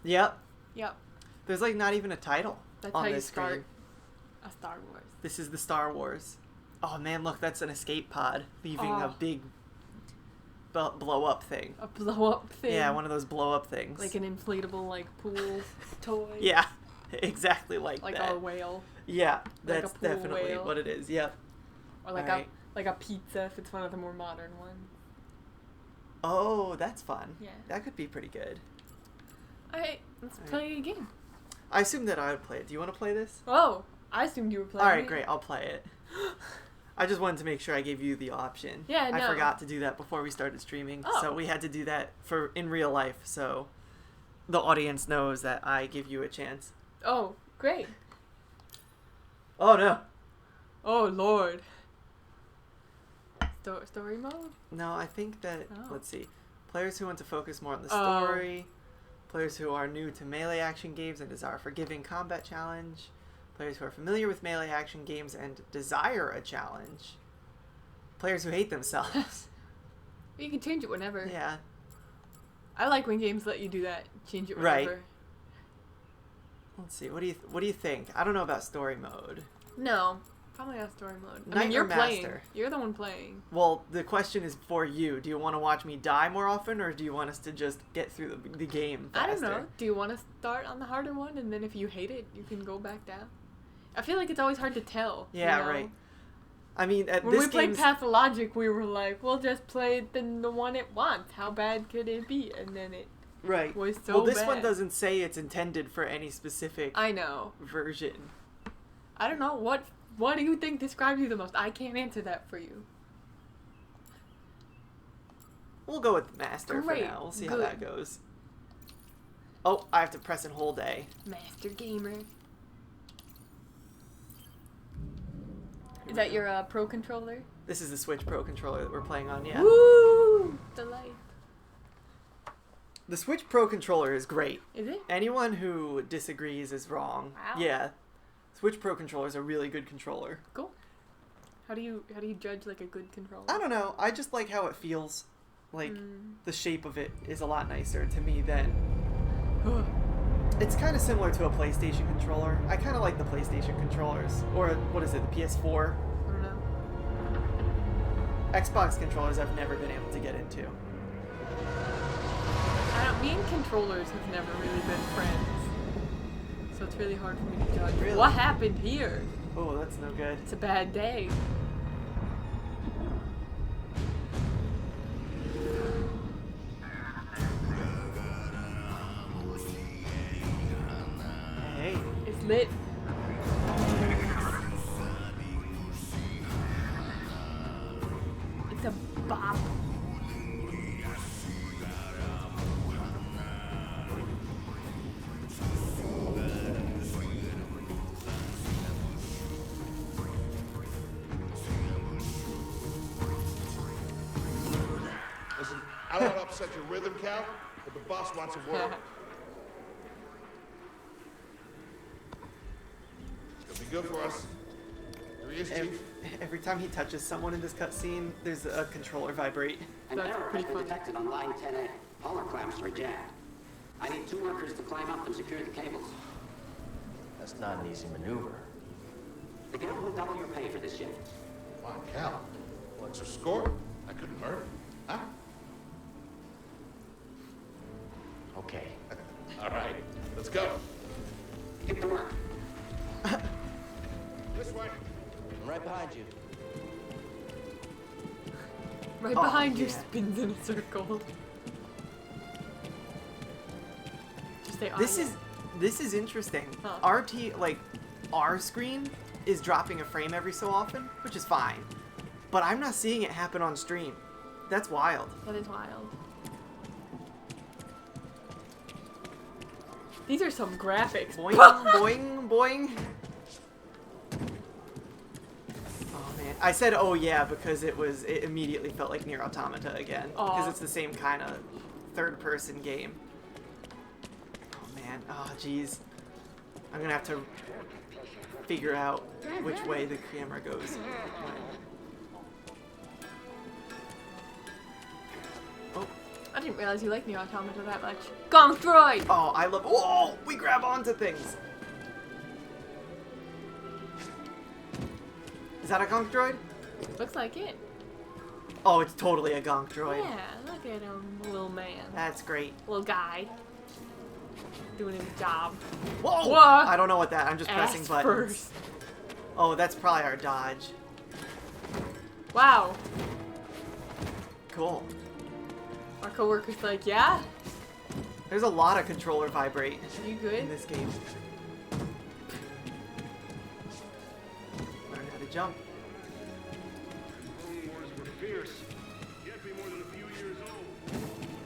Yep. Yep. There's like not even a title That's on how you this start screen. a Star Wars. This is the Star Wars. Oh man, look, that's an escape pod leaving a big blow up thing. A blow up thing. Yeah, one of those blow up things. Like an inflatable like pool toy. Yeah, exactly like that. Like a whale. Yeah, Like that's a pool definitely whale. what it is. Yep. Or like Alright. a pizza if it's one of the more modern ones. Oh, that's fun. Yeah. That could be pretty good. Alright, let's play a game. I assume that I would play it. Do you want to play this? Oh, I assumed you were playing. Alright, it. great. I'll play it. I just wanted to make sure I gave you the option. Yeah, no. I forgot to do that before we started streaming. Oh. So we had to do that in real life. So the audience knows that I give you a chance. Oh, great. Oh, no. Oh, Lord. Story mode? No, I think that, Oh. let's see. Players who want to focus more on the Oh. story. Players who are new to melee action games and desire a forgiving combat challenge. Players who are familiar with melee action games and desire a challenge. Players who hate themselves. You can change it whenever. Yeah. I like when games let you do that. Change it whenever. Right. Let's see. What do you think? I don't know about story mode. No. Probably not story mode. Knight I mean, you're or playing. Master? You're the one playing. Well, the question is for you. Do you want to watch me die more often, or do you want us to just get through the game faster? I don't know. Do you want to start on the harder one, and then if you hate it, you can go back down? I feel like it's always hard to tell. Yeah, you know? right. I mean, at When this we played game's... Pathologic, we were like, we'll just play the one it wants. How bad could it be? And then it Right. was so well, this bad. one doesn't say it's intended for any specific I know. version. I don't know. What do you think describes you the most? I can't answer that for you. We'll go with Master Great. for now. We'll see how Good. that goes. Oh, I have to press and hold A. Master Gamer. Is that your Pro controller? This is the Switch Pro controller that we're playing on, yeah. Woo! Delight. The Switch Pro controller is great. Is it? Anyone who disagrees is wrong. Wow. Yeah. Switch Pro controller is a really good controller. Cool. How do you judge like a good controller? I don't know. I just like how it feels. Like, the shape of it is a lot nicer to me than... It's kind of similar to a PlayStation controller. I kind of like the PlayStation controllers. Or, what is it, the PS4? I don't know. Xbox controllers I've never been able to get into. Me and controllers have never really been friends. So it's really hard for me to judge. Really? What happened here? Oh, that's no good. It's a bad day. Hey. It's lit. It's a bop. Listen, I don't want to upset your rhythm, Cal, but the boss wants a word. It's gonna be good for us. Here he is, Chief. Every time he touches someone in this cutscene, there's a controller vibrate. An That's error has pretty been fun. detected on line 10A. All our clamps are jammed. I need 2 workers to climb up and secure the cables. That's not an easy maneuver. The gal will double your pay for this shift. Come on, Cal. What's your score? I couldn't murder. Huh? Okay. All right, let's go. Get to work. This way. I'm right behind you. Right Oh, behind you yeah. spins in a circle. Just say This is interesting. Huh. Our screen is dropping a frame every so often, which is fine. But I'm not seeing it happen on stream. That's wild. That is wild. These are some graphics. Boing, boing, boing. Oh man, I said oh yeah because it immediately felt like Nier Automata again because Aw. it's the same kind of third-person game. Oh man, oh jeez, I'm gonna have to figure out which way the camera goes. Oh, I didn't realize you liked Nier Automata that much. Gong droid! Oh, I love. Whoa! We grab onto things. Is that a gonk droid? Looks like it. Oh, it's totally a gonk droid. Yeah, look at him, little man. That's great. Little guy. Doing his job. Whoa! What? I don't know what that. I'm just pressing Ass buttons. first. Oh, that's probably our dodge. Wow. Cool. Our coworker's like, yeah? There's a lot of controller vibrate You in good? this game. Learn how to jump. Clone Wars were fierce. You had to be more than a few years old.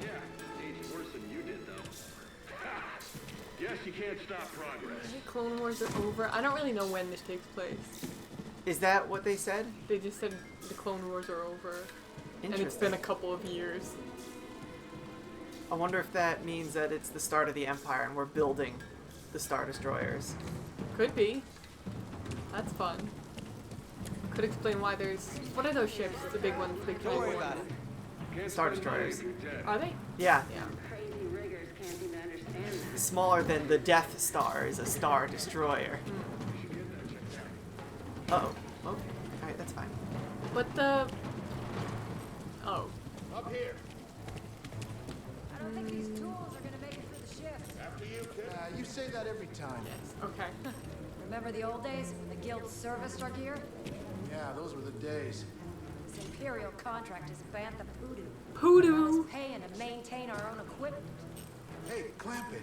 Yeah, aged worse than you did, though. Yes, you can't stop progress. I think Clone Wars are over. I don't really know when this takes place. Is that what they said? They just said the Clone Wars are over. And it's Interesting. been a couple of years. I wonder if that means that it's the start of the Empire and we're building the Star Destroyers. Could be. That's fun. Could explain why there's... What are those ships? The big ones, the big Don't worry giant about ones. it. Can't Star spend money Destroyers. if you're dead. Are they? Yeah, Yeah. Crazy riggers can't even understand that. smaller than the Death Star is a Star Destroyer. Uh-oh. Okay. Alright, that's fine. But the... Oh. Up here. I don't think these tools are gonna make it through the shift. After you, kid. You say that every time. Yes. Okay. Remember the old days when the guild serviced our gear? Yeah, those were the days. This Imperial contract is Bantha Poodoo. Hoodoo! Us paying to maintain our own equipment. Hey, clamp it.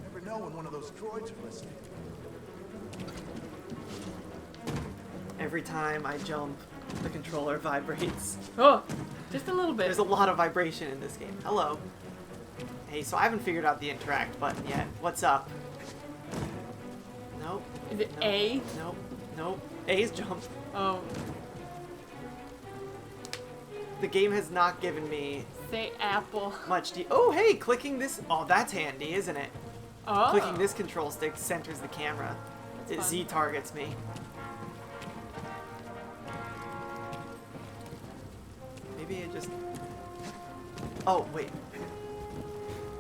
Never know when one of those droids are listening. Every time I jump, the controller vibrates. Oh! Just a little bit. There's a lot of vibration in this game. Hello. Hey, so I haven't figured out the interact button yet. What's up? Nope. Is it Nope. A? Nope. Nope. A's jump. Oh. The game has not given me Say apple. much oh, hey, clicking this. Oh, that's handy, isn't it? Oh. Clicking this control stick centers the camera. That's It fun. Z targets me. Maybe it just... Oh, wait.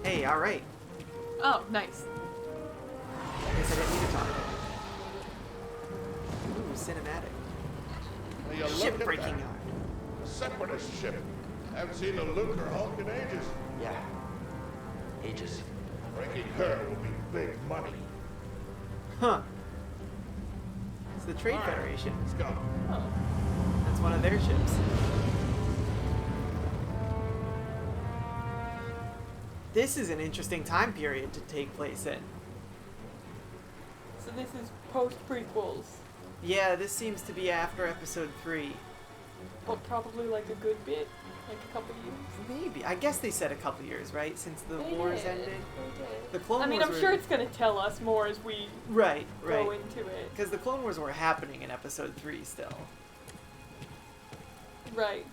Hey, alright. Oh, nice. I guess I didn't need to talk. Ooh, cinematic. Will you look Ship at breaking that? yard. A separatist ship. Haven't seen a Luke or Hulk in ages. Yeah. Ages. Breaking her will be big money. Huh. It's the Trade All right, Federation. Let's go. Oh. That's one of their ships. This is an interesting time period to take place in. So this is post-prequels. Yeah, this seems to be after episode 3. But probably like a good bit. Like a couple years. Maybe. I guess they said a couple years, right? Since the They wars did. ended. They did. The Clone I mean, Wars I'm were- sure it's gonna tell us more as we Right, go right. into it. Because the Clone Wars were happening in episode 3 still. Right.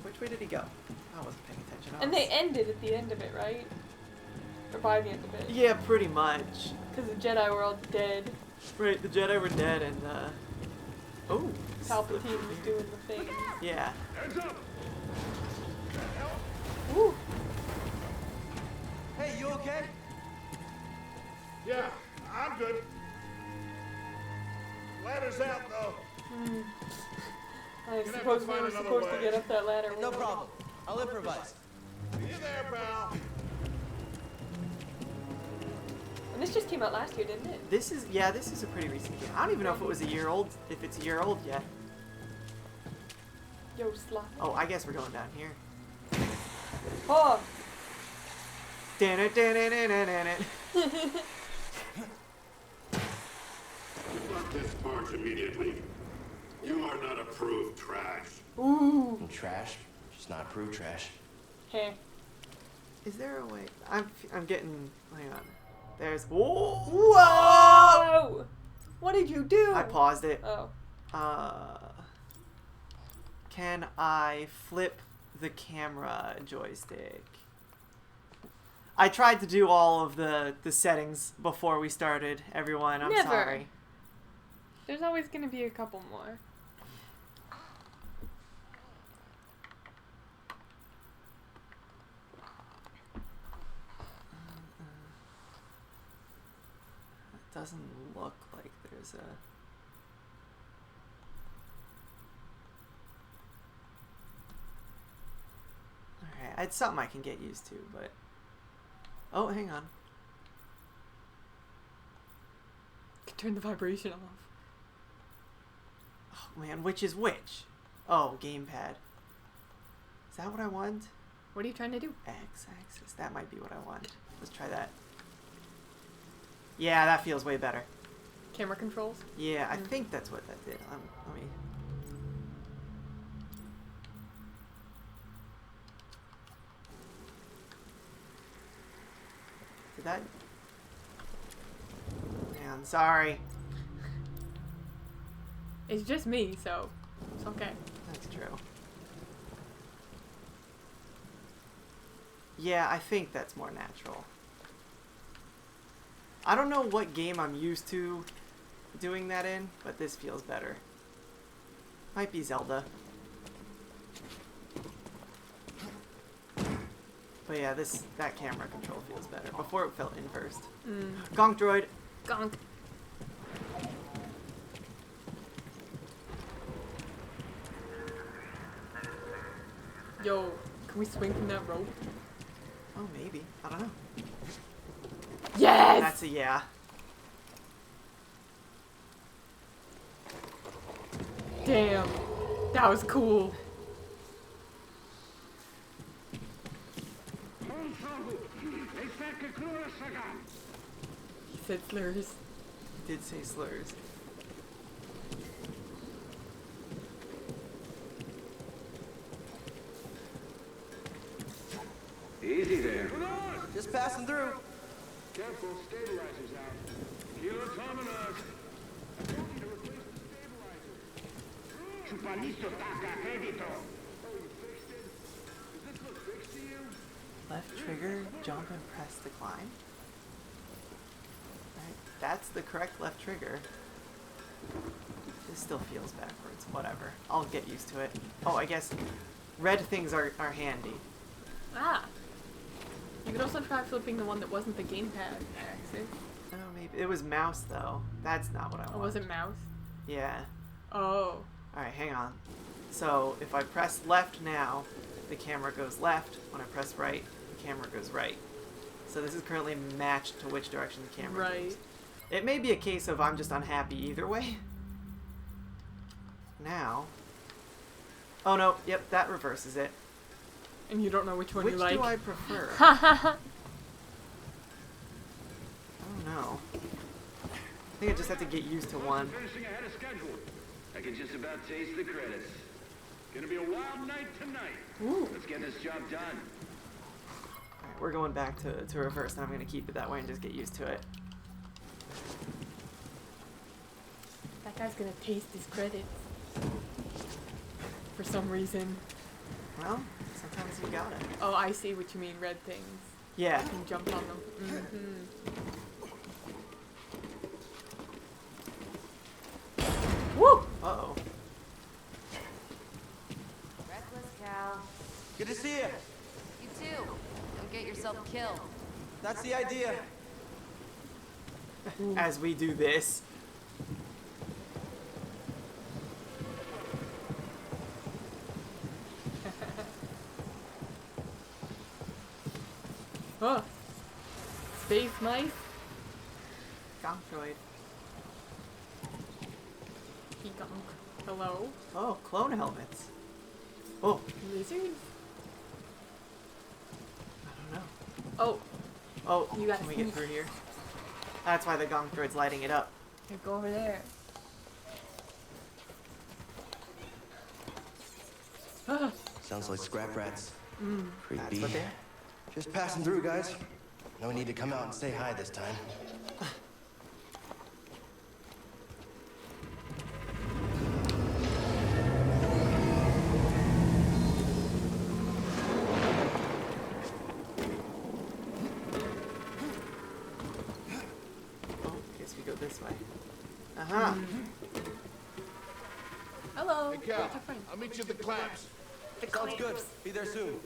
Which way did he go? I wasn't paying attention. And they ended at the end of it, right? Or by the end of it. Yeah, pretty much. Because the Jedi were all dead. Right, the Jedi were dead and, Oh. Palpatine was doing the thing. Yeah. Heads up! Woo! Hey, you okay? Yeah, I'm good. Ladder's out, though. I have to suppose we find were another supposed to way. get up that ladder. No problem. I'll improvise. See you there, pal. And this just came out last year, didn't it? This is a pretty recent game. I don't even know if it was a year old, if it's a year old yet. Yo, slap. Oh, I guess we're going down here. Oh! Dan it, dan it, dan it, dan it. Let this barge immediately. You are not approved trash. Ooh! And trash. Just not approved trash. Hey. Is there a way? I'm getting. Hang on. There's. Whoa! Whoa! Oh! What did you do? I paused it. Oh. Can I flip the camera joystick? I tried to do all of the settings before we started, everyone. I'm Never. sorry. There's always gonna be a couple more. doesn't look like there's a... Alright, it's something I can get used to, but... Oh, hang on. Could turn the vibration off. Oh man, which is which? Oh, gamepad. Is that what I want? What are you trying to do? X-axis. That might be what I want. Let's try that. Yeah, that feels way better. Camera controls? Yeah, I think that's what that did. Let me... Did that... Man, sorry. It's just me, so it's okay. That's true. Yeah, I think that's more natural. I don't know what game I'm used to doing that in, but this feels better. Might be Zelda. But yeah, that camera control feels better. Before it felt inversed. Gonk droid. Gonk. Yo, can we swing from that rope? Oh, maybe. I don't know. Yes! That's a yeah. Damn. That was cool. He said slurs. Did say slurs. Easy there. Just passing through. Careful, stabilizers out. Kilo Tominos. I told you to replace the stabilizer. Chupalisto taca crédito. Oh, you fixed it? Does this look fixed to you? Left trigger, jump and press the climb. Right, that's the correct left trigger. This still feels backwards. Whatever. I'll get used to it. Oh, I guess red things are handy. Ah. You could also try flipping the one that wasn't the gamepad axis. Oh, maybe. It was mouse, though. That's not what I want. Oh, was it mouse? Yeah. Oh. Alright, hang on. So, if I press left now, the camera goes left. When I press right, the camera goes right. So this is currently matched to which direction the camera Right. goes. It may be a case of I'm just unhappy either way. Now... Oh no, yep, that reverses it. And you don't know which one Which you like? do I prefer? I don't know. I think I just have to get used to one. Finishing ahead of schedule. I can just about taste the credits. Gonna be a wild night tonight. Ooh. Let's get this job done. Alright, we're going back to reverse, and I'm going to keep it that way and just get used to it. That guy's gonna taste his credits. For some reason. Well, sometimes you gotta. Oh, I see what you mean, red things. Yeah. You can jump on them. Mm-hmm. Woo! Uh-oh. Reckless cow. Good to see you. You too. Don't get yourself killed. That's the idea. As we do this. Oh. Space mice. Gonk droid. He gonk. Hello? Oh, clone helmets. Oh, Lizards? I don't know. Oh, Oh, You gotta can we get sneak. through here? That's why the Gonk droid's lighting it up. here, go over there. Ah, Sounds like scrap rats. That's Creepy. what they are. Just passing through, guys. No need to come out and say hi this time. Oh, I guess we go this way. Uh-huh. hello. Hey, Cal, Where's your friend? I'll meet you at the clamps. Sounds good. Be there soon.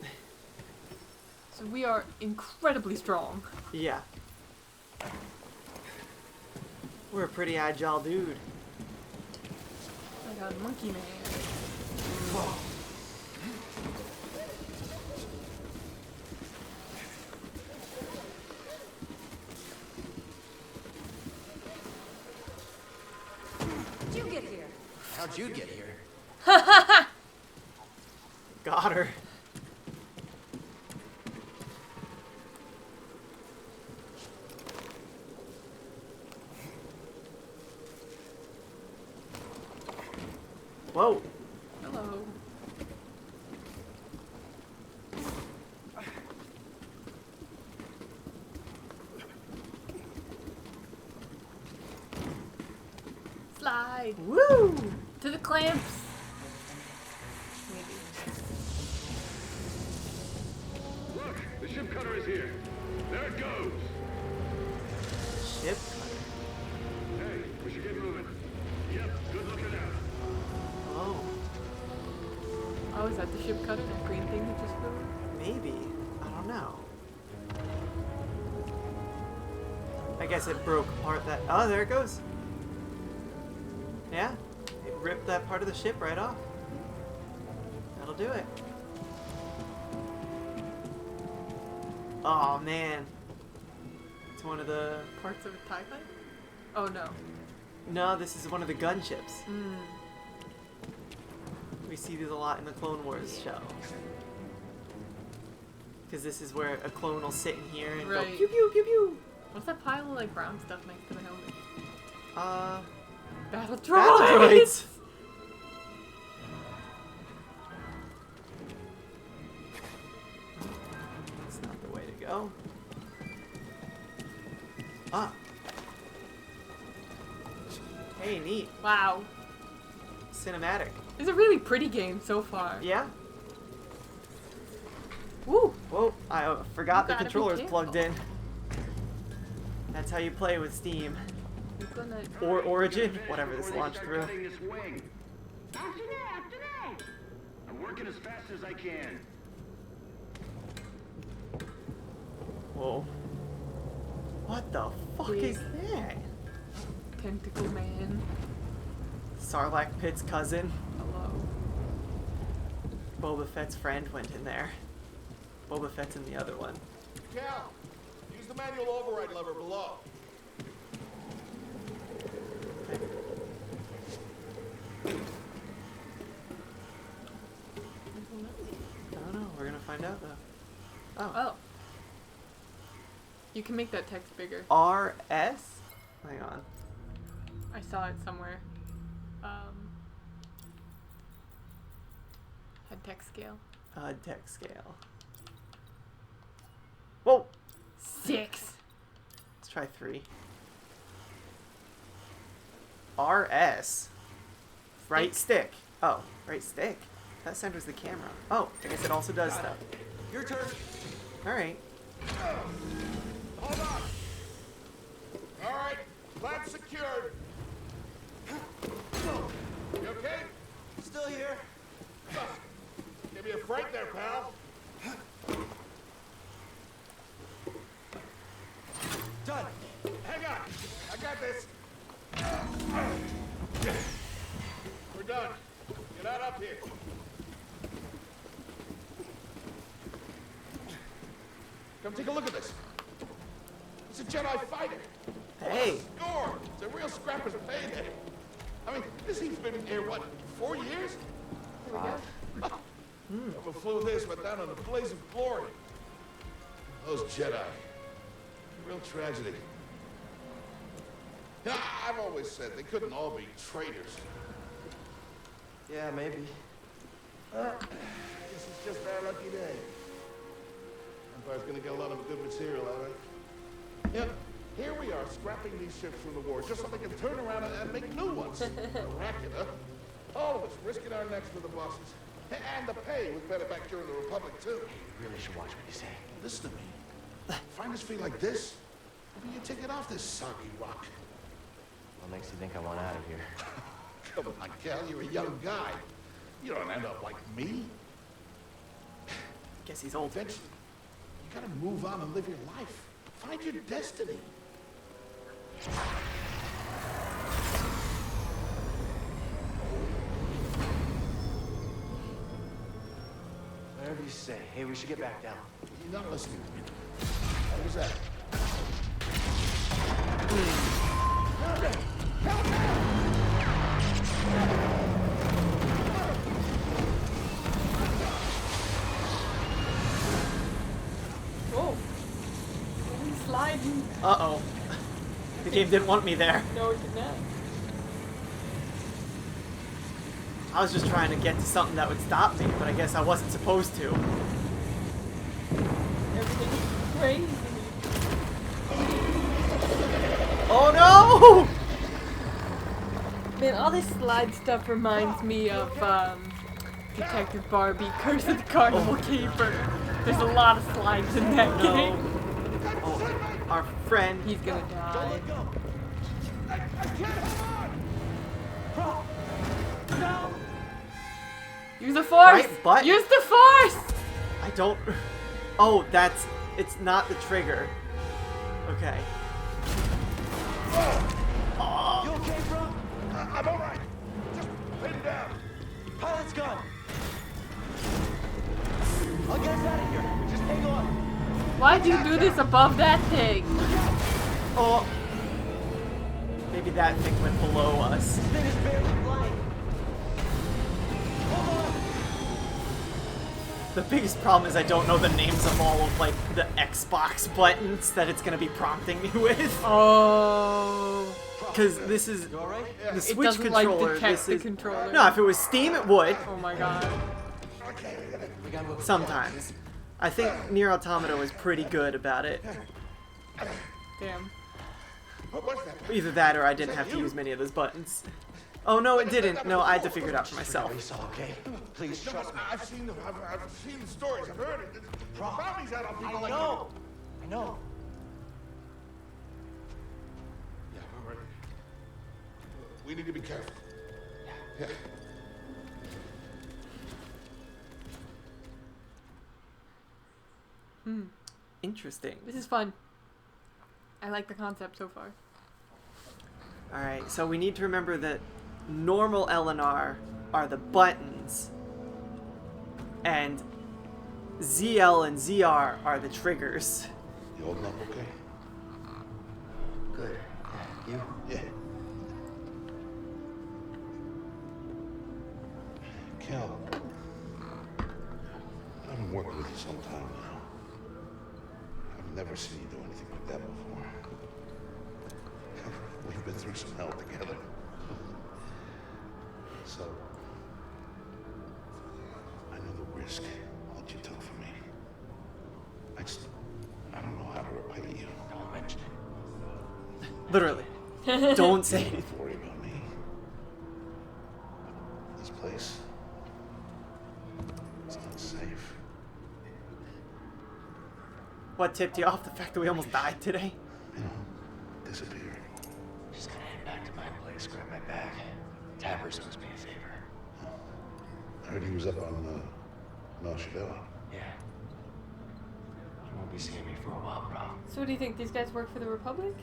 So we are incredibly strong. Yeah. We're a pretty agile dude. I got Monkey Man. How'd you get here? How'd you get here? Got her. Whoa. Hello. Slide Woo! to the clamps. Maybe. Look, the ship cutter is here. There it goes. Ship. Hey, we should get moving. Yep, good looking out. Oh, Oh, is that the ship cutter? That green thing that just flew? maybe. I don't know. I guess it broke apart that. Oh, there it goes. Yeah, it ripped that part of the ship right off. That'll do it. Oh man, it's one of the. Parts of a TIE fighter? Oh no. No, this is one of the gunships. Mm. We see these a lot in the Clone Wars show. Because this is where a clone will sit in here and go Right. pew pew pew pew. What's that pile of like brown stuff next to the helmet? Battle droids! Battle droids. That's not the way to go. Ah. Hey, neat. Wow. Cinematic. It's a really pretty game so far. Yeah? Woo! Whoa, I forgot the Gotta be controller's careful. plugged in. That's how you play with Steam. You're gonna... Or Origin, whatever this launched through. Cutting this wing. After that. I'm working as fast as I can. Whoa. What the fuck Big. is that? Tentacle Man. Sarlacc Pit's cousin. Hello. Boba Fett's friend went in there. Boba Fett's in the other one. Cal, use the manual override lever below. I don't know. We're gonna find out though. Oh. Oh. You can make that text bigger. RS? Hang on. I saw it somewhere. Had text scale. Text scale. Whoa! 6. Let's try 3. RS. Right stick. Oh, right stick. That centers the camera. Oh, I guess it also does stuff. Your turn. Alright. Hold on. All right, clamp secured. You okay? Still here. Give me a break there, pal. Done. Hang on. I got this. We're done. Get out up here. Come take a look at this. It's a Jedi fighter. Hey! Gourd. It's a real scrapper's payday. I mean, this thing's been here, what, 4 years? Never flew this, went down in a blaze of glory. Those Jedi. Real tragedy. Yeah, I've always said they couldn't all be traitors. Yeah, maybe. Guess it's just our lucky day. Empire's gonna get a lot of good material out of it. Yep, here we are scrapping these ships from the war just so they can turn around and make new ones. A racket, huh? All of us risking our necks for the bosses. And the pay was better back during the Republic, too. You really should watch what you say. Listen to me. Find us feet like this, maybe you take it off this soggy rock. What makes you think I want out of here? Come on, Cal, you're a young guy. You don't end up like me. Guess he's old. Eventually, you gotta move on and live your life. Find your destiny. you say. Hey, we should get back down. You're not listening to me. What was that? Whoa. He's sliding. Uh-oh. The game didn't want me there. No, it did not. I was just trying to get to something that would stop me, but I guess I wasn't supposed to. Everything's crazy. Oh no! Man, all this slide stuff reminds me of Detective Barbie, Curse of the Carnival Keeper. There's a lot of slides in that No. game. Oh, our friend. He's gonna die. Use the force! Right butt. Use the force! I don't... Oh, that's... It's not the trigger. Okay. You okay, bro? I'm alright. Just pin down. Pilot's gone. I'll get us out of here. Just hang on. Why'd you do this above that thing? Oh. Maybe that thing went below us. This thing is barely flying. Hold on. The biggest problem is I don't know the names of all of, like, the Xbox buttons that it's gonna be prompting me with. Oh. Because this is... You alright? The It Switch doesn't controller, like detect this the is... controller. No, if it was Steam, it would. Oh my god. We gotta move. Sometimes. I think Nier Automata was pretty good about it. Damn. What was that? Either that or I didn't have to use many of those buttons. Oh, no, it didn't. No, I had to figure it out for myself. Are you all okay? Please No, trust me. I've seen the stories. I've heard it. Bobby's out on people like I know. Yeah, all right. We need to be careful. Yeah. Interesting. This is fun. I like the concept so far. Alright, so we need to remember that normal L and R are the buttons, and ZL and ZR are the triggers. You holding up okay? Good. You? Yeah. Cal, I've been working with you some time now. I've never seen you do anything like that before. We've been through some hell together. So, I know the risk that you took for me. I don't know how to repay you. Don't mention it. Literally. Don't say anything. Don't worry about me. This place, it's not safe. What tipped you off? The fact that we almost died today? You know, disappeared. Just gonna head back to my place, grab my bag. Tappers owes me a favor. I heard he was up on, Melchidella. Yeah. You won't be seeing me for a while, bro. So what do you think? These guys work for the Republic?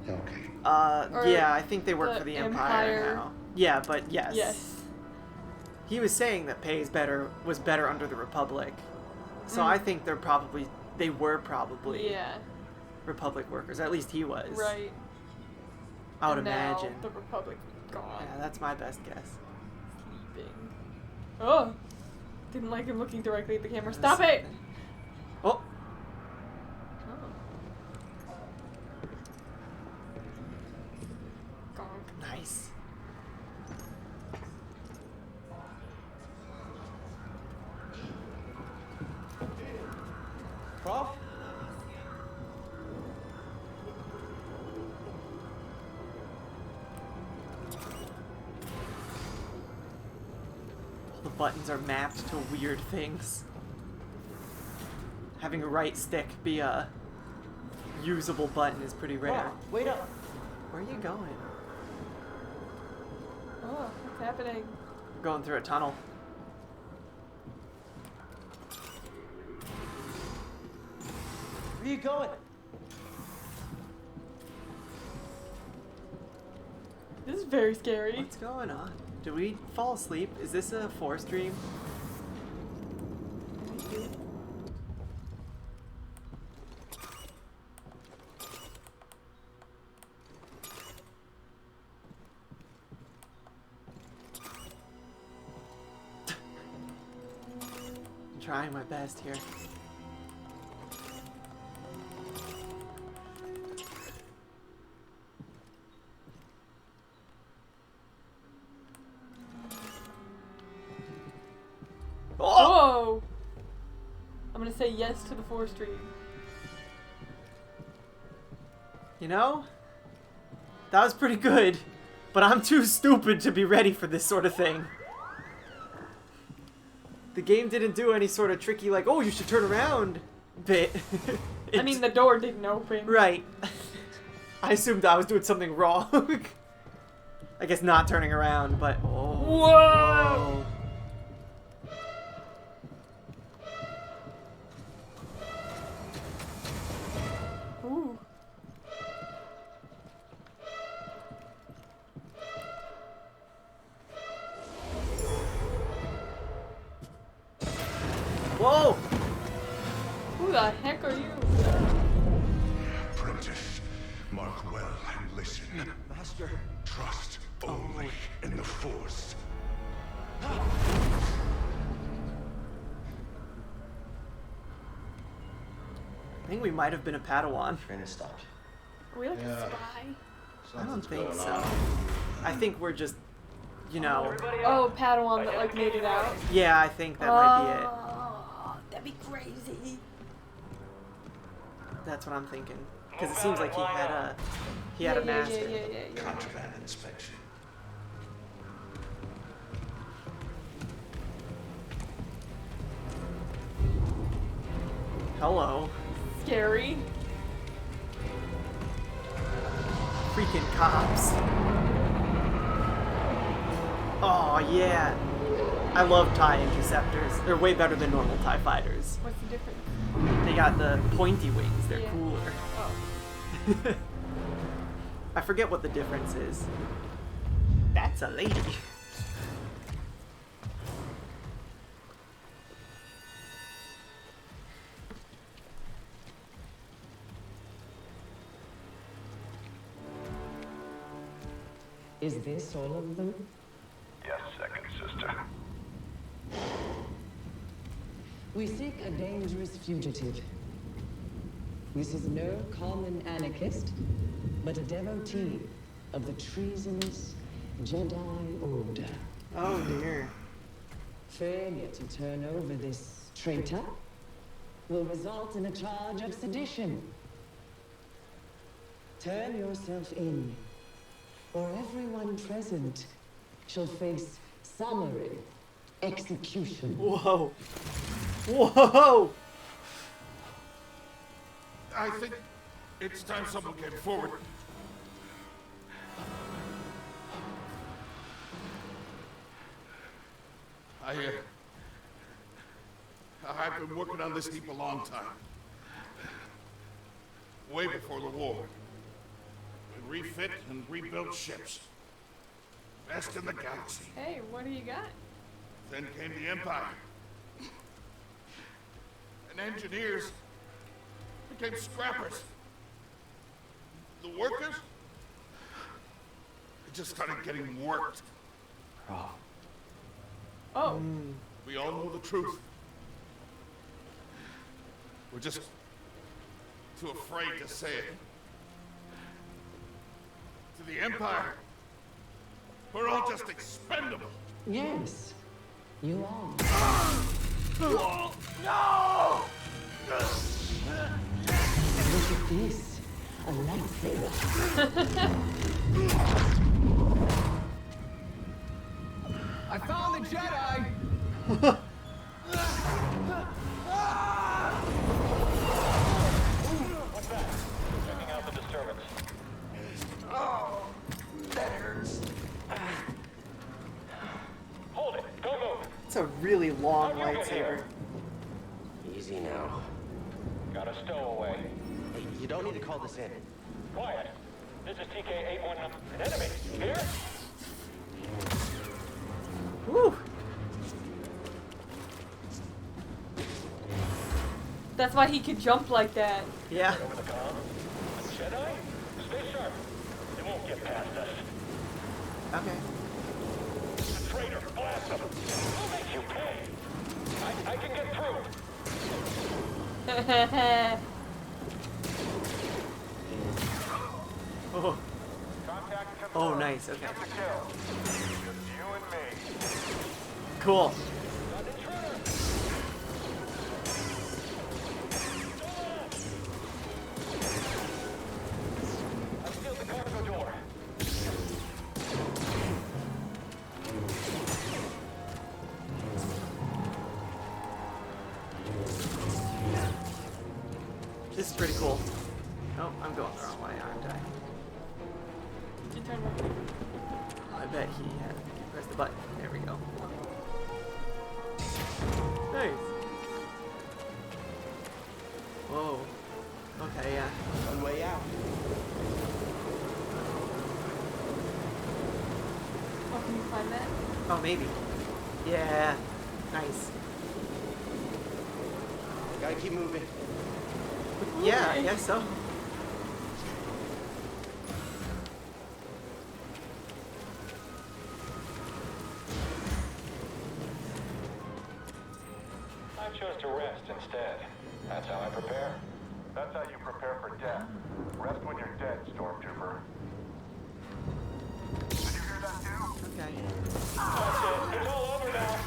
Yeah, okay. Or Yeah, I think they work the for the Empire now. Yeah, but yes. Yes. He was saying that pay was better under the Republic. So I think they were probably Yeah. Republic workers. At least he was. Right. I would And now imagine. the Republic is gone. Yeah, that's my best guess. Sleeping. Oh! Didn't like him looking directly at the camera. Stop it! Oh, Gonk. nice. Prof? The buttons are mapped to weird things. Having a right stick be a usable button is pretty rare. Prof, wait up. Where are you going? Oh, what's happening? Going through a tunnel. Where you going? This is very scary. What's going on? Did we fall asleep? Is this a forest dream? trying my best here. Oh! Whoa! I'm gonna say yes to the Force Tree. You know, that was pretty good, but I'm too stupid to be ready for this sort of thing. The game didn't do any sort of tricky, like, oh, you should turn around bit. I mean, the door didn't open. Right. I assumed I was doing something wrong. I guess not turning around, but... Oh, Whoa! Ooh. Whoa! Who the heck are you? Apprentice, mark well and listen. Master. Trust only in the Force. I think we might have been a Padawan. Train has stopped. Are we like a Yeah. spy? I don't think going so. on. I think we're just, you know... Oh, Padawan that like made it out. Yeah, I think that might be it. Oh, that'd be crazy. That's what I'm thinking. Because it seems like he had a master. Yeah. Contraband inspection. Hello. Scary. Freaking cops. Oh, yeah. I love TIE interceptors. They're way better than normal TIE fighters. What's the difference? They got the pointy wings. They're Yeah. cooler. Oh. I forget what the difference is. That's a lady. Is this all of them? Yes, second sister. We seek a dangerous fugitive. This is no common anarchist, but a devotee of the treasonous Jedi Order. Oh dear. Failure to turn over this traitor will result in a charge of sedition. Turn yourself in, or everyone present shall face summary execution. Whoa. Whoa! I think it's time someone came forward. I've been working on this heap a long time. Way before the war. We refit and rebuilt ships. Best in the galaxy. Hey, what do you got? Then came the Empire. And engineers became scrappers. The workers, they just started getting worked. Oh. We all know the truth. We're just too afraid to say it. To the Empire, we're all just expendable. Yes, you are. No! Look at this, a lightsaber. I found the Jedi! What's that? Checking out the disturbance. Oh, that hurts. Hold it. Don't move. It's a really long Don't move lightsaber. here. Easy now. Got a stowaway. Hey, you don't need to call this in. Quiet. This is TK-81. An enemy. Here? Woo! That's why he could jump like that. Yeah. Over the comm. Jedi? Stay sharp. They won't get past us. Okay. Traitor, blast them. We'll make you pay. I can get through. Oh, Contact confirmed. oh, nice. Okay, Get the kill. Just you and me. cool. Got an intruder. I sealed the cargo door. This is pretty cool. Oh, I'm going the wrong way, aren't I? You turn right. I bet he had. Press the button. There we go. Nice. Whoa. Okay, yeah. One way out. Oh, can you find that? Oh, maybe. Yeah. Nice. Gotta keep moving. Yeah, I guess so. I chose to rest instead. That's how I prepare. That's how you prepare for death. Rest when you're dead, Stormtrooper. Did you hear that too? Okay. That's it. It's all over now.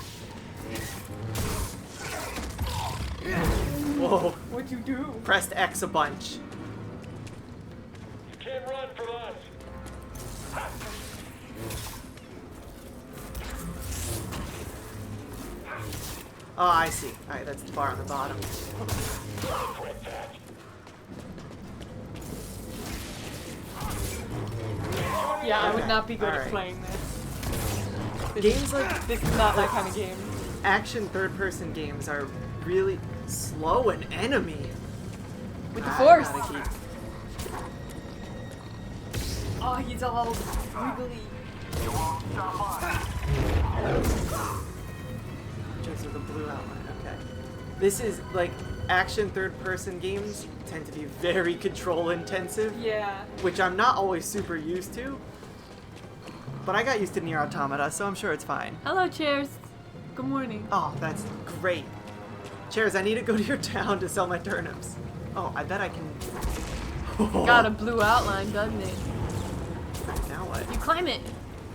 Whoa. What'd you do? Pressed X a bunch. You can't run from us. Oh, I see. Alright, that's the bar on the bottom. Regret that. Yeah, I would not be good All at right. playing this. Games like This is not that kind of game. action third-person games are really slow and enemy. With the I force. gotta keep- Oh, he's all wiggly. Just with a blue outline. Okay. This is like action third-person games tend to be very control intensive, Yeah. which I'm not always super used to. But I got used to Nier Automata, so I'm sure it's fine. Hello, chairs. Good morning. Oh, that's great. Chairs, I need to go to your town to sell my turnips. Oh, I bet I can. Got a blue outline, doesn't it? Now what? You climb it.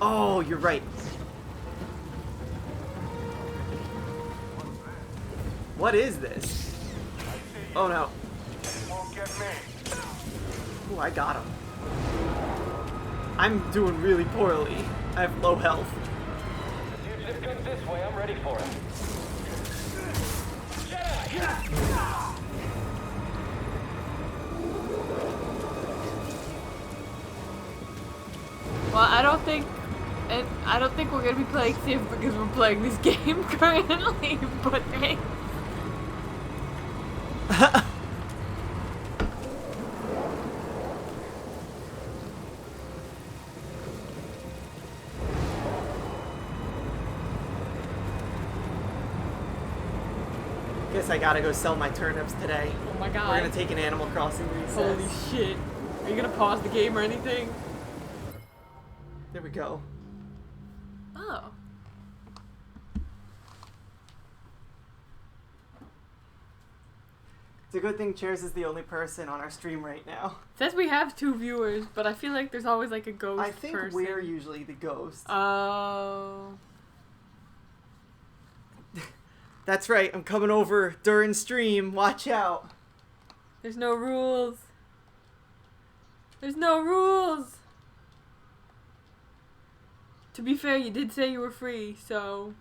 Oh, you're right. What is this? Oh no. Won't get me. Ooh, I got him. I'm doing really poorly. I have low health. The fugitive comes this way. I'm ready for him. Jedi! Well, I don't think we're gonna be playing safe because we're playing this game currently. But hey, Guess I gotta go sell my turnips today. oh my We're god! gonna take an Animal Crossing recess. Holy shit! Are you gonna pause the game or anything? There we go. Oh. It's a good thing Chairs is the only person on our stream right now. Says we have 2 viewers, but I feel like there's always like a ghost I think person. we're usually the ghost. Oh. That's right, I'm coming over during stream. Watch out. There's no rules. There's no rules. To be fair, you did say you were free, so.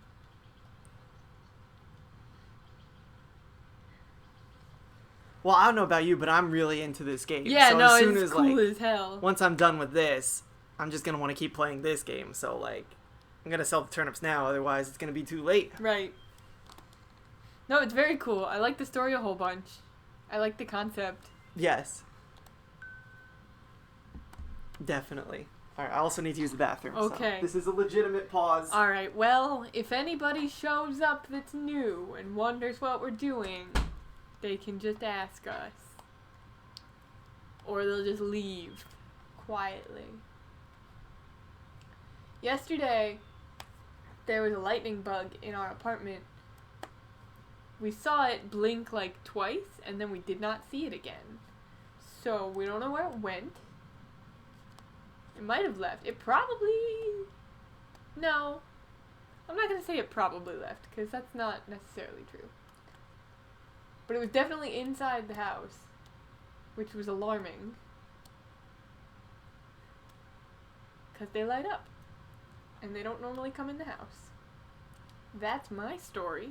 Well, I don't know about you, but I'm really into this game. Yeah, so no, as soon it's as, cool like, as hell. once I'm done with this, I'm just gonna want to keep playing this game. So like, I'm gonna sell the turnips now, otherwise it's gonna be too late. Right. No, it's very cool. I like the story a whole bunch. I like the concept. Yes. Definitely. Alright, I also need to use the bathroom. Okay. So this is a legitimate pause. Alright, well, if anybody shows up that's new and wonders what we're doing, they can just ask us. Or they'll just leave quietly. Yesterday, there was a lightning bug in our apartment. we saw it blink like twice, and then we did not see it again. So we don't know where it went. It might have left. It probably... No. I'm not going to say it probably left, because that's not necessarily true. But it was definitely inside the house, which was alarming. Because they light up. And they don't normally come in the house. That's my story.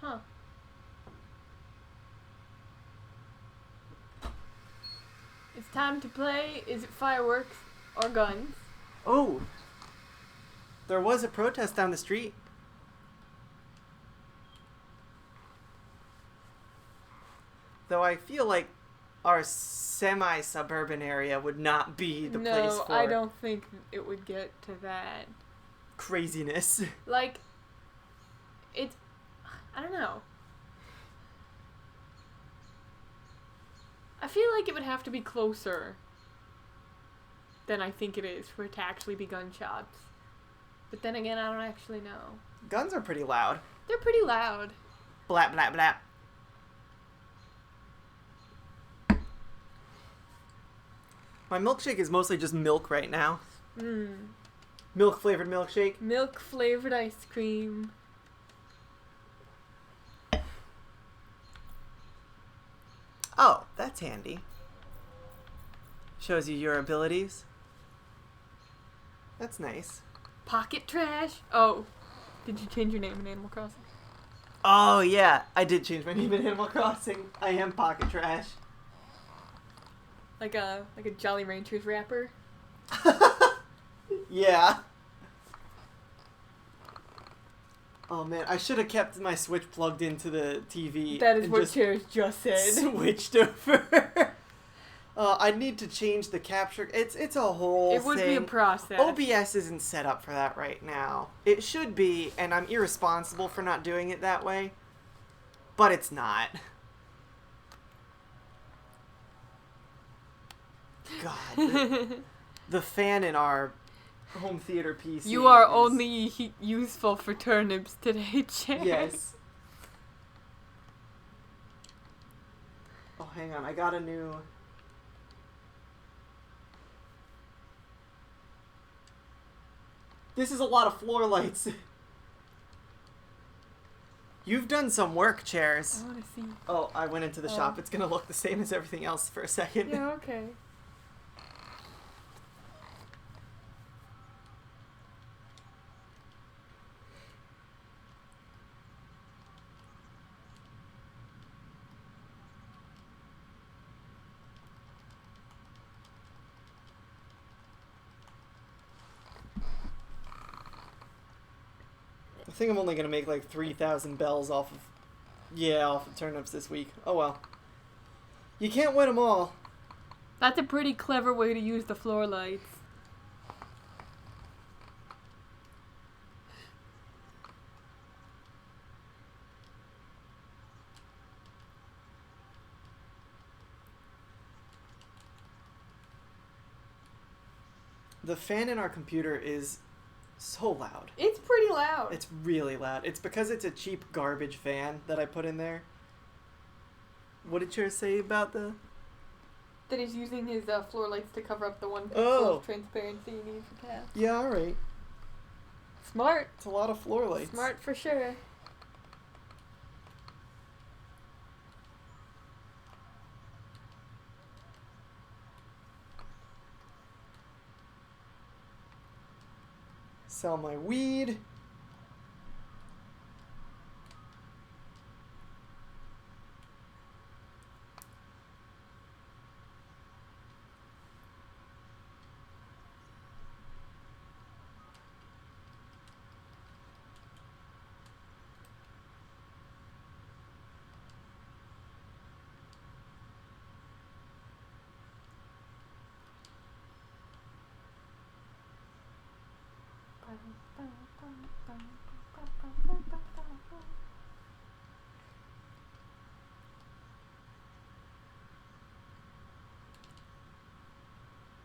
Huh. It's time to play. Is it fireworks or guns? Oh! There was a protest down the street. Though I feel like our semi-suburban area would not be the place for... No, I don't think it would get to that. Craziness. Like, it's... I don't know. I feel like it would have to be closer than I think it is for it to actually be gunshots. But then again, I don't actually know. Guns are pretty loud. They're pretty loud. Blap, blap, blap. My milkshake is mostly just milk right now. Milk-flavored milkshake. Milk-flavored ice cream. Oh, that's handy. Shows you your abilities. That's nice. Pocket trash. Oh, did you change your name in Animal Crossing? Oh, yeah. I did change my name in Animal Crossing. I am Pocket Trash. Like a Jolly Ranchers rapper? Yeah. Oh, man. I should have kept my Switch plugged into the TV. That is what Cherish just said. Switched over. I need to change the capture. It's a whole thing. It would be a process. OBS isn't set up for that right now. It should be, and I'm irresponsible for not doing it that way. But it's not. God. The fan in our home theater PC. You are only useful for turnips today, Cherish. Yes. Oh, hang on. I got a new... This is a lot of floor lights. You've done some work, Chairs. I want to see. Oh, I went into the shop. It's going to look the same as everything else for a second. Yeah, okay. I think I'm only going to make like 3,000 bells off of turnips this week. Oh well. You can't win them all. That's a pretty clever way to use the floor lights. The fan in our computer is so loud. It's pretty loud. It's really loud. It's because it's a cheap garbage fan that I put in there. What did Chair say about the... That he's using his floor lights to cover up the one pixel of transparency you need for paths. Yeah, alright. Smart. It's a lot of floor lights. Smart for sure. Sell my weed.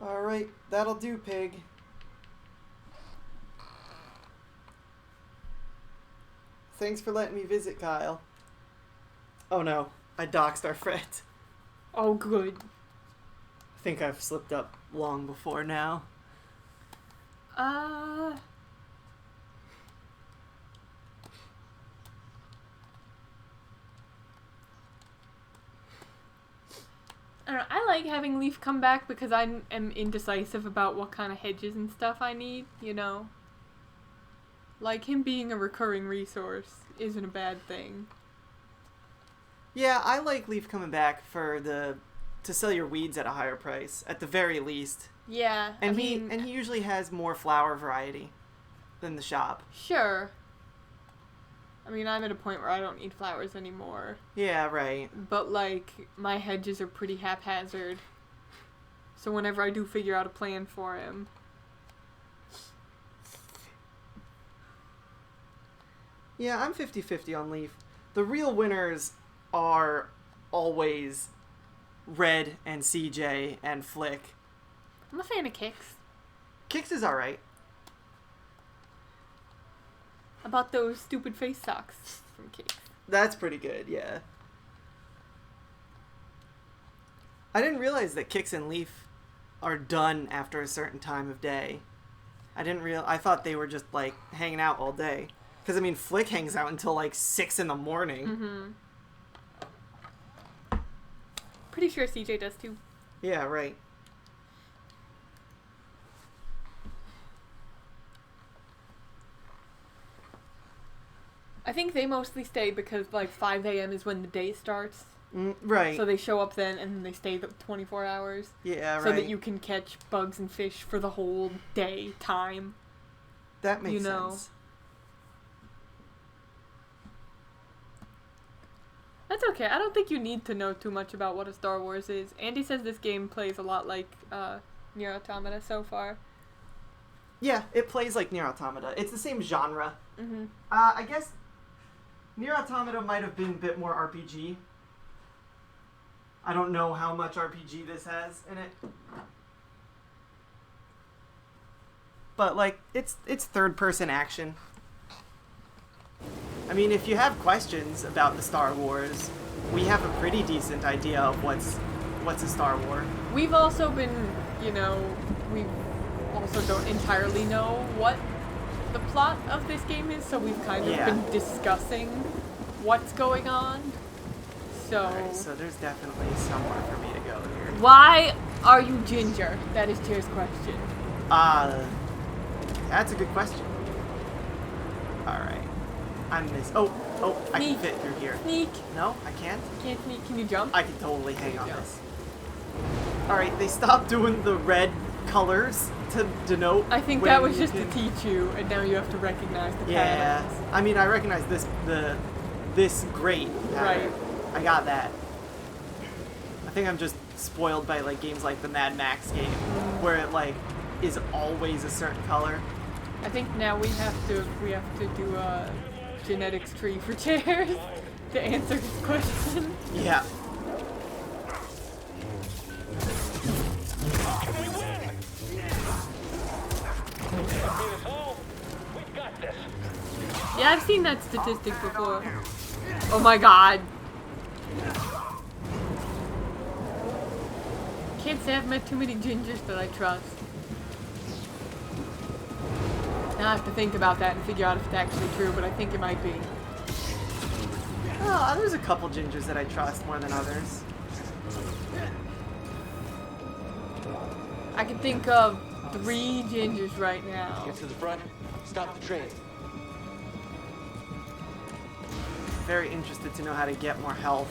Alright, that'll do, pig. Thanks for letting me visit, Kyle. Oh no, I doxed our friend. Oh, good. I think I've slipped up long before now. I don't know. I like having Leaf come back because I am indecisive about what kind of hedges and stuff I need, you know? Like, him being a recurring resource isn't a bad thing. Yeah, I like Leaf coming back to sell your weeds at a higher price, at the very least. Yeah, And he usually has more flower variety than the shop. Sure. I mean, I'm at a point where I don't need flowers anymore. Yeah, right. But, like, my hedges are pretty haphazard. So whenever I do figure out a plan for him... Yeah, I'm 50-50 on Leaf. The real winners are always Red and CJ and Flick. I'm a fan of Kix. Kix is alright. About those stupid face socks from Kix. That's pretty good, yeah. I didn't realize that Kix and Leaf are done after a certain time of day. I thought they were just, like, hanging out all day. Because, I mean, Flick hangs out until, like, 6 in the morning. Mm-hmm. Pretty sure CJ does, too. Yeah, right. I think they mostly stay because, like, 5 a.m. is when the day starts. Right. So they show up then, and then they stay the 24 hours. Yeah, right. So that you can catch bugs and fish for the whole day time. That makes sense. That's okay. I don't think you need to know too much about what a Star Wars is. Andy says this game plays a lot like Nier Automata so far. Yeah, it plays like Nier Automata. It's the same genre. Mm-hmm. I guess Nier Automata might have been a bit more RPG. I don't know how much RPG this has in it. But, like, it's third-person action. I mean, if you have questions about the Star Wars, we have a pretty decent idea of what's a Star Wars. We've also been, you know, we also don't entirely know what the plot of this game is, so we've kind of been discussing what's going on. So... Alright, so there's definitely somewhere for me to go here. Why are you ginger? That is Tier's question. That's a good question. Alright. I can fit through here. Sneak. No, I can't. Can't sneak. Can you jump? I can totally hang on this. Alright, they stopped doing the red colors to denote. I think that was just to teach you, and now you have to recognize the patterns. I mean, I recognize this great pattern. Right. I got that. I think I'm just spoiled by, like, games like the Mad Max game, where it, like, is always a certain color. I think now we have to do a genetics tree for chairs to answer his question. Yeah. Yeah, I've seen that statistic before. Oh my god. Can't say I've met too many gingers that I trust. Now I have to think about that and figure out if it's actually true, but I think it might be. Oh, there's a couple gingers that I trust more than others. I can think of 3 gingers right now. Get to the front. Stop the train. Very interested to know how to get more health.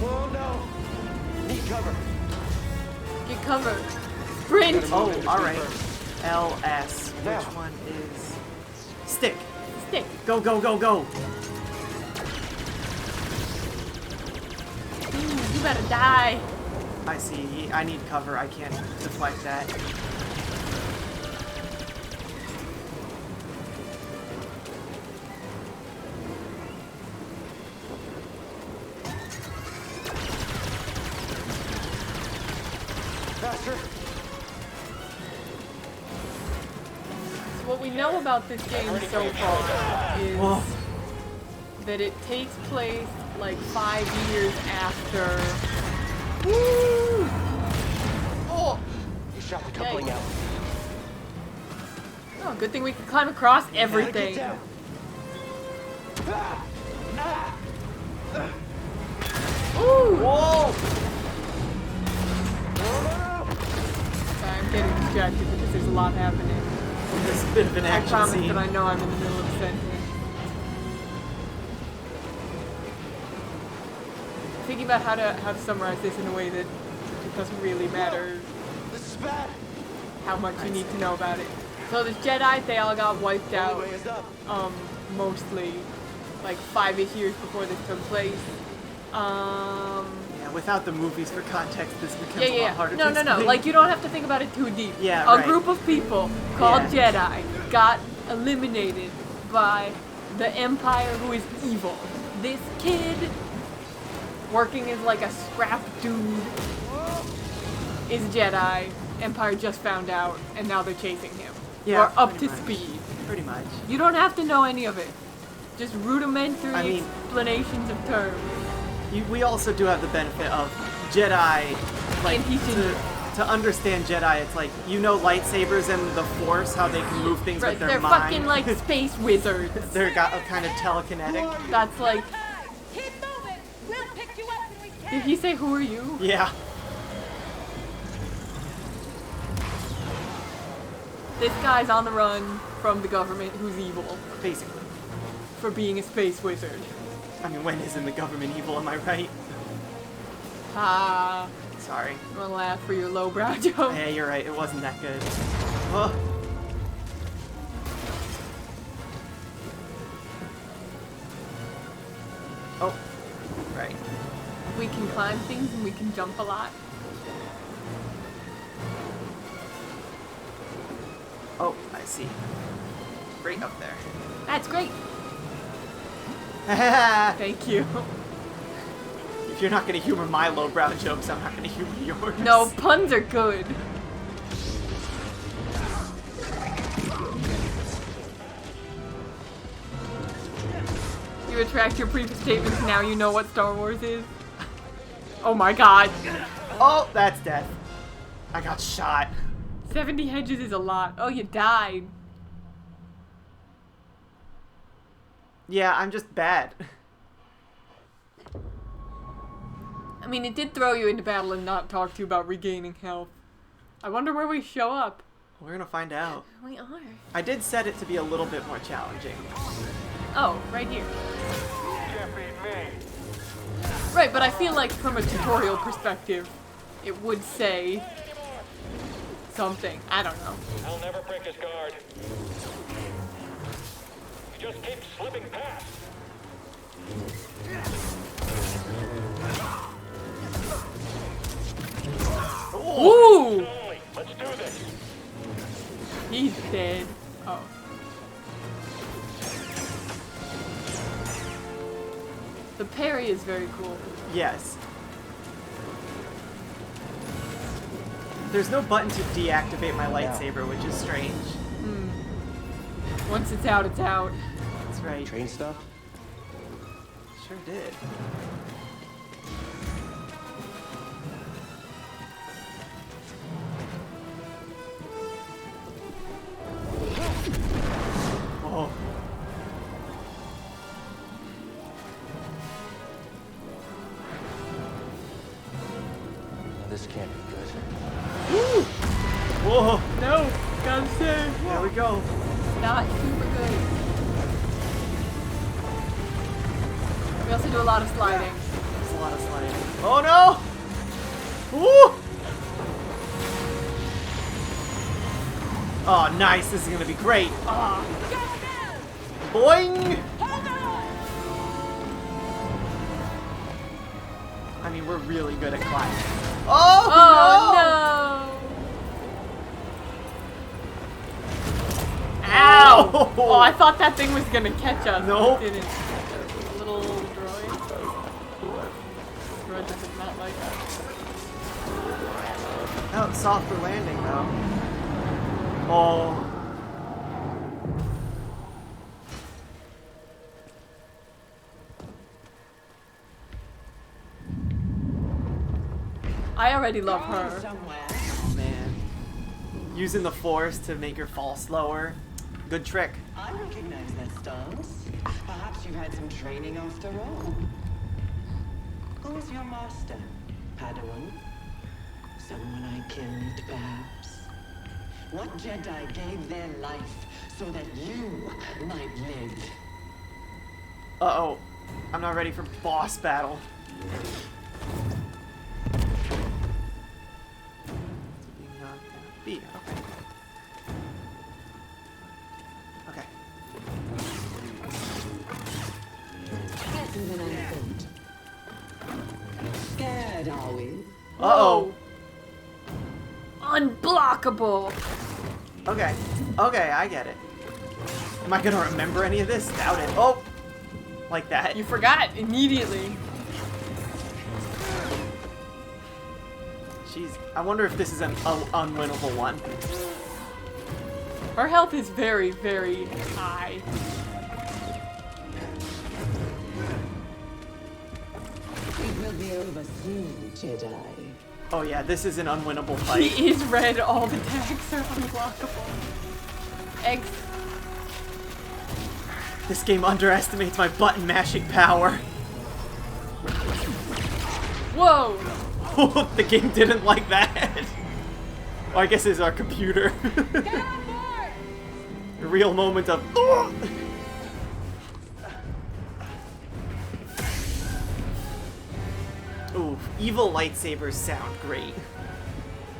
Oh no! Need cover. Get cover. Sprint! Oh, alright. LS. Which one is... Stick. Stick. Go, go, go, go! You better die. I see. I need cover. I can't deflect that. about this game so far is Whoa. that it takes place like 5 years after. Woo! Oh! You shot the coupling Yikes. out. Oh, good thing we can climb across everything. Get down. Ooh! Whoa! Sorry, I'm getting distracted because there's a lot happening. This is a bit of an I action promise scene. that I know I'm in the middle of a sentence. Thinking about how to summarize this in a way that it doesn't really matter This is bad. how much you need to know about it. So the Jedi, they all got wiped out, Only way is up. mostly, like 5-ish years before this took place. Yeah, without the movies for context, this becomes a lot harder to No. explain. Like, you don't have to think about it too deep. Yeah, A right. group of people called Jedi got eliminated by the Empire, who is evil. This kid, working as like a scrap dude, is Jedi. Empire just found out, and now they're chasing him. Yeah, You're up to pretty much. speed. Pretty much. You don't have to know any of it. Just rudimentary I mean- explanations of terms. We also do have the benefit of Jedi, like, And he's to understand Jedi, it's like, you know lightsabers and the Force, how they can move things Right, with their they're mind. fucking like space wizards. They're got a kind of telekinetic. That's like, Keep moving. We'll pick you up when we can. did he say who are you? Yeah. This guy's on the run from the government who's evil Basically. for being a space wizard. I mean, when isn't the government evil, am I right? Ah, Sorry. I'm gonna laugh for your lowbrow joke. Yeah, you're right, it wasn't that good. Oh. Oh. Right. We can climb things and we can jump a lot. Oh, I see. Right up there. That's great. If Thank you. you're not gonna humor my lowbrow jokes, I'm not gonna humor yours. No, puns are good. You retract your previous statements, now you know what Star Wars is. Oh my god. Oh, that's death. I got shot. 70 hedges is a lot. Oh, you died. Yeah, I'm just bad. I mean, it did throw you into battle and not talk to you about regaining health. I wonder where we show up. We're gonna find out. We are. I did set it to be a little bit more challenging. Oh, right here. Can't beat me. Right, but I feel like from a tutorial perspective, it would say something. I don't know. I'll never break his guard. He just keeps slipping past. Ooh! Only. Let's do this. He's dead. Oh. The parry is very cool. Yes. There's no button to deactivate my lightsaber, which is strange. Once it's out, it's out. That's right. Train stuff? Sure did. Oh. This can't be good. Woo! Whoa! No! Gotta say, There we go. not super good. We also do a lot of sliding. There's a lot of sliding. Oh no! Woo! Oh, nice. This is gonna be great. Ah. Boing! I mean, we're really good at climbing. Oh, Oh no! Ow! No! Oh, I thought that thing was gonna catch us. Nope. It didn't. A little droid. Droid does not like us. Oh, softer landing though. Oh. I already love her. Somewhere. Oh, man. Using the force to make her fall slower. Good trick. I recognize that stance. Perhaps you've had some training after all. Who's your master? Padawan? Someone I killed, perhaps? What Jedi gave their life so that you might live? Uh-oh. I'm not ready for boss battle. B. Okay. Better than I thought. Scared, are we? Uh-oh. Unblockable. Okay. Okay, I get it. Am I gonna remember any of this? Doubt it. Oh! Like that. You forgot immediately. Jeez. I wonder if this is an unwinnable one. Her health is very, very high. It will be over soon, Jedi. Oh yeah, this is an unwinnable fight. He is red. All the tags are unblockable. Eggs. This game underestimates my button mashing power. Whoa! The game didn't like that. Oh, I guess it's our computer. A real moment of. Ooh, evil lightsabers sound great.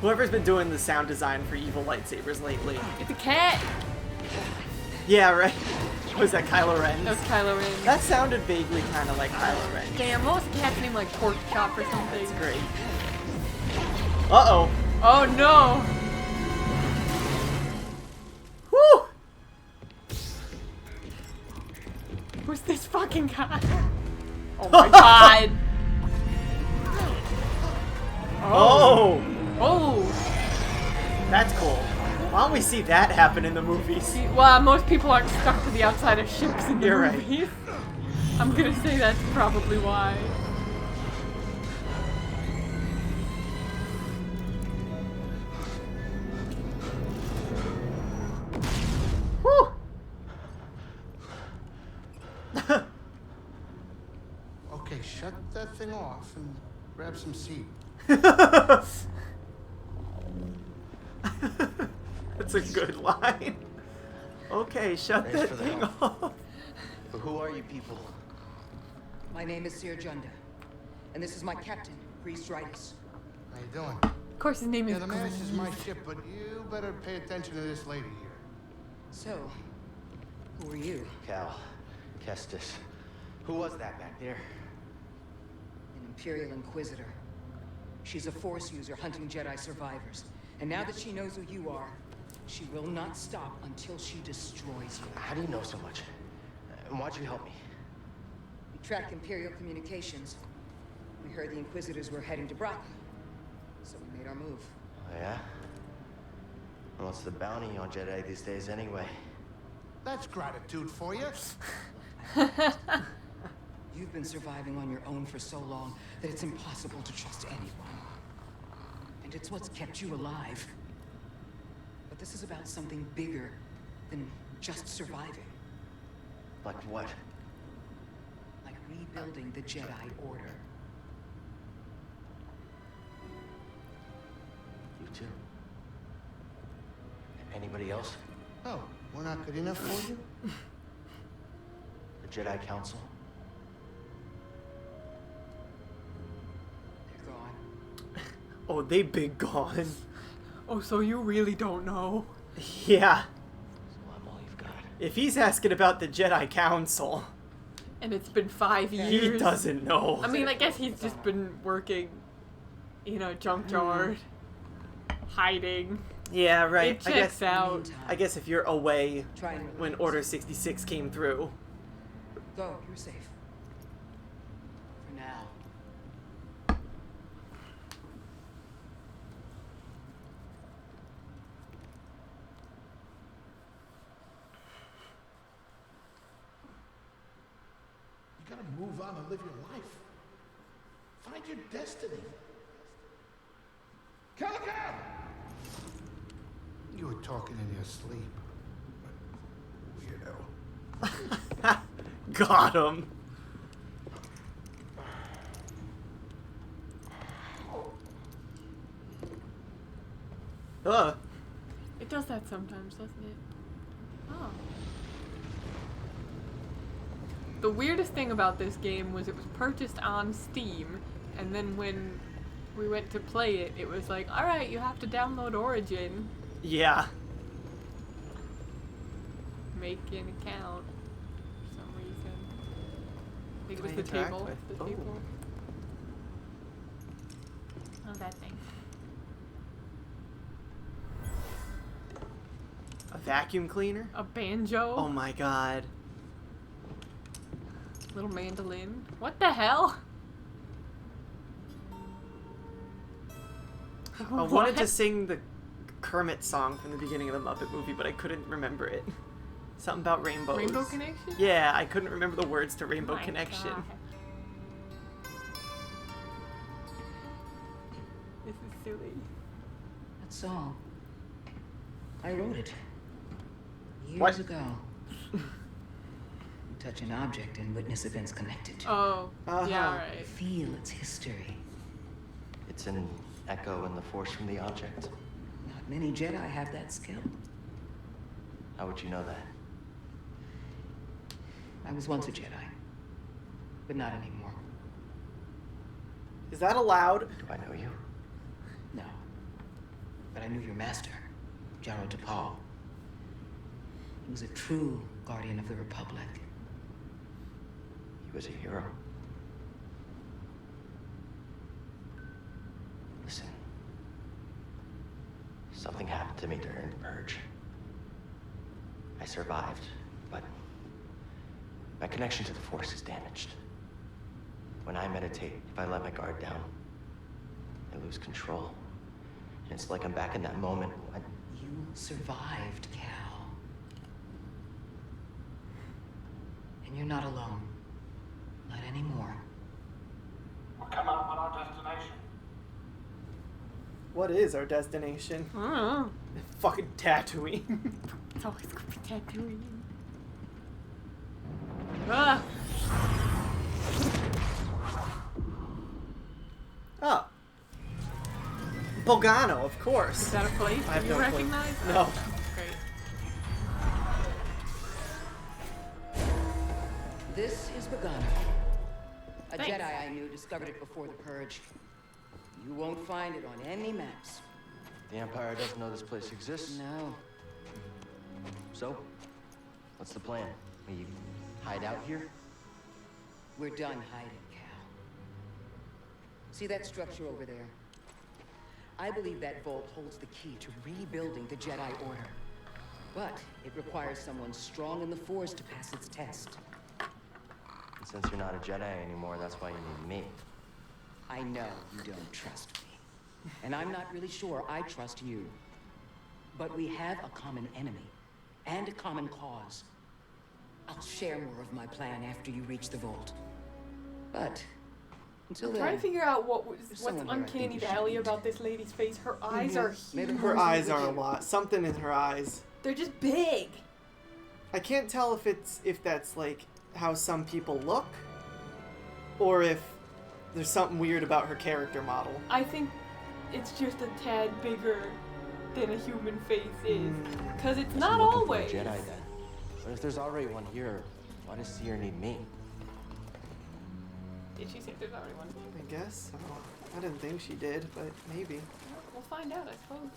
Whoever's been doing the sound design for evil lightsabers lately. It's a cat. Yeah, right. Was that Kylo Ren? That was Kylo Ren. That sounded vaguely kind of like Kylo Ren. Damn, what was the cat's name? Like Pork Chop or something? That's great. Uh-oh. Oh no! Woo! Who's this fucking guy? Oh my god! Oh! Oh! That's cool. Why don't we see that happen in the movies? Well, most people aren't stuck to the outside of ships in the You're movies. I'm gonna say that's probably why. Woo! Okay, shut that thing off and grab some seed. That's a good line. Okay, shut Thanks that for the thing help. off. Who are you people? My name is Seer Junda, and this is my captain, Priest Ridus. How you doing? Of course, his name Yeah, is the Mass is my ship, but you better pay attention to this lady here. So, who are you? Cal. Kestis. Who was that back there? An Imperial Inquisitor. She's a Force user hunting Jedi survivors. And now that she knows who you are, she will not stop until she destroys you. How do you know so much? And why'd you help me? We tracked Imperial communications. We heard the Inquisitors were heading to Bracca. So we made our move. Oh, yeah? And what's the bounty on Jedi these days anyway? That's gratitude for you. You've been surviving on your own for so long that it's impossible to trust anyone. And it's what's kept you alive. But this is about something bigger than just surviving. Like what? Like rebuilding the Jedi Order. You too? Anybody else? Oh, we're not good enough for you? The Jedi Council? They're gone. Oh, they big gone. Oh, so you really don't know? Yeah. So I'm all you've got. If he's asking about the Jedi Council, And it's been 5 years. he doesn't know. I mean, I guess he's just been working in a junkyard, hiding. Yeah, right. It checks out. I guess if you're away Try and when Order 66 came through. Go, you're safe. For now. You gotta move on and live your life. Find your destiny. Calico! You were talking in your sleep. Weirdo. Got him. It does that sometimes, doesn't it? Oh. The weirdest thing about this game was it was purchased on Steam, and then when we went to play it, it was like, alright, you have to download Origin. Yeah. Make an account for some reason. I think it was Can I the interact table. with- The oh. table. Oh, that thing. A vacuum cleaner? A banjo. Oh my god. Little mandolin. What the hell? I wanted to sing the Kermit song from the beginning of the Muppet movie, but I couldn't remember it. Something about rainbows. Rainbow Connection? Yeah, I couldn't remember the words to Rainbow My Connection. God. This is silly. That's all. I wrote it. Years What? ago. You touch an object and witness events connected to it. Oh, Uh-huh. yeah, right. Feel its history. It's an echo in the force from the object. Not many Jedi have that skill. How would you know that? I was once a Jedi, but not anymore. Is that allowed? Do I know you? No. But I knew your master, Jaro Tapal. He was a true guardian of the Republic. He was a hero. Listen. Something happened to me during the purge. I survived, but my connection to the Force is damaged. When I meditate, if I let my guard down, I lose control. And it's like I'm back in that moment when... You survived, Cal. And you're not alone. Not anymore. We're coming up on our destination. What is our destination? I don't know. Fucking Tatooine. It's always gonna be Tatooine. Ah! Oh. Bogano, of course. Is that a place I have you no clue. recognize? No. Great. This is Bogano. A Thanks. Jedi I knew discovered it before the Purge. You won't find it on any maps. The Empire doesn't know this place exists. No. So, what's the plan? We hide out here? We're done hiding, Cal. See that structure over there? I believe that vault holds the key to rebuilding the Jedi Order. But it requires someone strong in the Force to pass its test. And since you're not a Jedi anymore, that's why you need me. I know you don't trust me. And I'm not really sure I trust you. But we have a common enemy. And a common cause. I'll share more of my plan after you reach the vault. But until I'm then, trying to figure out what's someone here I think uncanny you should valley meet. about this lady's face. Her eyes are Maybe huge. Her eyes are a lot. Something in her eyes. They're just big. I can't tell if that's like how some people look, or if there's something weird about her character model. I think it's just a tad bigger than a human face is. Because it's not Looking for a always. Jedi then. But if there's already one here, why does Seer need me? Did she say there's already one? I guess. I didn't think she did, but maybe. We'll find out, I suppose.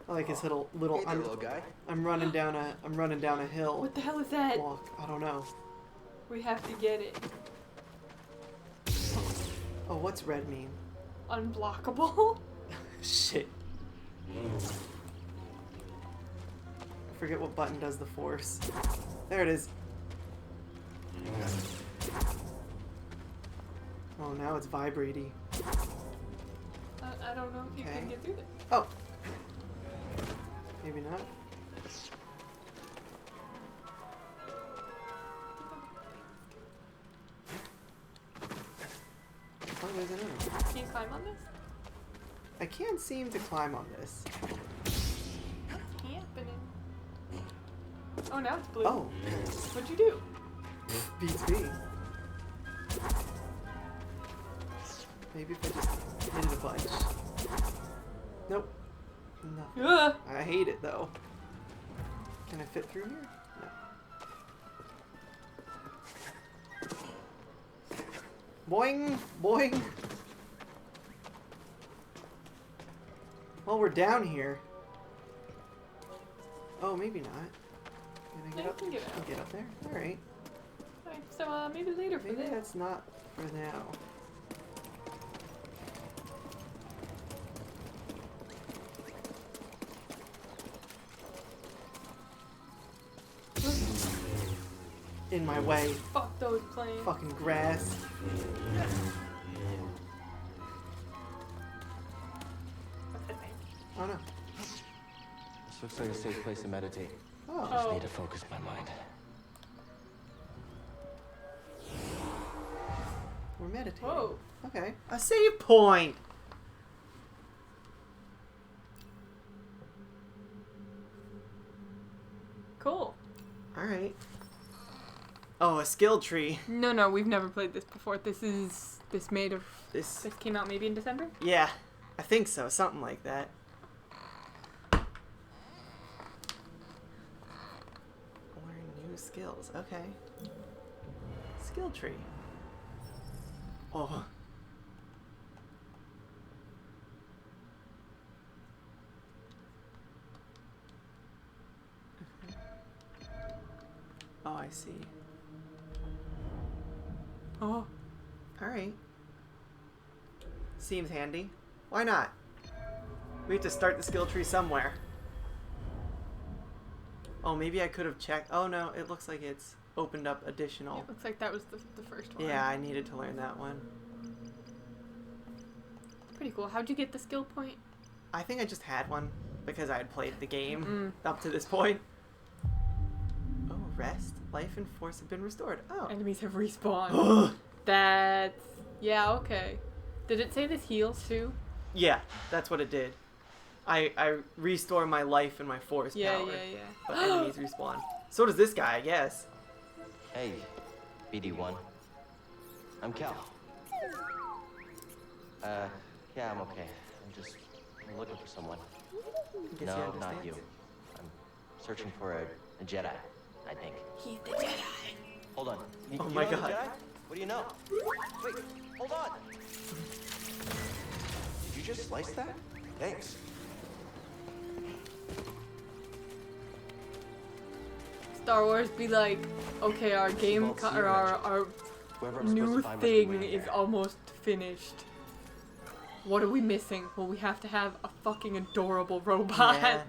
I like his little. Hey there, little guy. I'm running down a hill. What the hell is that? Walk. I don't know. We have to get it. Oh, what's red mean? Unblockable? Shit. I forget what button does the force. There it is. Oh, now it's vibrating. I don't know if you can get through this. Oh. Maybe not. there's another one. Can you climb on this? I can't seem to climb on this. Happening. Oh, now it's blue. Oh. What'd you do? Beats me. Maybe if I just hit it a bunch. Nope. No. I hate it though. Can I fit through here? No. Boing! Boing! Well, we're down here. Oh, maybe not. Can I get up? Can Get up there? Alright. Alright, so maybe later for Maybe this. that's not for now. In my way. Fuck those planes. Fucking grass. Oh no. This looks like a safe place to meditate. Oh. I just need to focus my mind. We're meditating. Whoa. Okay. A save point! Cool. Alright. Oh, a skill tree. No, we've never played this before. This This came out maybe in December? Yeah, I think so. Something like that. Learn new skills. Okay. Skill tree. Oh. Oh, I see. Oh. Alright. Seems handy. Why not? We have to start the skill tree somewhere. Oh, maybe I could have checked. Oh no, it looks like it's opened up additional. It looks like that was the first one. Yeah, I needed to learn that one. Pretty cool. How'd you get the skill point? I think I just had one because I had played the game up to this point. Oh, rest. Life and force have been restored. Oh. Enemies have respawned. That's... Yeah, okay. Did it say this heals too? Yeah, that's what it did. I restore my life and my force power. Yeah. But enemies respawn. So does this guy, I guess. Hey, BD1. I'm Cal. Yeah, I'm okay. I'm looking for someone. Guess No, he not understands. you. I'm searching for a Jedi, I think. He's the Jedi. Hold on. Oh You my know the God. Jedi? What do you know? Wait, hold on. Did you just slice that? Thanks. Star Wars be like, okay, our game, Well, see you or our Wherever I'm supposed new to find my way thing in is there. almost finished. What are we missing? Well, we have to have a fucking adorable robot. Yeah.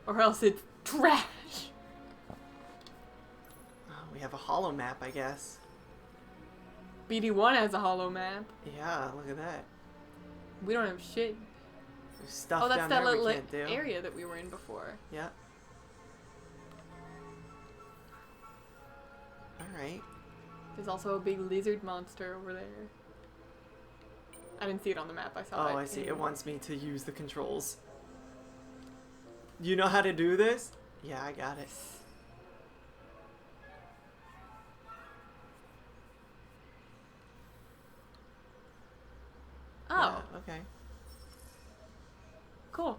Or else it's trash. Oh, we have a hollow map, I guess. BD1 has a hollow map. Yeah, look at that. We don't have shit. There's stuff Oh, that's down that there little we can't do. area that we were in before. Yeah. Alright. There's also a big lizard monster over there. I didn't see it on the map. I saw it. Oh, I see. It wants me to use the controls. You know how to do this? Yeah, I got it. Oh, Yeah, okay. cool.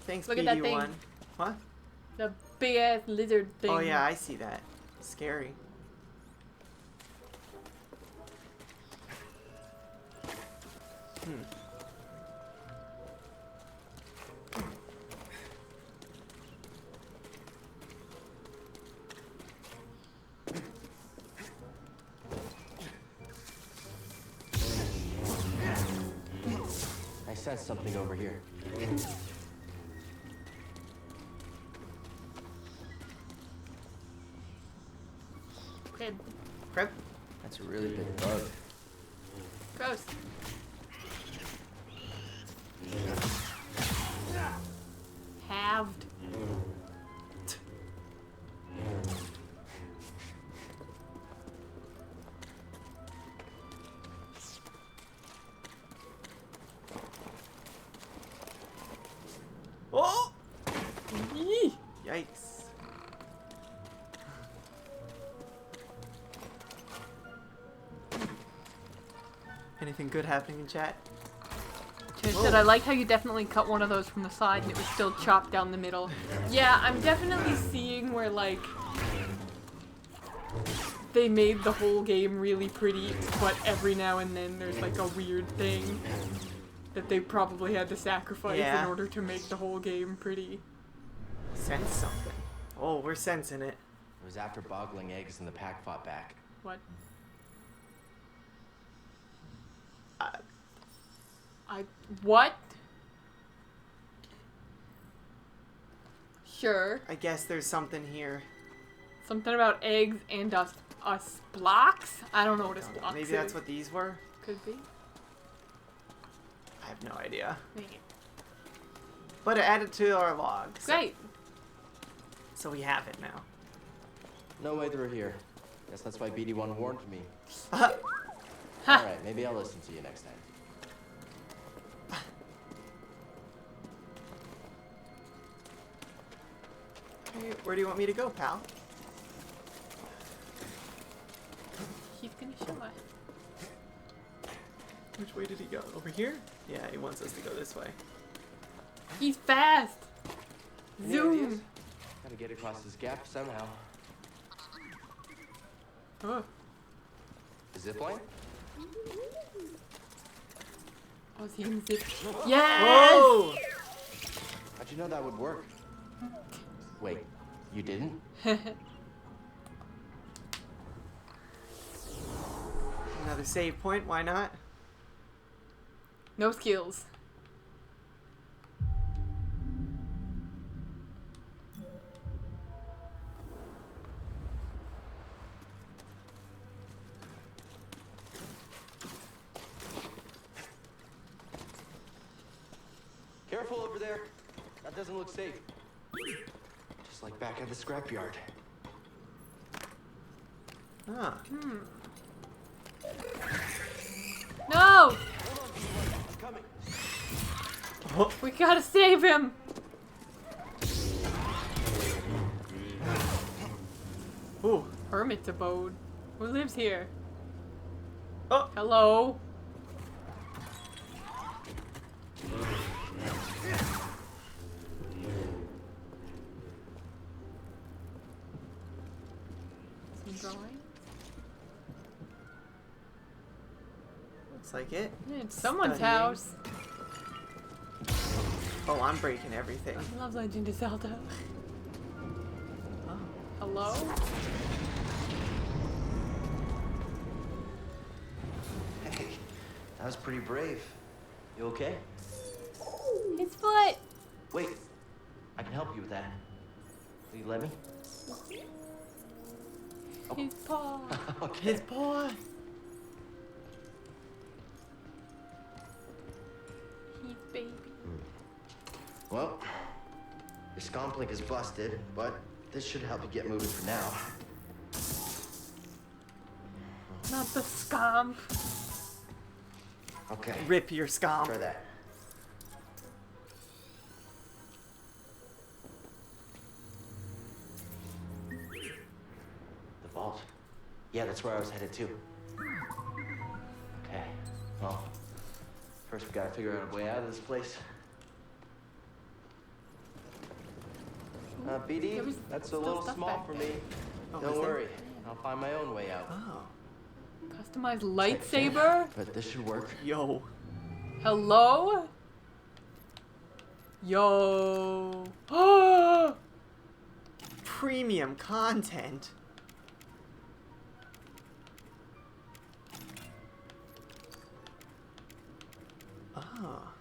Thanks, Look at BD1. that thing. What? The big ass lizard thing. Oh, yeah, I see that. Scary. I sense something over here. Crib. Crap. That's a really big bug. Gross. Halved. Yikes. Anything good happening in chat? Cher said, I like how you definitely cut one of those from the side and it was still chopped down the middle. Yeah, I'm definitely seeing where, like, they made the whole game really pretty, but every now and then there's, like, a weird thing that they probably had to sacrifice in order to make the whole game pretty. Sense something. Oh, we're sensing it. It was after boggling eggs and the pack fought back. What? What? Sure. I guess there's something here. Something about eggs and us blocks? I don't know what a block is. Maybe that's what these were? Could be. I have no idea. Maybe. But it added to our logs. Great. So we have it now. No way through here. Guess that's why BD1 warned me. Alright, maybe I'll listen to you next time. Okay, where do you want me to go, pal? He's gonna show us. Which way did he go? Over here? Yeah, he wants us to go this way. He's fast! Any Zoom! ideas? Gotta get across this gap somehow. Huh. A zip line? Oh, is he gonna zip? Yes! Whoa! How'd you know that would work? Wait, you didn't? Another save point, why not? No skills. Careful over there. That doesn't look safe. Just like back at the scrapyard. Huh. No! I'm coming. Oh. We gotta save him! Ooh. Hermit's abode. Who lives here? Oh. Hello? Some drawing? Looks like it. It's someone's Studying. house. Oh, I'm breaking everything. I love Legend of Zelda. Oh. Hello? Hey, that was pretty brave. You okay? His foot! Wait, I can help you with that. Will you let me? His paw. Okay. His paw. His baby. Well, your scomp link is busted, but this should help you get moving for now. Not the scamp. Okay. Rip your scomp. Try that. The vault. Yeah, that's where I was headed to. Okay. Well, first we gotta figure out a way out of this place. BD, There was that's a still little stuff small back for there. me. Oh, Don't is there? worry, I'll find my own way out. Oh. Customized lightsaber? But this should work. Yo. Hello? Yo. Oh! Premium content. Oh.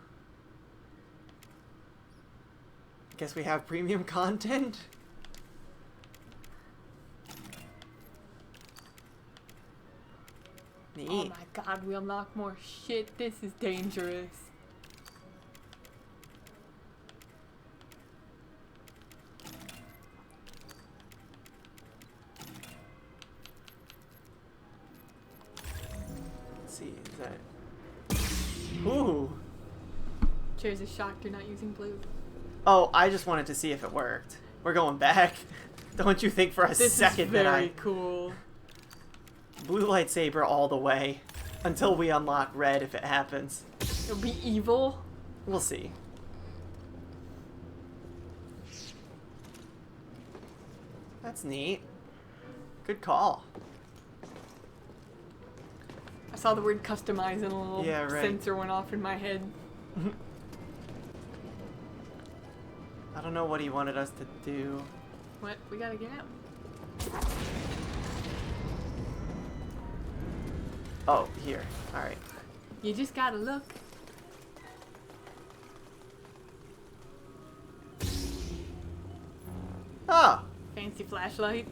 Guess we have premium content? Neat. Oh my god, we unlock more shit. This is dangerous. Let's see, is that... Ooh. Cheers is shocked you're not using blue. Oh, I just wanted to see if it worked. We're going back. Don't you think for a second that very cool. Blue lightsaber all the way. Until we unlock red if it happens. It'll be evil. We'll see. That's neat. Good call. I saw the word customize and a little Yeah, right. sensor went off in my head. I don't know what he wanted us to do. What? We gotta get out. Oh, here. Alright. You just gotta look. Oh! Fancy flashlight.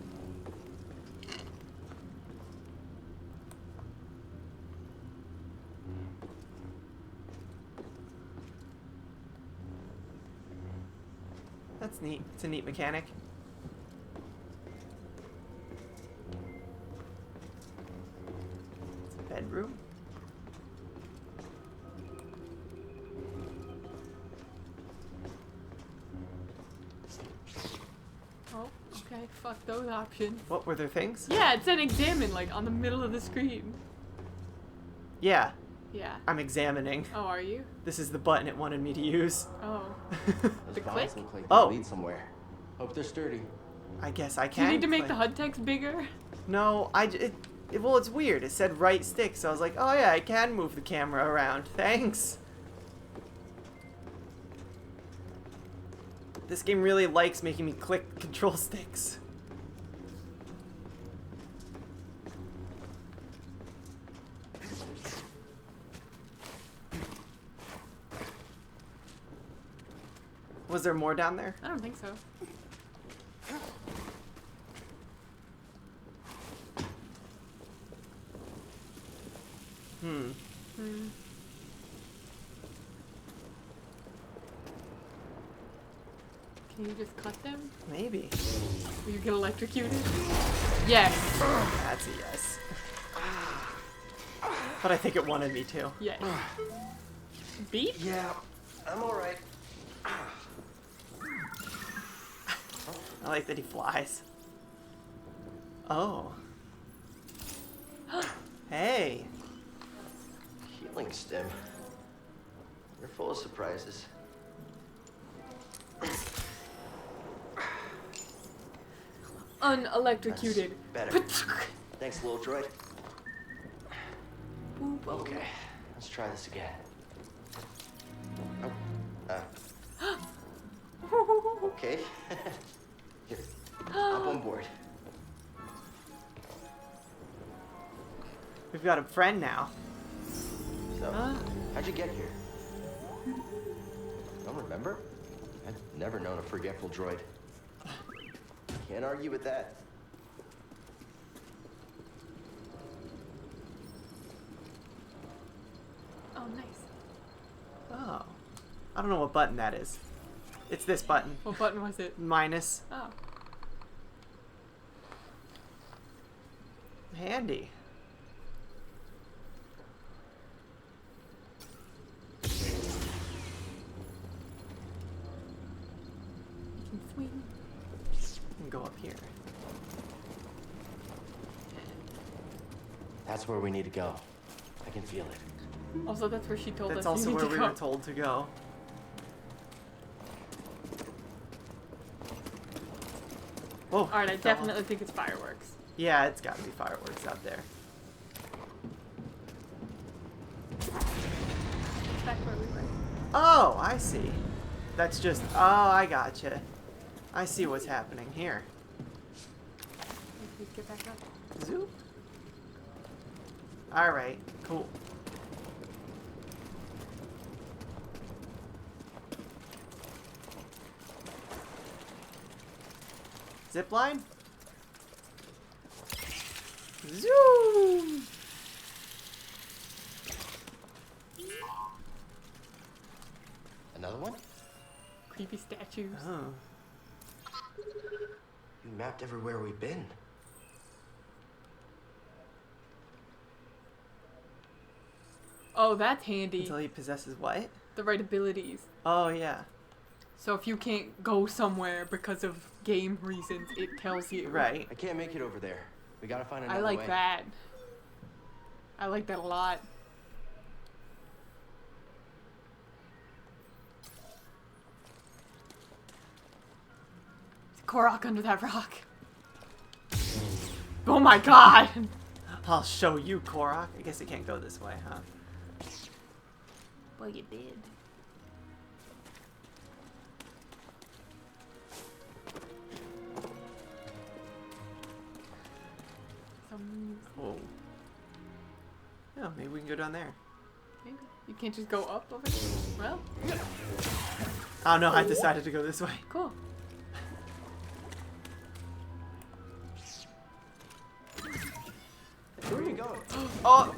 That's neat. It's a neat mechanic. It's a bedroom. Oh, okay. Fuck those options. What were their things? Yeah, it said examine, like, on the middle of the screen. Yeah. Yeah. I'm examining. Oh, are you? This is the button it wanted me to use. Oh. Those The vines click? look like Oh. they lead somewhere. Hope they're sturdy. I guess I Do can. you need to make click. the HUD text bigger? No, well, it's weird. It said right stick, so I was like, oh yeah, I can move the camera around. Thanks. This game really likes making me click control sticks. Was there more down there? I don't think so. Hmm. Can you just cut them? Maybe. Will you get electrocuted? Yes. That's a yes. But I think it wanted me to. Yes. Beep? Yeah, I'm alright. I like that he flies. Oh. Hey. Healing stim. You're full of surprises. Unelectrocuted. Better. Thanks, little droid. Boop. Okay, let's try this again. Okay. Here, hop on board. We've got a friend now. So, how'd you get here? Don't remember? I've never known a forgetful droid. Can't argue with that. Oh, nice. Oh. I don't know what button that is. It's this button. What button was it? Minus. Oh. Handy. You can swing. And go up here. That's where we need to go. I can feel it. Also, that's where she told That's us also we need where to we go. were told to go. Whoa. Alright, I fell. definitely think it's fireworks. Yeah, it's gotta be fireworks out there. Back where we were. Oh, I see. That's just... Oh, I gotcha. I see what's happening here. Please get back up. Zoop. Alright, cool. Zip line? Zoom! Another one? Creepy statues. Oh. You mapped everywhere we've been. Oh, that's handy. Until he possesses what? The right abilities. Oh, yeah. So if you can't go somewhere because of game reasons, it tells you. Right. I can't make it over there. We gotta find another I like way. that. I like that a lot. Korok under that rock. Oh my god! I'll show you, Korok. I guess it can't go this way, huh? Well, you did. Oh. Yeah, maybe we can go down there. Maybe. You can't just go up over there? Well. Oh no, I decided to go this way. Cool. Where are you going? Oh!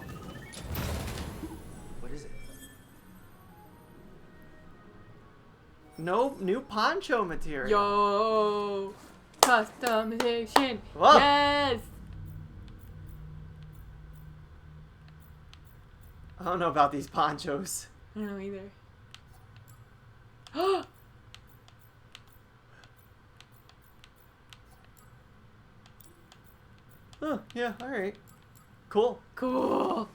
What is it? No new poncho material. Yo! Customization! Whoa. Yes! I don't know about these ponchos. I don't know either. Oh, yeah, alright. Cool. Cool!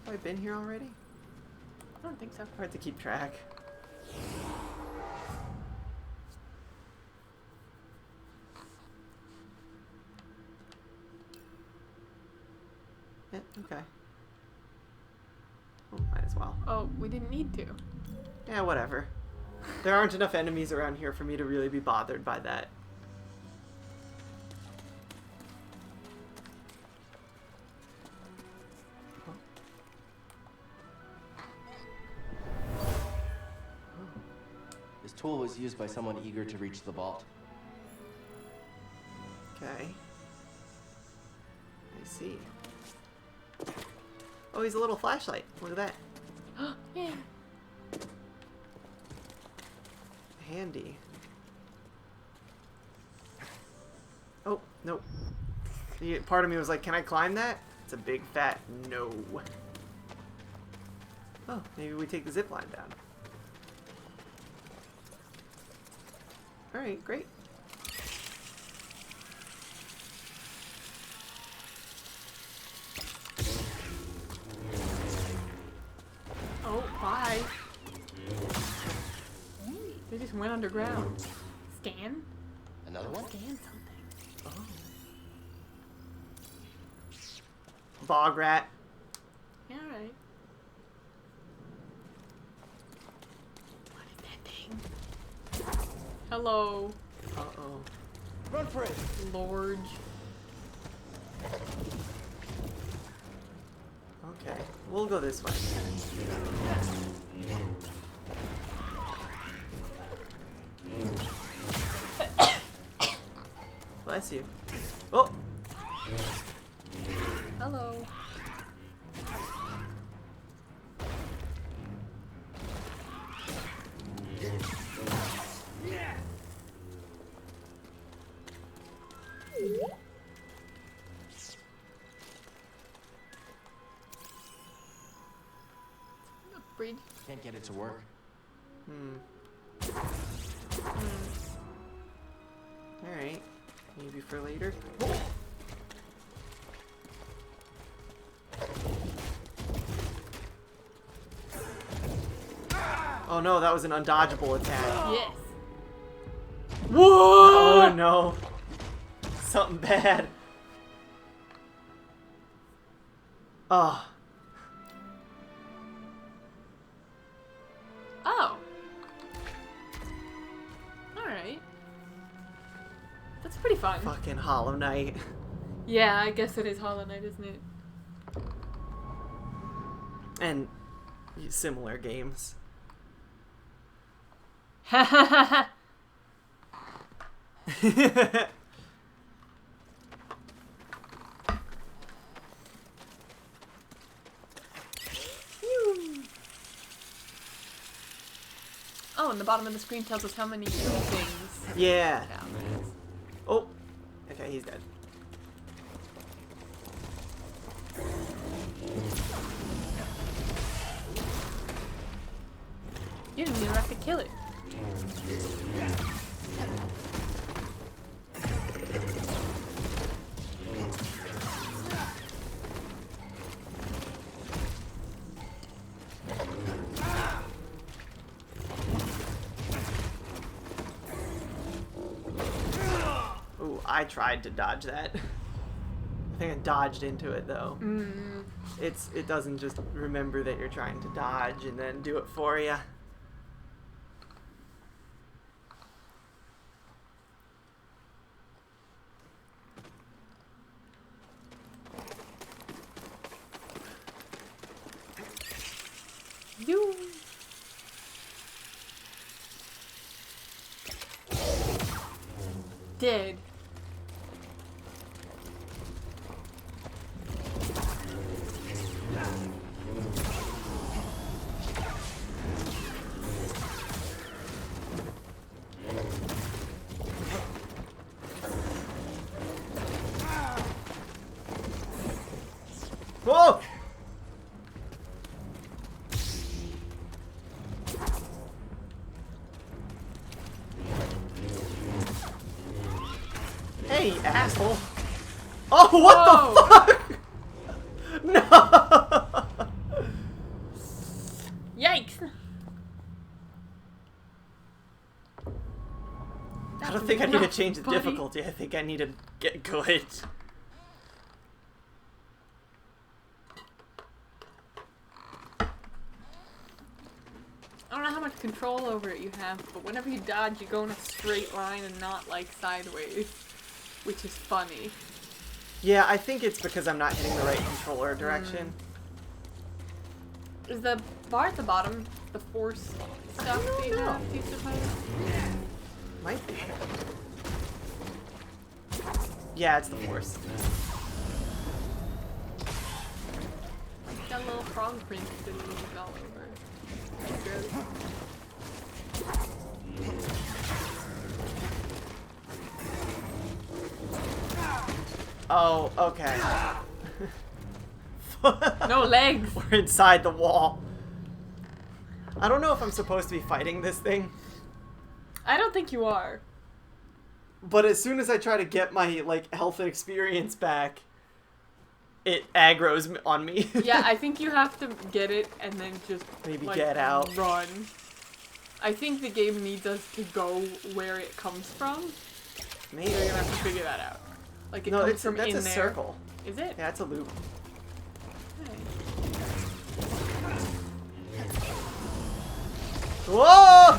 Have I been here already? I don't think so. Hard to keep track. Yeah, okay. Oh, might as well. Oh, we didn't need to. Yeah, whatever. There aren't enough enemies around here for me to really be bothered by that. This tool was used by someone eager to reach the vault. Okay. I see. Oh, he's a little flashlight. Look at that. Yeah. Handy. Oh, nope. Part of me was like, can I climb that? It's a big fat no. Oh, maybe we take the zip line down. Alright, great. Oh, bye. They just went underground. Scan? Another one? Scan something. Oh. Bog rat. Yeah, alright. What is that thing? Hello. Uh-oh. Run for it! Lord. Okay, we'll go this way. Bless you. Oh! Hello. Bridge. Can't get it to work. Alright. Maybe for later. Oh no, that was an undodgeable attack. Yes. Whoa! Oh no. Something bad. Oh. Oh. Alright. That's pretty fun. Fucking Hollow Knight. Yeah, I guess it is Hollow Knight, isn't it? And similar games. Ha ha ha ha! Oh, and the bottom of the screen tells us how many things. Yeah. Oh. Okay, he's dead. You didn't even have to kill it. Ooh, I tried to dodge that. I think I dodged into it though. It doesn't just remember that you're trying to dodge and then do it for you. You. Dead. Whoa! Hey, asshole! Oh, what the fuck? No! Yikes! I don't think I need to change the buddy. difficulty. I think I need to get good. I don't know how much control over it you have, but whenever you dodge, you go in a straight line and not like sideways, which is funny. Yeah, I think it's because I'm not hitting the right controller direction. Is the bar at the bottom the force stuff that you have, do you suppose? Might be. Yeah, it's the force. Like got little frog prints that leave all over. Gross. Oh, okay. No legs. We're inside the wall. I don't know if I'm supposed to be fighting this thing, I don't think you are. but as soon as I try to get my like health and experience back, it aggroes on me. Yeah, I think you have to get it and then just Maybe like, get out. run. I think the game needs us to go where it comes from. Maybe. So you're gonna have to figure that out. Like it No, comes from that's in a there. circle. Is it? Yeah, it's a loop. Okay. Whoa!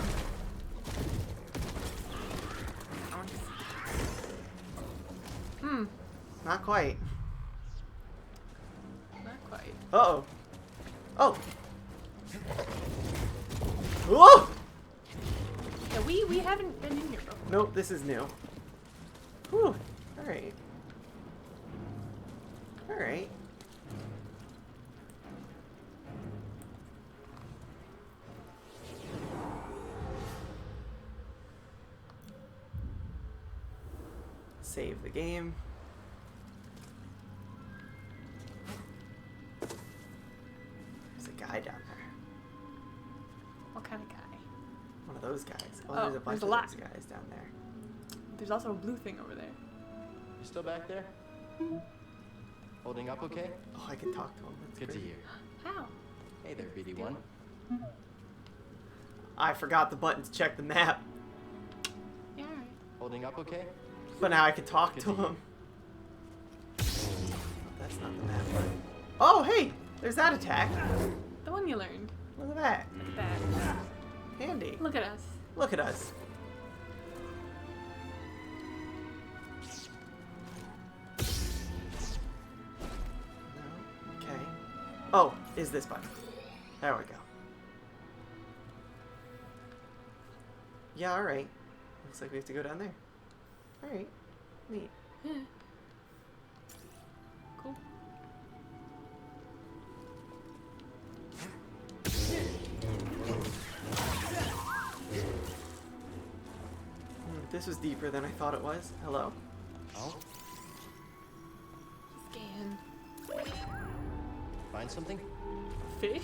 Not quite. Not quite. Uh-oh. Oh. Whoa! Yeah, we haven't been in here before. Nope, this is new. Whew. Alright. Alright. Save the game. There's a guy down there. What kind of guy? One of those guys. Oh, Oh, there's a bunch there's a of lot. those guys down there. There's also a blue thing over there. You still back there? Holding up okay? Oh, I can talk to him. That's Good to great. hear. How? Hey there, BD1. I forgot the button to check the map, Yeah, alright. Holding up okay? but now I can talk Good to to hear. him. That's not the map button. Oh, hey! There's that attack. The one you learned. Look at that. Look at that. Handy. Look at us. Look at us. No. Okay. Oh, is this button. There we go. Yeah, alright. Looks like we have to go down there. Alright. Neat. Yeah. Cool. This was deeper than I thought it was. Hello. Oh? find something? Fish?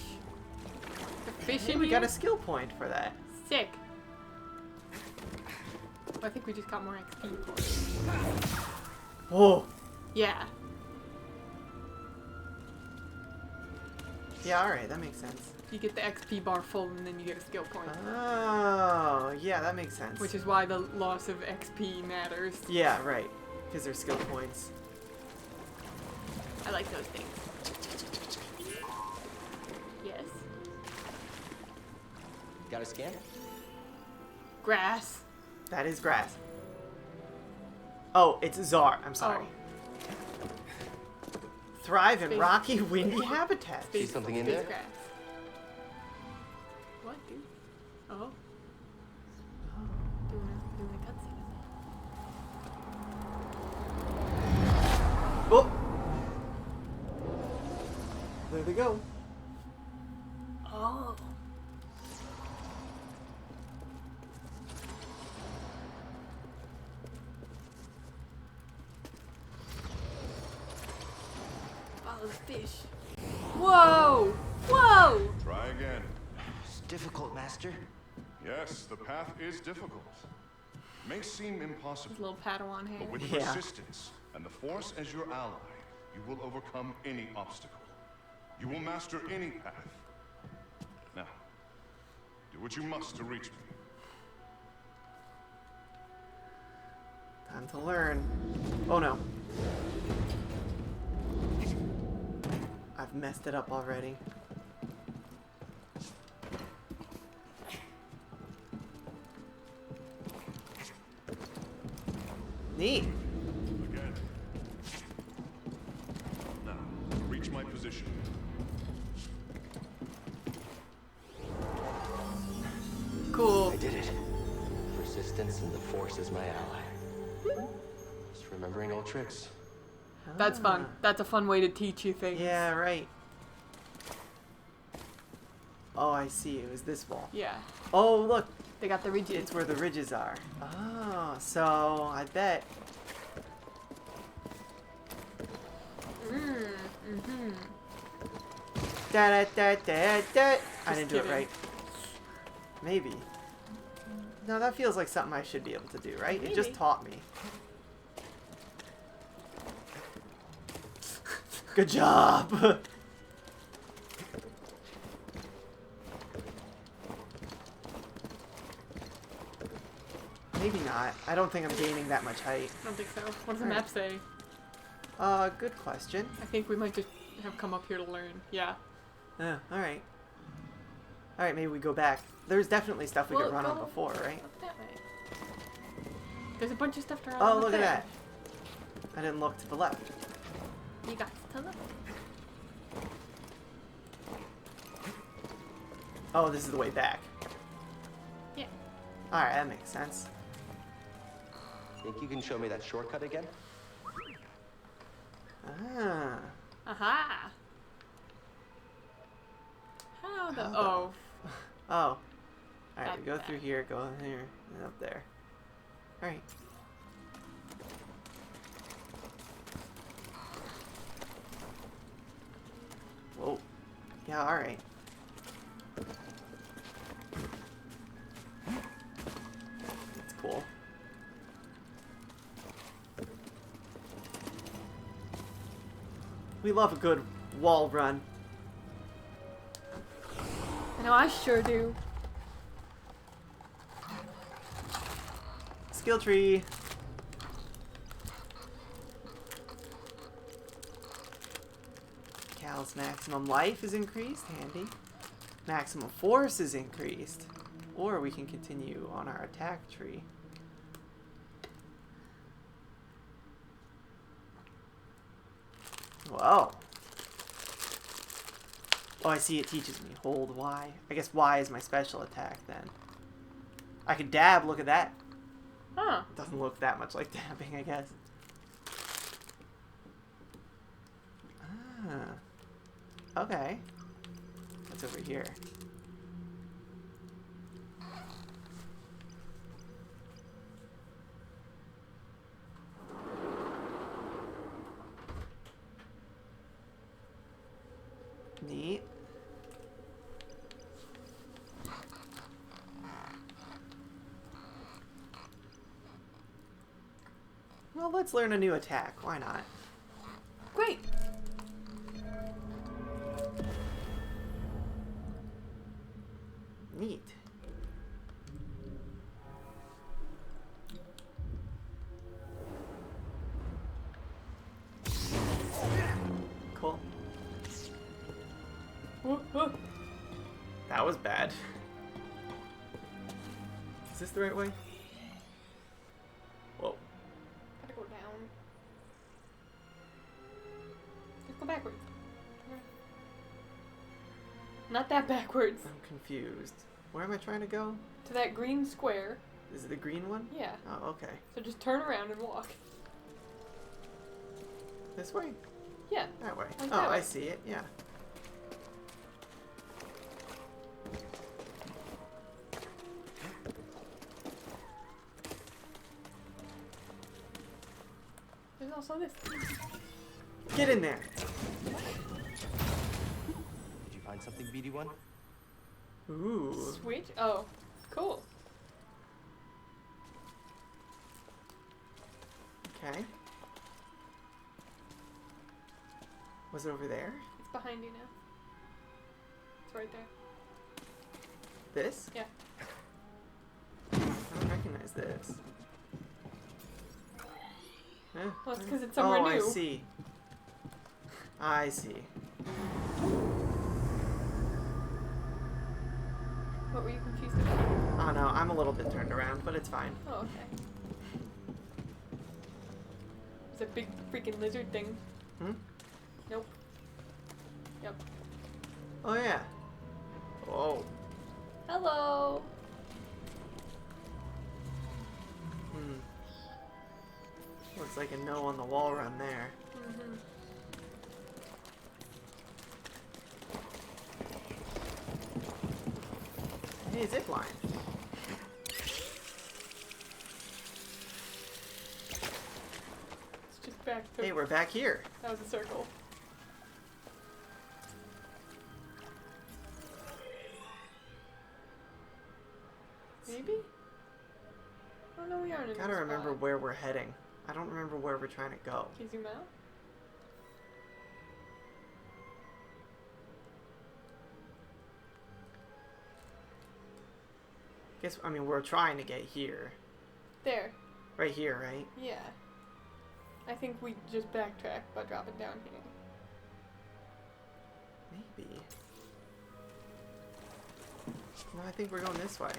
The fish Hey, in we here? got a skill point for that. Sick. I think we just got more XP for it. Whoa. Yeah. Yeah, alright, that makes sense. You get the XP bar full and then you get a skill point. Oh, yeah, that makes sense. Which is why the loss of XP matters. Yeah, right. Because they're skill points. I like those things. Yes. Got a scan? Grass. That is grass. Oh, it's Czar. I'm sorry. Thrive in Space. rocky, windy habitats. See something in there? Grass. What, dude? Oh. Doing a cutscene. Oh! There they go. Oh. Follow the fish. Whoa! Whoa! Try again. It's difficult, Master. Yes, the path is difficult. May seem impossible, His little Padawan hand. but with persistence and the Force as your ally, you will overcome any obstacle. You will master any path. Now, do what you must to reach me. Time to learn. Oh no. I've messed it up already. Neat. Again. Now, reach my position. Cool. I did it. Persistence and the Force is my ally. Just remembering old tricks. That's fun. That's a fun way to teach you things. Yeah, right. Oh, I see. It was this wall. Yeah. Oh, look. They got the ridges. It's where the ridges are. Oh, so I bet. Mm-hmm. Da da da da da. I didn't do it kidding. right. Maybe. No, that feels like something I should be able to do, right? It just Maybe. taught me. Good job. Maybe not. I don't think I'm gaining that much height. I don't think so. What does the map say? Good question. I think we might just have come up here to learn. Yeah. Alright. Alright, maybe we go back. There's definitely stuff we could run on go before, right? Up that way. There's a bunch of stuff to run Oh, up look at there. that. I didn't look to the left. You got to look. Oh, this is the way back. Yeah. Alright, that makes sense. Think you can show me that shortcut again? Ah. Aha. How the... How the- Oh. Oh. Alright, we Got go through that. here, go in here, and up there. Alright. Whoa. Yeah, alright. That's cool. We love a good wall run. I know, I sure do. Skill tree. Cal's maximum life is increased. Handy. Maximum force is increased. Or we can continue on our attack tree. Whoa. Oh, I see it teaches me. Hold Y. I guess Y is my special attack then. I could dab, look at that. Huh. Doesn't look that much like dabbing, I guess. Ah. Okay. What's over here? Neat. Well, let's learn a new attack. Why not? Great. Neat. Cool. That was bad. Is this the right way? Whoa. Gotta go down. Just go backwards. Not that backwards. I'm confused. Where am I trying to go? To that green square. Is it the green one? Yeah. Oh, okay. So just turn around and walk. This way? Yeah. That way. Like Oh, that way. I see it. Yeah. There's also this. Get in there. Did you find something, BD1? Ooh. Switch? Oh, cool. Okay. Was it over there? It's behind you now. It's right there. This? Yeah. I don't recognize this. Huh? Well, it's 'cause it's somewhere oh, new. I see. I see. What were you confused about? Oh no, I'm a little bit turned around, but it's fine. Oh, okay. It's a big freaking lizard thing. Hmm? Nope. Yep. Oh yeah. Oh. Hello. Hmm. Looks like a no on the wall run there. Mm-hmm. Hey, zip line. It's just back to. Hey, we're back here. That was a circle. Maybe? Oh no, we aren't in Gotta this remember spot. where we're heading. I don't remember where we're trying to go. Can you zoom out? I mean, we're trying to get here. There. Right here, right? Yeah. I think we just backtrack by dropping down here. Maybe. No, I think we're going this way.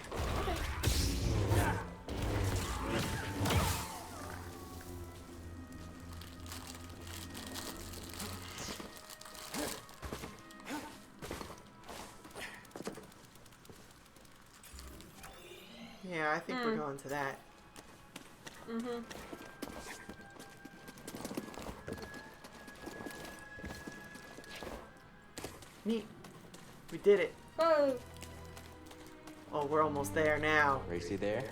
Yeah, I think we're going to that. Mm-hmm. Neat. We did it. Oh. Oh, we're almost there now. Racy there?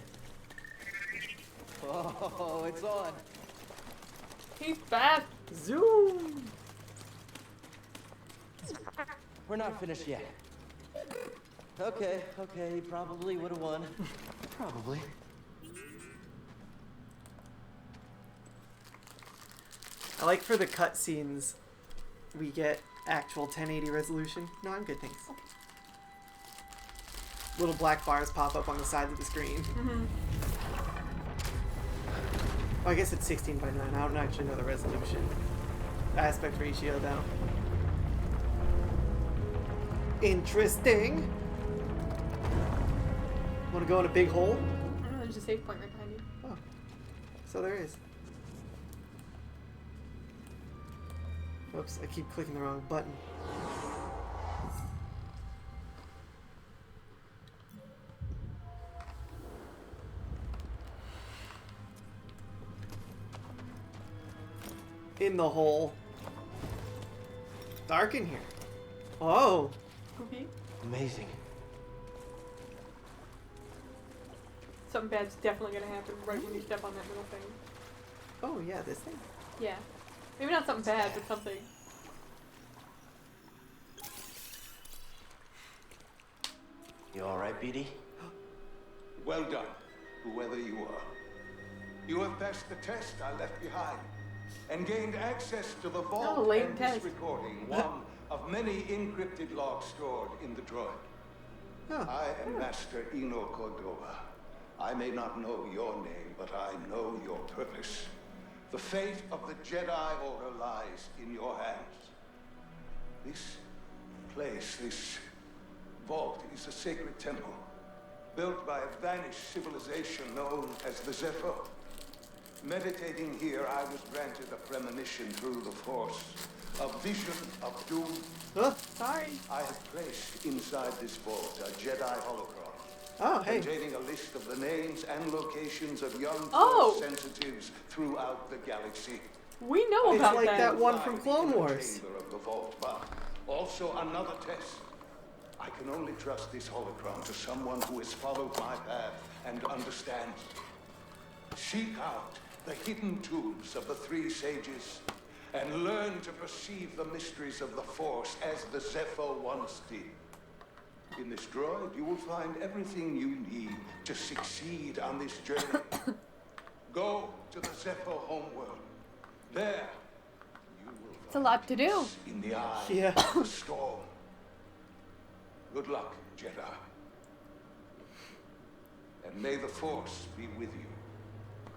Oh, it's on. He's fast. Zoom. We're not finished yet. Okay, probably would have won. Probably. I like for the cutscenes, we get actual 1080 resolution. No, I'm good, thanks. Little black bars pop up on the sides of the screen. Mm-hmm. Oh, I guess it's 16 by 9. I don't actually know the resolution. Aspect ratio, though. Interesting. Want to go in a big hole? I don't know, there's a save point right behind you. Oh. So there is. Oops, I keep clicking the wrong button. In the hole. Dark in here. Oh. Spooky. Amazing. Something bad's definitely gonna happen right when you step on that little thing. Oh yeah, this thing. Yeah. Maybe not something bad, but something. You alright, BD? Well done, whoever you are. You have passed the test I left behind, and gained access to the vault and this recording, one of many encrypted logs stored in the droid. I am Master Eno Cordova. I may not know your name, but I know your purpose. The fate of the Jedi Order lies in your hands. This place, this vault, is a sacred temple, built by a vanished civilization known as the Zephyr. Meditating here, I was granted a premonition through the Force, a vision of doom. Sorry. I have placed inside this vault a Jedi holocron. Oh, hey. Containing a list of the names and locations of young Force sensitives throughout the galaxy. We know about that. It's like that one from Clone Wars. Chamber of the vault, but also another test. I can only trust this holocron to someone who has followed my path and understands. Seek out the hidden tombs of the three sages and learn to perceive the mysteries of the Force as the Zephyr once did. In this droid, you will find everything you need to succeed on this journey. Go to the Zephyr homeworld. There, you will It's a lot to do. in the eye of the storm. Good luck, Jedi. And may the Force be with you.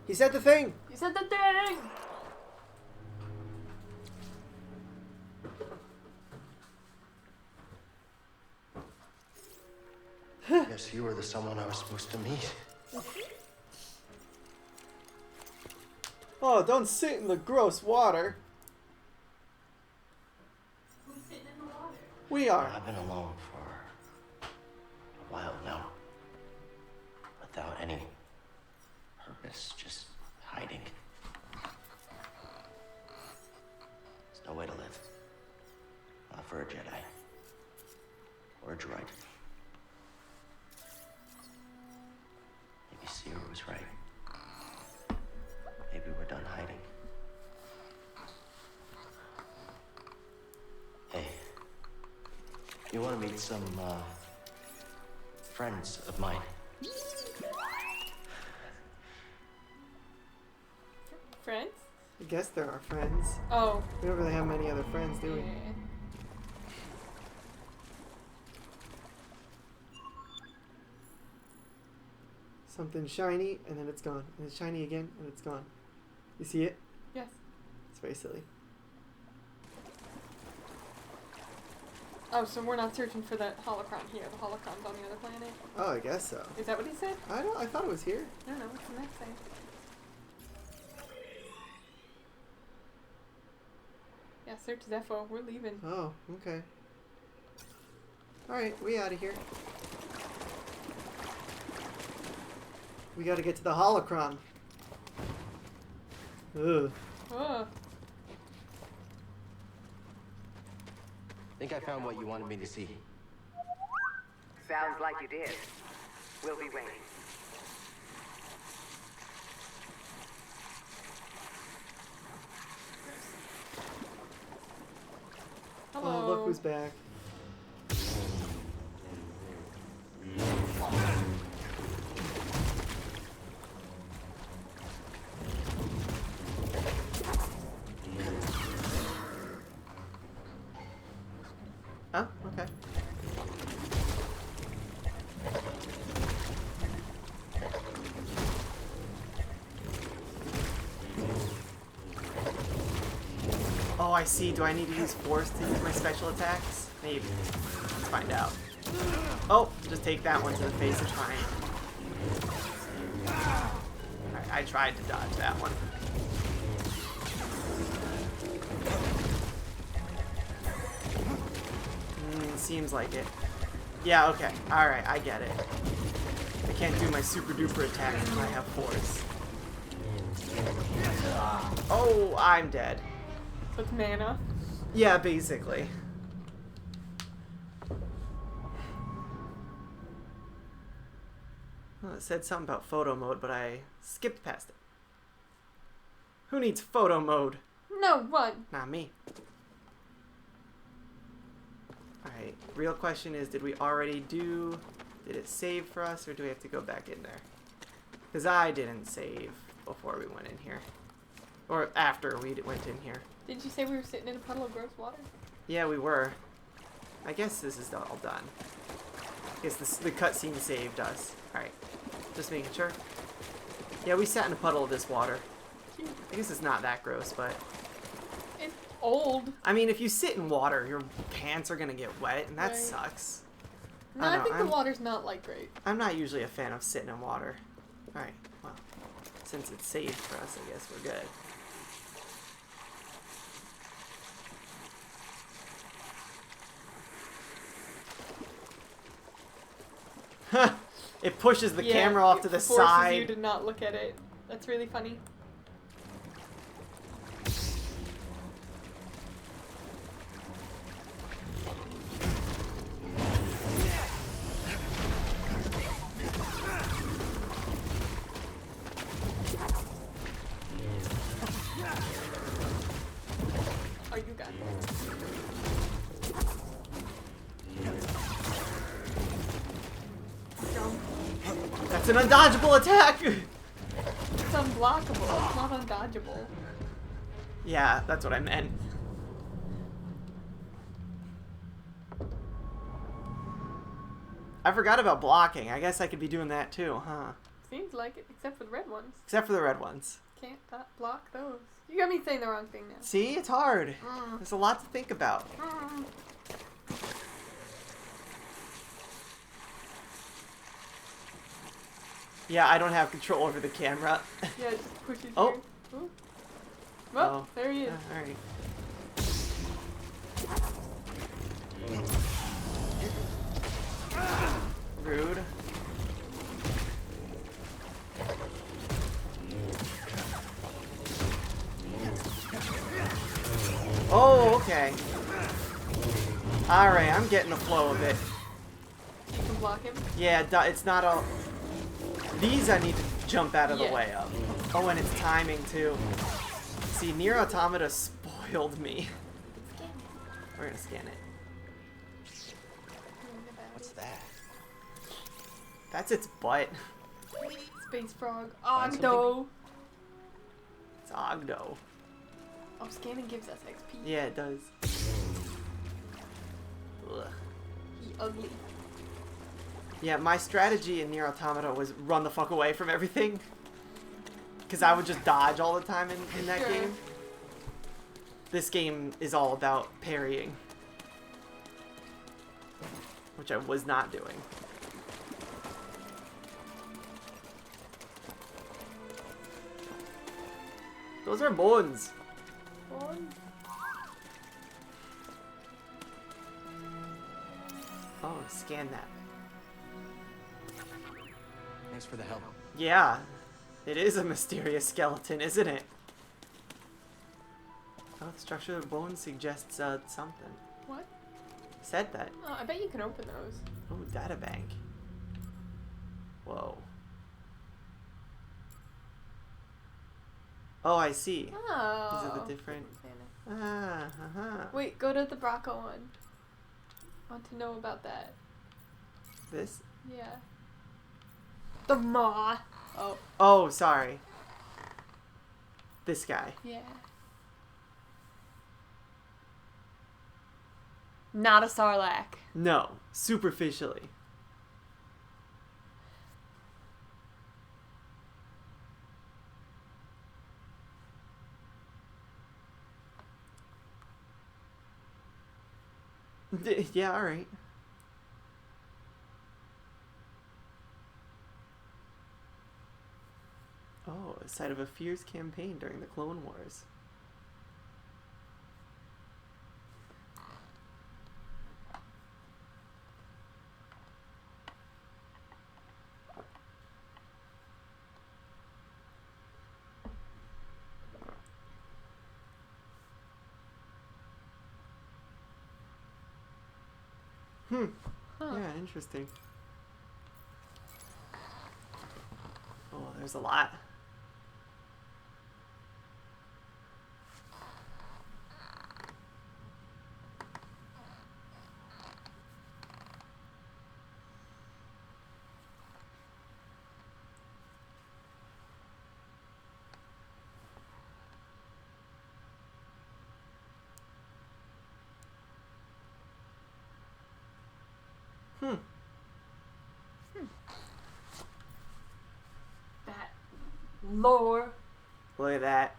He said the thing. You said the thing. Guess you were the someone I was supposed to meet. Oh, don't sit in the gross water. Who's sitting in the water? We are. I've been alone for a while now. Without any purpose, just hiding. There's no way to live. Not for a Jedi. Or a droid. Maybe Seer was right. Maybe we're done hiding. Hey. You want to meet some, friends of mine? Friends? I guess there are friends. Oh. We don't really have many other friends, do we? Yeah. Something shiny, and then it's gone. And it's shiny again, and it's gone. You see it? Yes. It's very silly. Oh, so we're not searching for that holocron here. The holocron's on the other planet? Oh, I guess so. Is that what he said? I thought it was here. I don't know. What's the next thing? Yeah, search Zepho. We're leaving. Oh, okay. Alright, we out of here. We gotta get to the holocron. Ugh. Oh. Think I found what you wanted me to see. Sounds like you did. We'll be waiting. Hello. Oh, look who's back. Oh, okay. Oh, I see. Do I need to use Force to use my special attacks? Maybe. Let's find out. Oh, just take that one to the face. It's fine. Alright, I tried to dodge that one. Seems like it. Yeah, okay. Alright, I get it. I can't do my super duper attacks when I have Force. Oh, I'm dead. So it's mana? Yeah, basically. Well, it said something about photo mode, but I skipped past it. Who needs photo mode? No, what? Not me. Alright, real question is, did we already do Did it save for us, or do we have to go back in there? Because I didn't save before we went in here. Or after we went in here. Didn't you say we were sitting in a puddle of gross water? Yeah, we were. I guess this is all done. I guess the cutscene saved us. Alright. Just making sure. Yeah, we sat in a puddle of this water. I guess it's not that gross, but... It's old. I mean, if you sit in water, your pants are gonna get wet, and that sucks. No, I think the water's not, like, great. I'm not usually a fan of sitting in water. Alright, well, since it's saved for us, I guess we're good. Huh! It pushes the camera off to the side. It forces you to not look at it. That's really funny. Oh, you got it. That's an undodgeable attack! It's unblockable, it's not undodgeable. Yeah, that's what I meant. I forgot about blocking. I guess I could be doing that too, huh? Seems like it, except for the red ones. Except for the red ones. Can't block those. You got me saying the wrong thing now. See? It's hard. There's a lot to think about. Yeah, I don't have control over the camera. Yeah, just push it. Oh. Ooh. Well, there he is. Alright. Rude. Oh, okay. Alright, I'm getting the flow of it. You can block him? Yeah, it's not all... These I need to jump out of the way of. Oh, and it's timing too. See, Nier Automata spoiled me. We're gonna scan it. What's that? That's its butt. Space frog. Ogdo. It's Ogdo. Oh, scanning gives us XP. Yeah, it does. Ugh. He ugly. Yeah, my strategy in Nier Automata was run the fuck away from everything. Because I would just dodge all the time in that game. This game is all about parrying. Which I was not doing. Those are bones. Bones? Oh, scan that. Thanks for the help. Yeah, it is a mysterious skeleton, isn't it? Oh, the structure of the bone suggests something. What? Said that. Oh, I bet you can open those. Oh, databank. Whoa. Oh, I see. Oh. These are the different... Wait, go to the Braco one. I want to know about that. This? Yeah. The Maw. Oh. Oh, sorry. This guy. Yeah. Not a Sarlacc. No, superficially. Yeah, alright. Oh, a site of a fierce campaign during the Clone Wars. Yeah, interesting. Oh, there's a lot. lore. Look at that.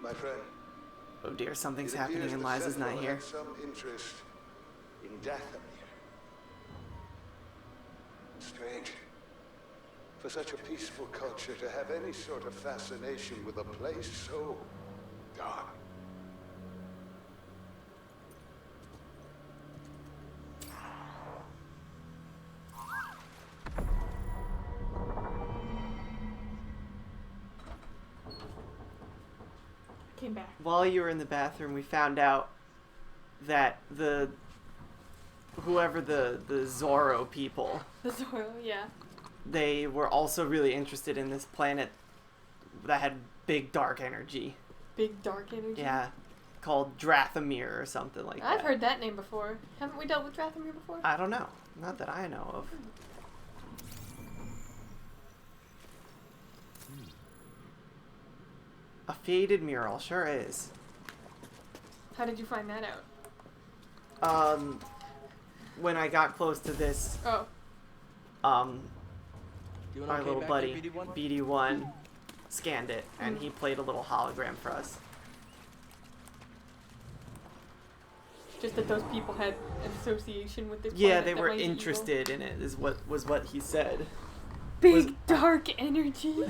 My friend. Oh dear, something's it happening appears and the Liza's not Sentinel here. had some interest in Dathomir. Strange. For such a peaceful culture to have any sort of fascination with a place so dark. Came back. While you were in the bathroom, we found out that whoever the Zorro people, The Zorro, yeah. they were also really interested in this planet that had big dark energy. Big dark energy? Yeah. Called Dathomir or something like that. I've heard that name before. Haven't we dealt with Dathomir before? I don't know. Not that I know of. A faded mural, sure is. How did you find that out? When I got close to this, Oh. our okay little back buddy, there, BD1? BD1, scanned it, and he played a little hologram for us. Just that those people had an association with this Yeah, planet they that were might be evil. interested in it, was what he said. Big dark energy.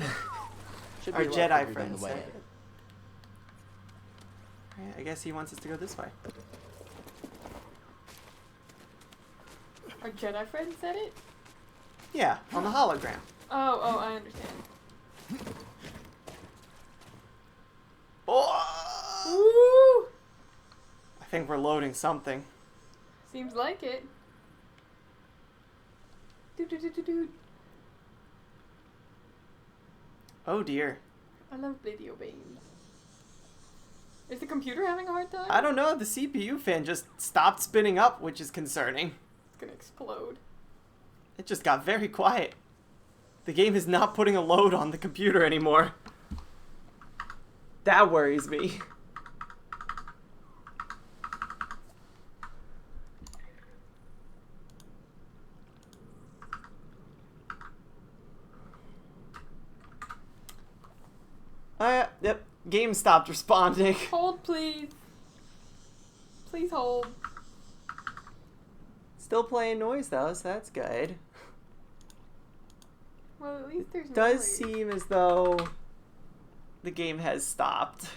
Our Jedi friend said it. Alright, I guess he wants us to go this way. Our Jedi friend said it? Yeah, on the hologram. Oh, I understand. Oh! Woo! I think we're loading something. Seems like it. Do. Oh dear. I love video games. Is the computer having a hard time? I don't know, the CPU fan just stopped spinning up, which is concerning. It's gonna explode. It just got very quiet. The game is not putting a load on the computer anymore. That worries me. Yep. Game stopped responding. Hold, please. Please hold. Still playing noise though, so that's good. Well, at least there's Does noise. seem as though the game has stopped.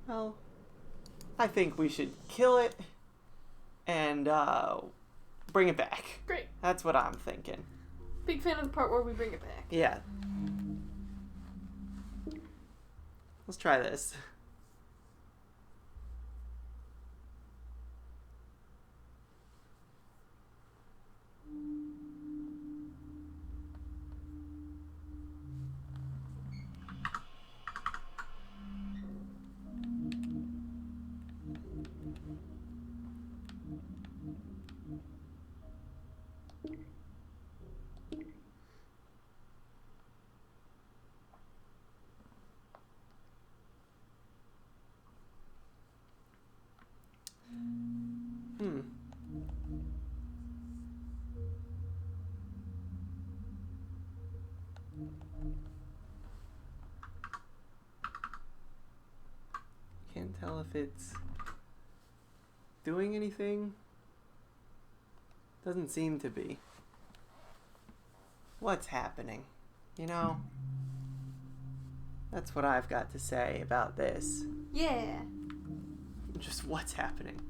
Well, I think we should kill it and bring it back. Great. That's what I'm thinking. Big fan of the part where we bring it back. Yeah. Let's try this. Can't tell if it's doing anything. Doesn't seem to be. What's happening? You know, that's what I've got to say about this. Yeah. Just what's happening.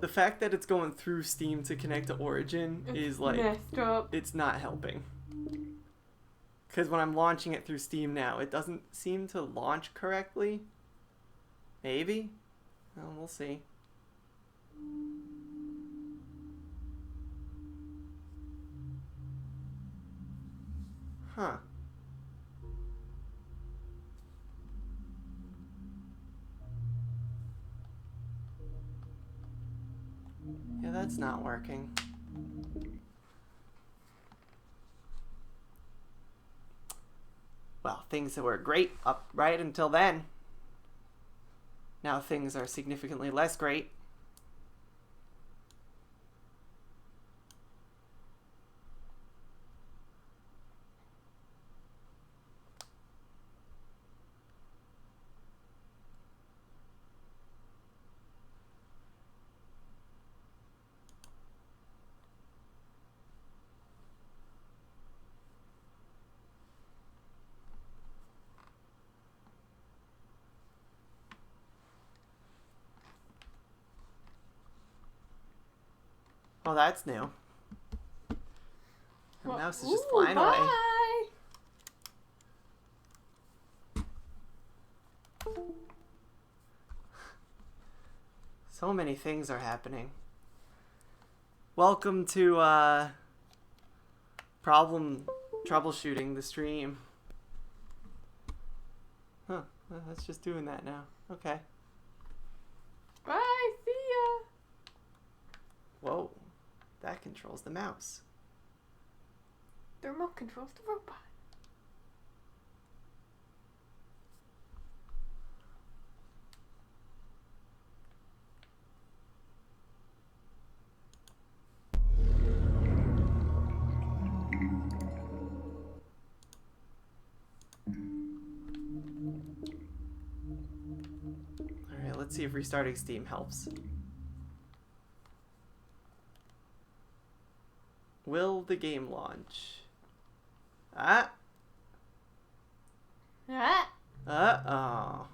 The fact that it's going through Steam to connect to Origin is like messed up. It's not helping. Because when I'm launching it through Steam now, it doesn't seem to launch correctly. Maybe? Well, we'll see. Huh. Yeah, that's not working. Well, things that were great up right until then. Now things are significantly less great. Oh, that's new. The mouse is just flying away. So many things are happening. Welcome to problem troubleshooting the stream. Huh, well, that's just doing that now. Okay. Bye, see ya. Whoa, that controls the mouse. The remote controls the robot. Alright, let's see if restarting Steam helps. Will the game launch? Ah! Ah! Uh-oh.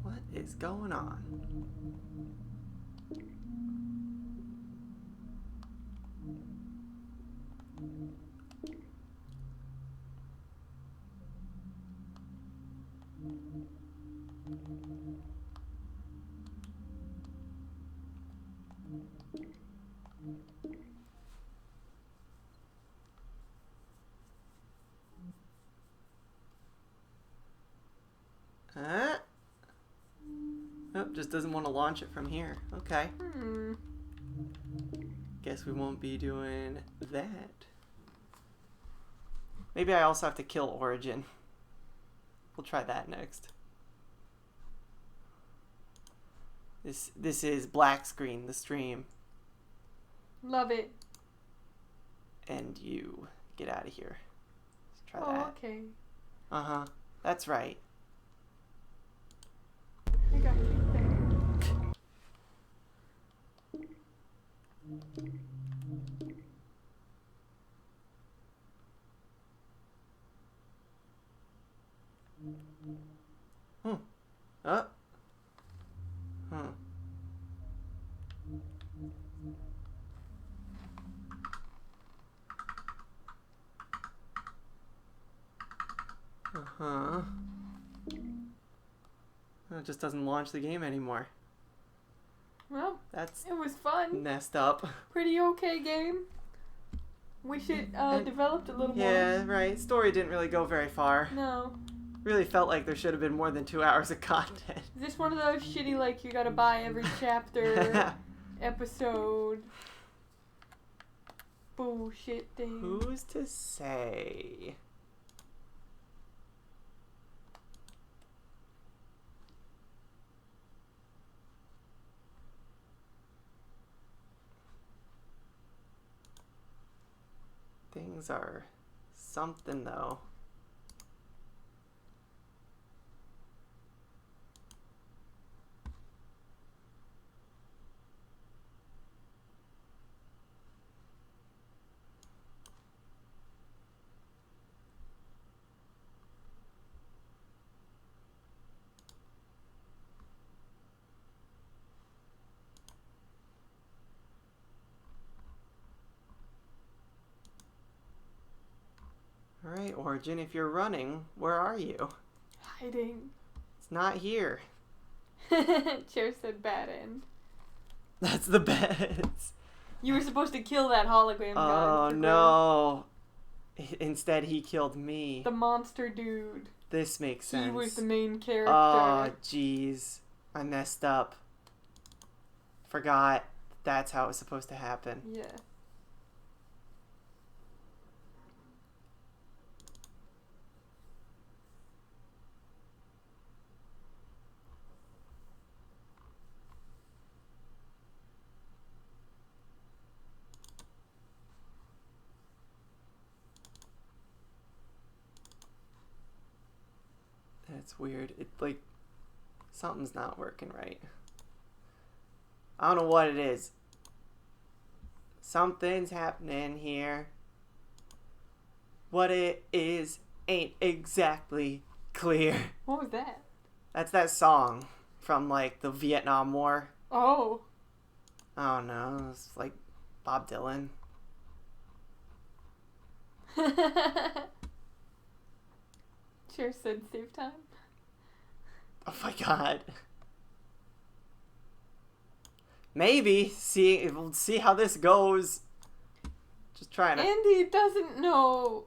What is going on? Oh, just doesn't want to launch it from here. Okay. Guess we won't be doing that. Maybe I also have to kill Origin. We'll try that next. This is black screen, the stream. Love it. And you get out of here. Let's try Oh, that. okay. Uh-huh. That's right. I got you. Hmm. Oh. Huh. Uh-huh. It just doesn't launch the game anymore. Well, That's it was fun. messed up. Pretty okay game. Wish it developed a little more. Yeah, right. Story didn't really go very far. No. Really felt like there should have been more than 2 hours of content. Is this one of those shitty, like, you gotta buy every chapter, episode, bullshit things? Who's to say? Things are something, though. Alright, Origin, if you're running, where are you? Hiding. It's not here. Chair said bad end. That's the best. You were supposed to kill that hologram guy. Oh no. Instead, he killed me. The monster dude. This makes sense. He was the main character. Oh, jeez. I messed up. Forgot that's how it was supposed to happen. Yeah. That's weird. It, like, something's not working right. I don't know what it is. Something's happening here. What it is ain't exactly clear. What was that? That's that song from, like, the Vietnam War. Oh. I don't know. It's like Bob Dylan. Chair said save time. Oh my god. Maybe. We'll see how this goes. Just trying to... Andy doesn't know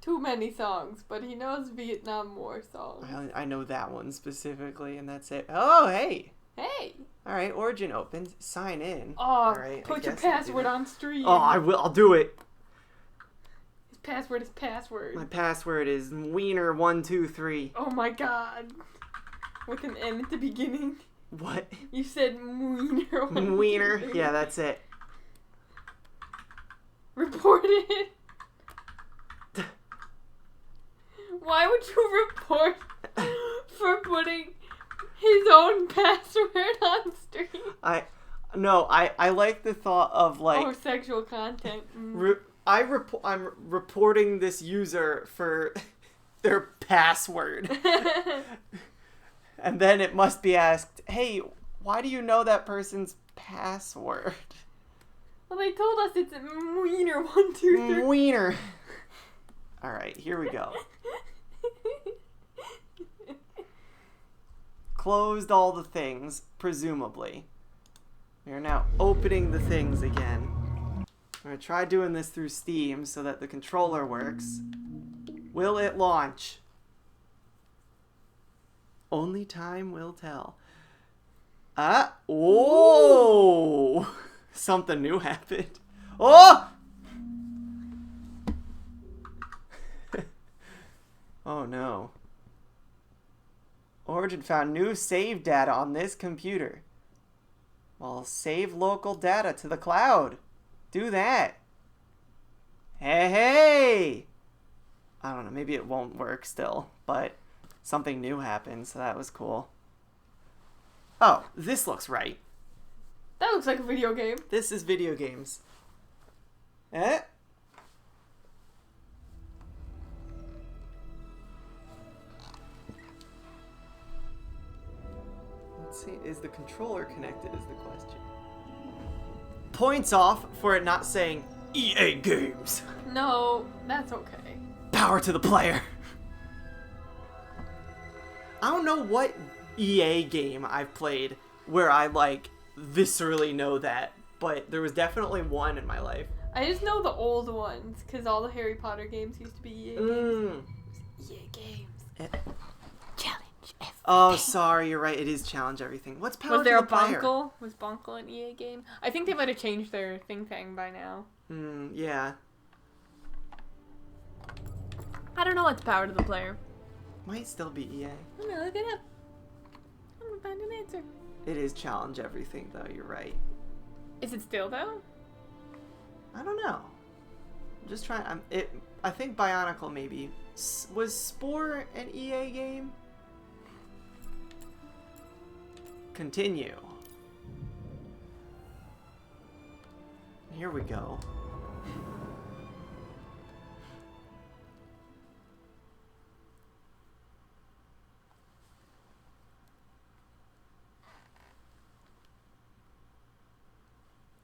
too many songs, but he knows Vietnam War songs. I know that one specifically, and that's it. Oh, hey. Hey. Alright, Origin opened. Sign in. Oh, Alright, put your password on stream. Oh, I will. I'll do it. His password is password. My password is Wiener123. Oh my god. With an N at the beginning. What? You said Wiener. Wiener? Yeah, that's it. Report it. Why would you report for putting his own password on stream? I like the thought of, like... Oh, sexual content. I'm reporting this user for their password. And then it must be asked, hey, why do you know that person's password? Well, they told us it's Wiener123. Wiener. Alright, here we go. Closed all the things, presumably. We are now opening the things again. I'm going to try doing this through Steam so that the controller works. Will it launch? Only time will tell. Oh! Something new happened. Oh! Oh no. Origin found new save data on this computer. Well, save local data to the cloud. Do that. Hey! I don't know, maybe it won't work still, but something new happened, so that was cool. Oh, this looks right. That looks like a video game. This is video games. Eh? Let's see, is the controller connected is the question. Points off for it not saying EA Games. No, that's okay. Power to the player. I don't know what EA game I've played where I like viscerally know that, but there was definitely one in my life. I just know the old ones, because all the Harry Potter games used to be EA games. EA games. Challenge everything. Oh, sorry, you're right. It is challenge everything. What's power Was there to a the player? Bonkle? Was Bonkle an EA game? I think they might have changed their thing by now. Yeah. I don't know what's power to the player. Might still be EA. I'm gonna look it up. I'm gonna find an answer. It is challenge everything, though. You're right. Is it still though? I don't know. I'm just trying. I think Bionicle maybe. Was Spore an EA game? Continue. Here we go.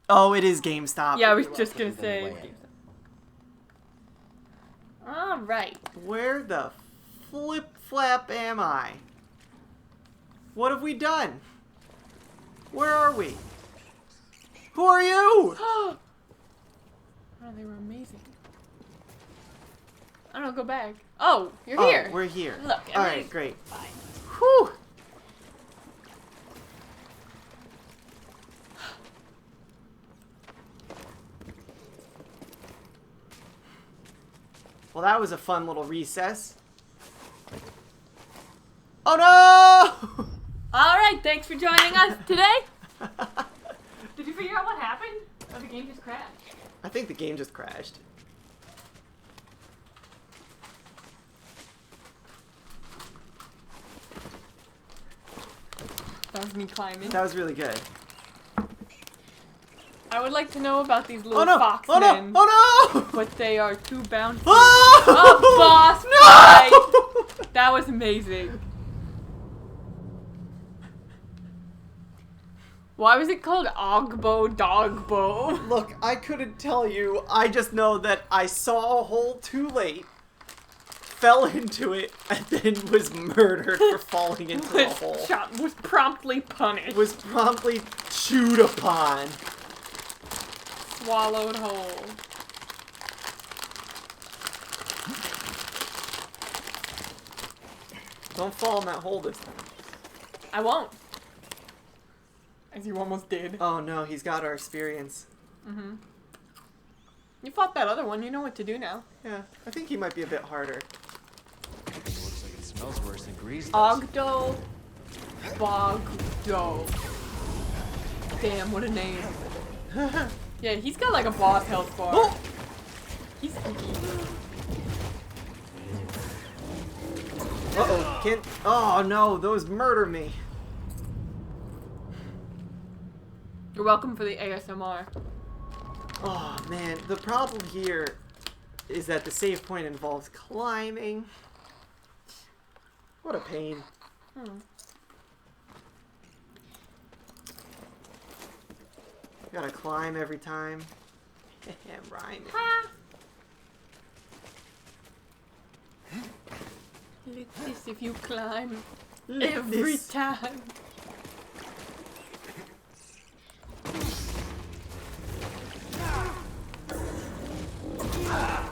Oh, it is GameStop. Yeah, I was just gonna say. Alright. Where the flip-flap am I? What have we done? Where are we? Who are you? Oh, they were amazing. I don't know, go back. Oh, you're here. We're here. Look, alright, great. Bye. Whew! Well, that was a fun little recess. Oh no! Alright, thanks for joining us today. Did you figure out what happened? Or the game just crashed? I think the game just crashed. That was me climbing. That was really good. I would like to know about these little foxmen. Oh no! Oh no! But they are too bouncy. Oh! A boss fight! That was amazing. Why was it called Ogbo Dogbo? Look, I couldn't tell you. I just know that I saw a hole too late, fell into it, and then was murdered for falling into the hole. Was promptly punished. Was promptly chewed upon. Swallowed whole. Don't fall in that hole this time. I won't. As you almost did. Oh no, he's got our experience. Mm-hmm. You fought that other one, you know what to do now. Yeah, I think he might be a bit harder. It looks like it smells worse than grease. Ogdo. Bogdo. Damn, what a name. Yeah, he's got like a boss health bar. Oh! He's sneaky. Uh-oh, can't... Oh no, those murder me. You're welcome for the ASMR. Oh man, the problem here is that the save point involves climbing. What a pain. Gotta climb every time. I'm rhyming. Look this if you climb Look every this. time.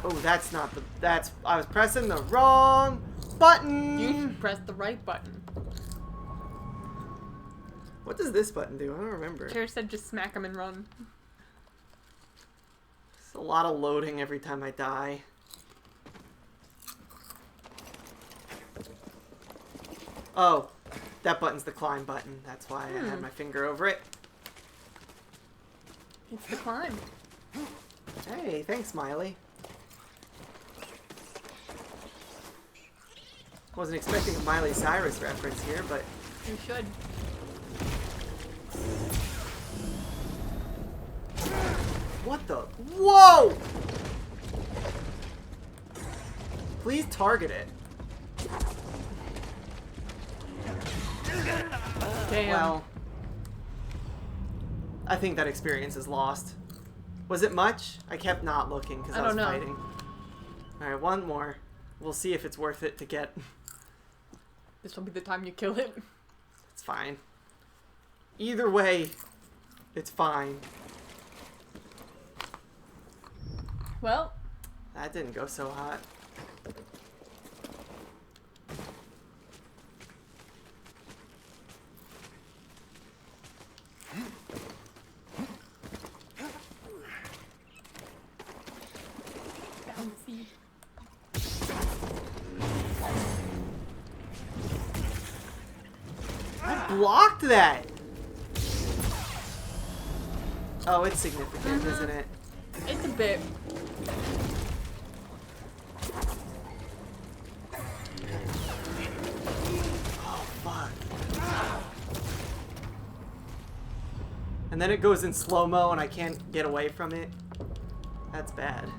Oh, that's not the... That's... I was pressing the wrong button! You press the right button. What does this button do? I don't remember. Chair said just smack him and run. It's a lot of loading every time I die. Oh, that button's the climb button. That's why I had my finger over it. It's the climb. Hey, thanks, Miley. Wasn't expecting a Miley Cyrus reference here, but... You should. What the... Whoa! Please target it. Damn. Well, I think that experience is lost. Was it much? I kept not looking because I was fighting. Alright, one more. We'll see if it's worth it to get. This will be the time you kill it. It's fine. Either way, It's fine. Well. That didn't go so hot. Bouncy. I blocked that! Oh, it's significant, isn't it? It's a bit. Oh, fuck. And then it goes in slow-mo and I can't get away from it. That's bad.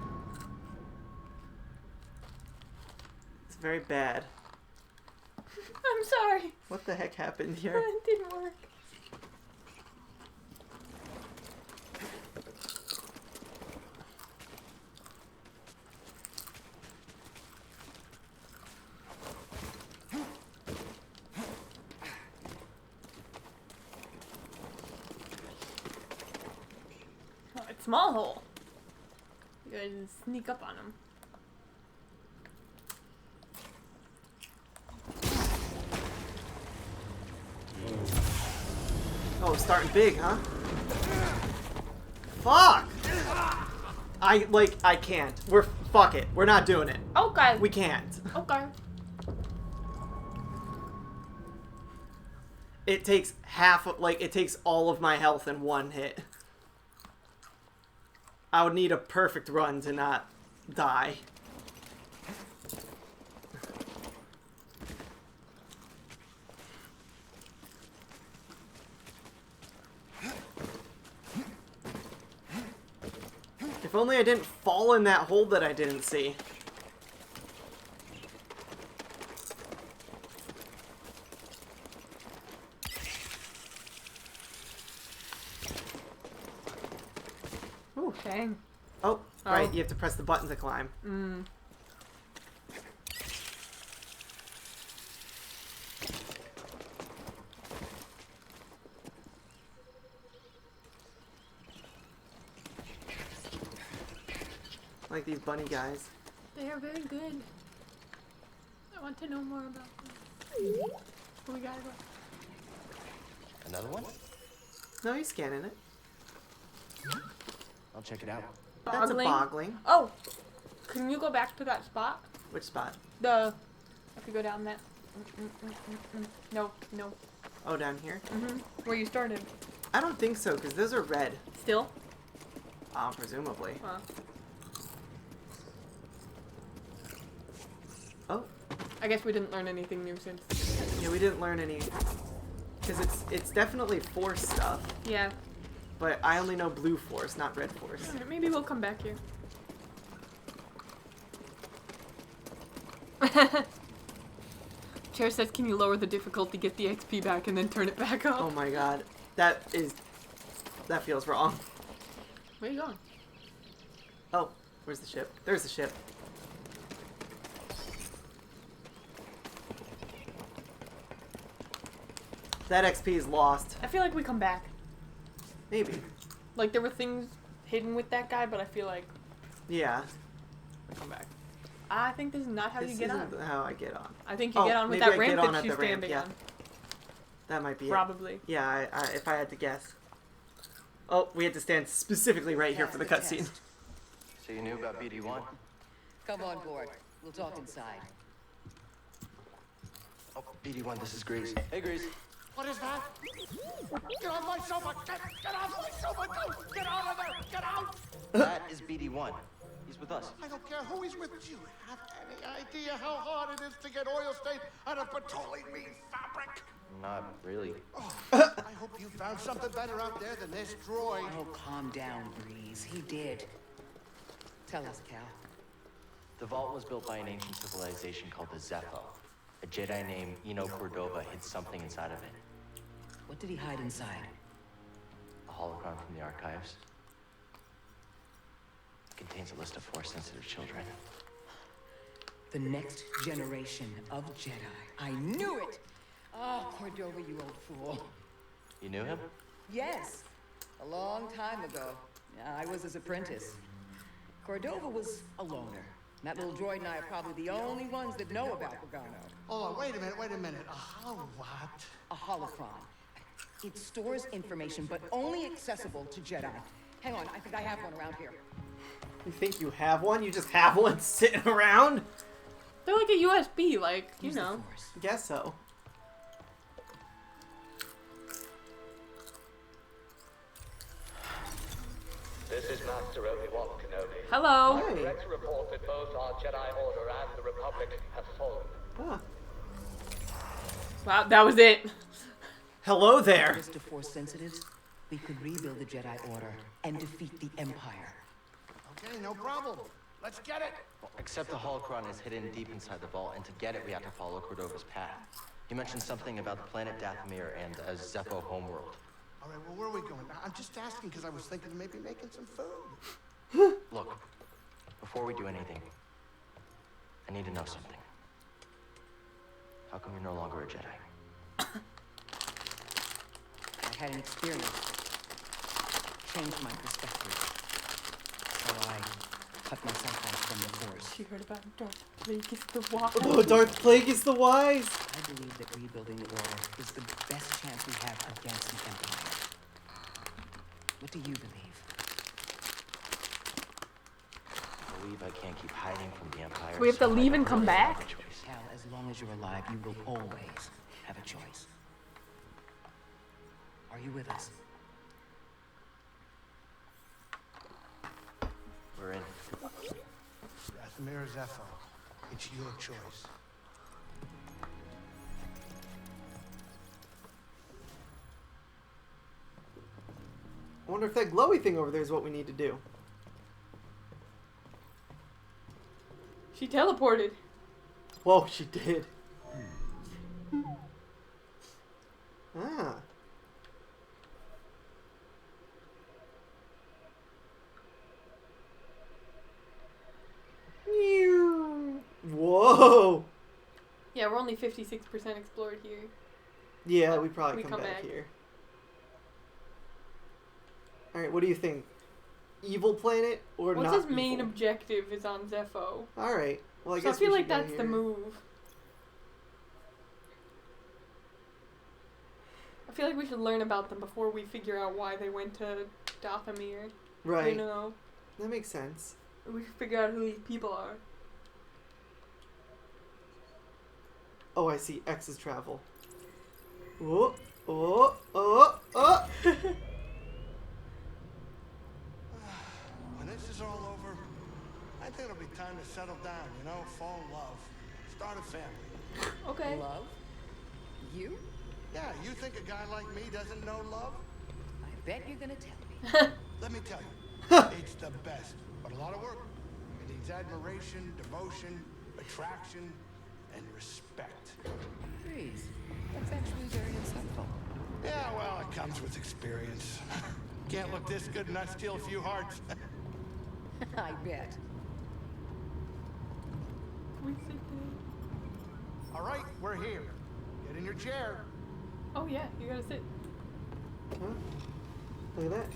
It's very bad. I'm sorry. What the heck happened here? It didn't work. Oh, it's small hole. You guys sneak up on him. Oh, starting big, huh? Fuck! I can't. Fuck it. We're not doing it. Okay. We can't. Okay. It takes it takes all of my health in one hit. I would need a perfect run to not die. If only I didn't fall in that hole that I didn't see. Ooh, dang. Oh, right, you have to press the button to climb. Mm. Like these bunny guys. They are very good. I want to know more about them. Oh, we gotta go. Another one? No, he's scanning it. I'll check it out. That's a boggling. Oh! Can you go back to that spot? Which spot? If you go down that. No, no. Oh, down here? Mm-hmm. Where you started. I don't think so, because those are red. Still? Presumably. Huh. Oh. I guess we didn't learn anything new since. Yeah, we didn't learn any. Because it's definitely force stuff. Yeah. But I only know blue force, not red force. Right, maybe we'll come back here. Chair says, can you lower the difficulty, get the XP back, and then turn it back up? Oh my god. That feels wrong. Where are you going? Oh, where's the ship? There's the ship. That XP is lost. I feel like we come back. Maybe. Like, there were things hidden with that guy, but I feel like... Yeah. We come back. I think this is not how you get on. This isn't how I get on. I think you get on with that ramp that she's standing yeah. on. That might be Probably. it. Yeah, if I had to guess. Oh, we had to stand specifically right here for the cutscene. So you knew about BD1? Come on board. We'll talk inside. Oh, BD1, this is Grease. Hey, Grease. What is that? Get off my sofa! Get off my sofa! Go! Get out of there! Get out! That is BD1. He's with us. I don't care who he's with. Do you have any idea how hard it is to get oil stain out of petroleum fabric? Not really. Oh, I hope you found something better out there than this droid. Oh, calm down, Breeze. He did. Tell us, Cal. The vault was built by an ancient civilization called the Zepho. A Jedi named Eno Cordova hid something inside of it. What did he hide inside? A holocron from the archives. It contains a list of Force-sensitive children. The next generation of Jedi. I knew it! Oh, Cordova, you old fool. You knew him? Yes. A long time ago. I was his apprentice. Cordova was a loner. That little droid and I are probably the only ones that know about Pagano. Hold on, wait a minute. A holo what? A holocron. It stores information, but only accessible to Jedi. Hang on, I think I have one around here. You think you have one? You just have one sitting around? They're like a USB, like, you know. Guess so. This is Master Obi-Wan Kenobi. Hello. I regret to report that both our Jedi Order and the Republic have fallen. Huh. Wow, that was it. Hello there. Just to Force sensitives, we could rebuild the Jedi Order and defeat the Empire. Okay, no problem. Let's get it. Well, except the holocron is hidden deep inside the vault, and to get it, we have to follow Cordova's path. You mentioned something about the planet Dathomir and a Zepho homeworld. All right, well, where are we going? I'm just asking because I was thinking of maybe making some food. Look, before we do anything, I need to know something. How come you're no longer a Jedi? I had an experience. Changed my perspective. So I cut myself off from the Force. She heard about Darth Plagueis the Wise. Oh, Darth Plagueis the Wise. I believe that rebuilding the Order is the best chance we have against the Empire. What do you believe? I believe I can't keep hiding from the Empire. So we have to leave and come back? Hal, as long as you're alive, you will always have a choice. Are you with us? We're in. Dathomir or Zepho, it's your choice. I wonder if that glowy thing over there is what we need to do. She teleported. Whoa, she did. Ah. Whoa. Yeah, we're only 56% explored here. Yeah, we probably come back here. Alright, what do you think? Evil planet or not? What's his main objective is on Zepho. Alright. Well, I So guess I feel we like should go that's the here. move. I feel like we should learn about them before we figure out why they went to Dathomir. Right. You know? That makes sense. We should figure out who these people are. Oh, I see. X is travel. Oh, oh, oh, oh! When this is all over, I think it'll be time to settle down, you know, fall in love, start a family. Okay. Love? You? Yeah, you think a guy like me doesn't know love? I bet you're gonna tell me. Let me tell you, it's the best, but a lot of work. It needs admiration, devotion, attraction, and respect. Please. That's actually very insightful. Yeah, well, it comes with experience. Can't look this good and not steal a few hearts. I bet. Can we sit there? All right, we're here. Get in your chair. Oh yeah, you gotta sit. Huh? Look at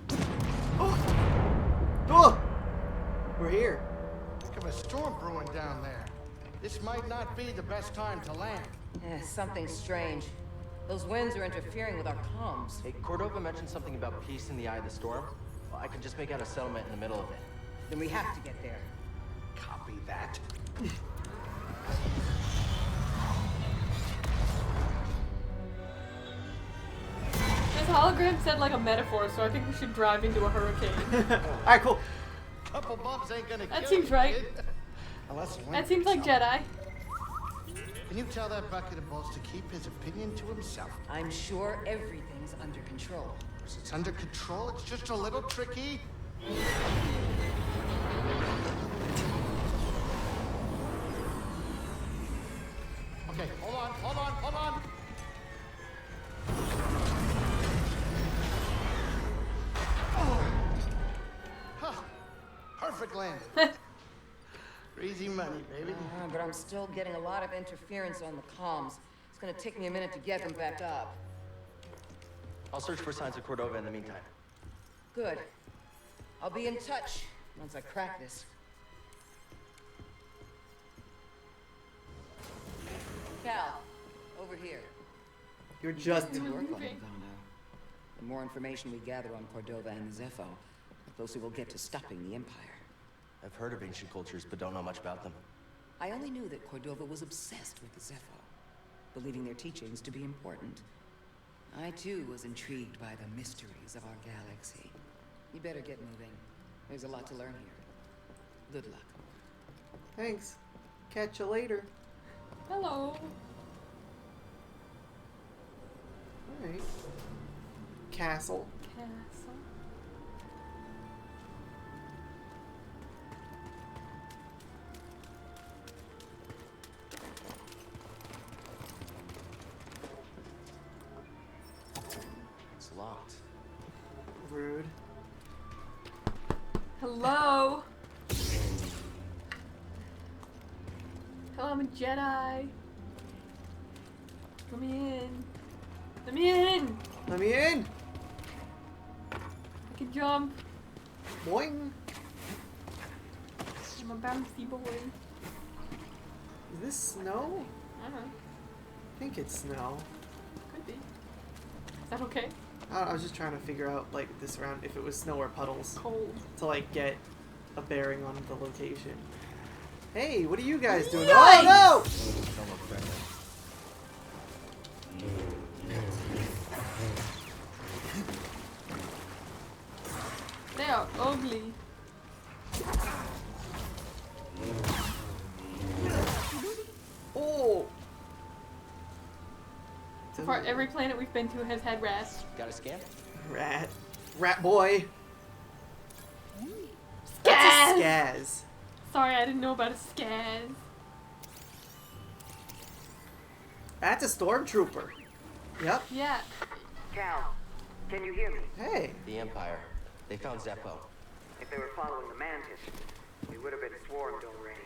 that. Oh! Oh! We're here. Think of a storm brewing down there. This might not be the best time to land. Something strange. Those winds are interfering with our comms. Hey, Cordova mentioned something about peace in the eye of the storm. Well, I can just make out a settlement in the middle of it. Then we have to get there. Copy that. This hologram said like a metaphor, so I think we should drive into a hurricane. Alright, cool. Couple bumps ain't gonna That kill seems you, right. kid. Unless it That seems like Jedi. Can you tell that bucket of balls to keep his opinion to himself? I'm sure everything's under control. It's under control, it's just a little tricky. Okay, hold on. Huh. Perfect landing. Easy money, baby. But I'm still getting a lot of interference on the comms. It's gonna take me a minute to get them back up. I'll search for signs of Cordova in the meantime. Good. I'll be in touch once I crack this. Cal, over here. You're just Work on Ivana. The more information we gather on Cordova and the Zepho, the closer we'll get to stopping the Empire. I've heard of ancient cultures, but don't know much about them. I only knew that Cordova was obsessed with the Zepho, believing their teachings to be important. I too was intrigued by the mysteries of our galaxy. You better get moving. There's a lot to learn here. Good luck. Thanks. Catch you later. Hello. Alright. Castle. Castle. It's locked. Rude. Hello. Hello, I'm a Jedi. Let me in. Let me in. Let me in. I can jump. Boing. I'm a bouncy boy. Is this snow? I don't know. I think it's snow. Could be. Is that okay? I was just trying to figure out, like, this round, if it was snow or puddles. Cold. To, like, get a bearing on the location. Hey, what are you guys doing? Yikes! Oh, no! Don't look friendly. They are ugly. Oh! So far, every planet we've been to has had rats. Got a scan? Rat. Rat boy. Scaz! That's a scaz. Sorry, I didn't know about a scaz. That's a stormtrooper. Yep. Yeah. Cal, can you hear me? Hey. The Empire. They found Zepho. If they were following the Mantis, we would have been swarmed already.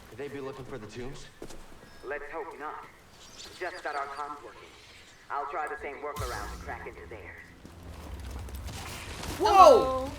Could they be looking for the tombs? Let's hope not. Just got our comms working. I'll try the same workaround to crack into theirs. Whoa!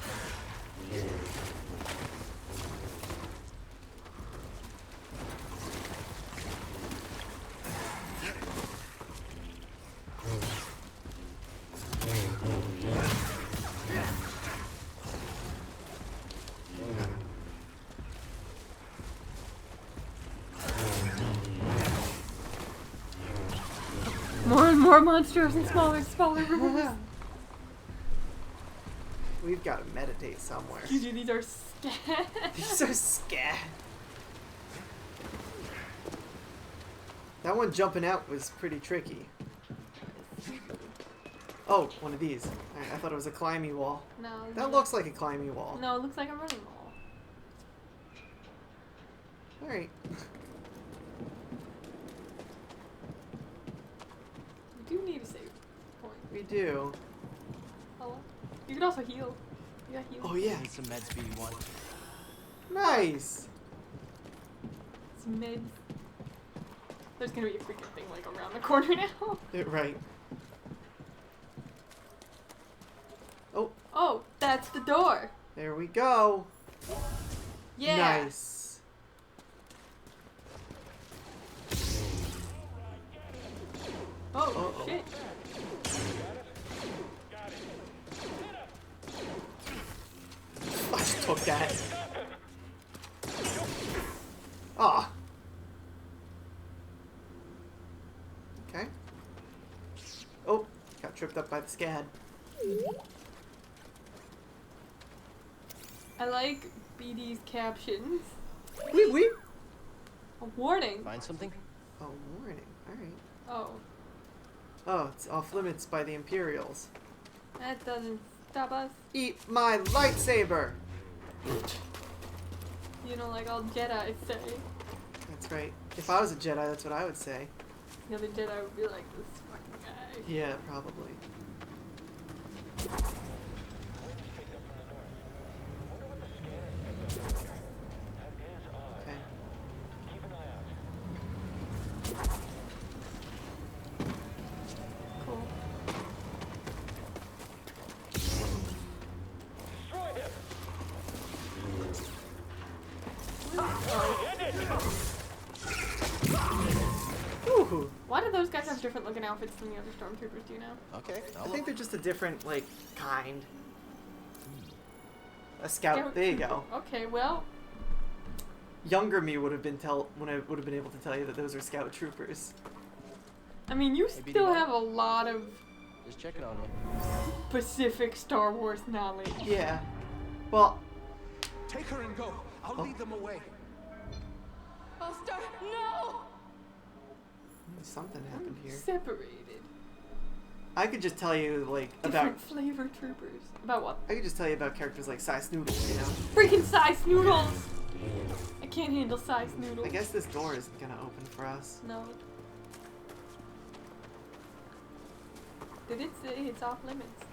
More and more monsters and smaller rooms. We've got to meditate somewhere. Dude, these are scat. These are scat. That one jumping out was pretty tricky. Oh, one of these. I thought it was a climbing wall. No. That looks like a climbing wall. No, it looks like a running wall. Alright. We do need a save point. We do. Hello? You can also heal. You got heal. Oh, yeah. Need some meds B1. Nice. It's mid. There's gonna be a freaking thing like around the corner now. Right. Oh. Oh, that's the door. There we go. Yeah. Nice. Oh, shit. I just took that. Ah. Okay. Oh, got tripped up by the scad. I like BD's captions. Weep, weep. A warning. Find something? Oh, warning. Alright. Oh, Oh, it's off limits by the Imperials. that doesn't stop us. Eat my lightsaber! You know, like all Jedi say. That's right. If I was a Jedi, that's what I would say. The other Jedi would be like, this fucking guy. Yeah, probably. Okay. Cool. those guys have different looking outfits than the other stormtroopers, do you know? Okay. I think they're just a different, like, kind. A scout. There you go. Okay, well. Younger me would have been able to tell you that those are scout troopers. I mean, you still have a lot of just checking on you. Specific Star Wars knowledge. Yeah. Well. Take her and go. I'll lead them away. I'll start. No. Something happened here. Separated. I could just tell you, like, different flavor troopers. About what? I could just tell you about characters like Size Noodles, you know? Freaking Size Noodles! I can't handle Size Noodles. I guess this door isn't gonna open for us. No. Did it say it's off limits?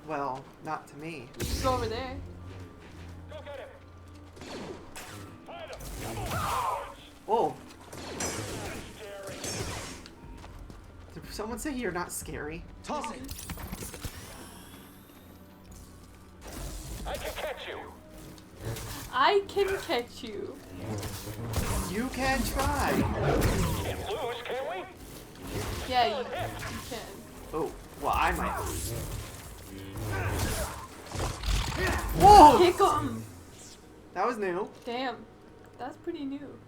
Well, not to me. Go over there. Go get him. Find him. Whoa. Did someone say you're not scary? Toss it. I can catch you. I can catch you. You can try. Can't lose, can we? Yeah, you can. Oh, well, I might. Whoa! Kick him. That was new. Damn, that's pretty new.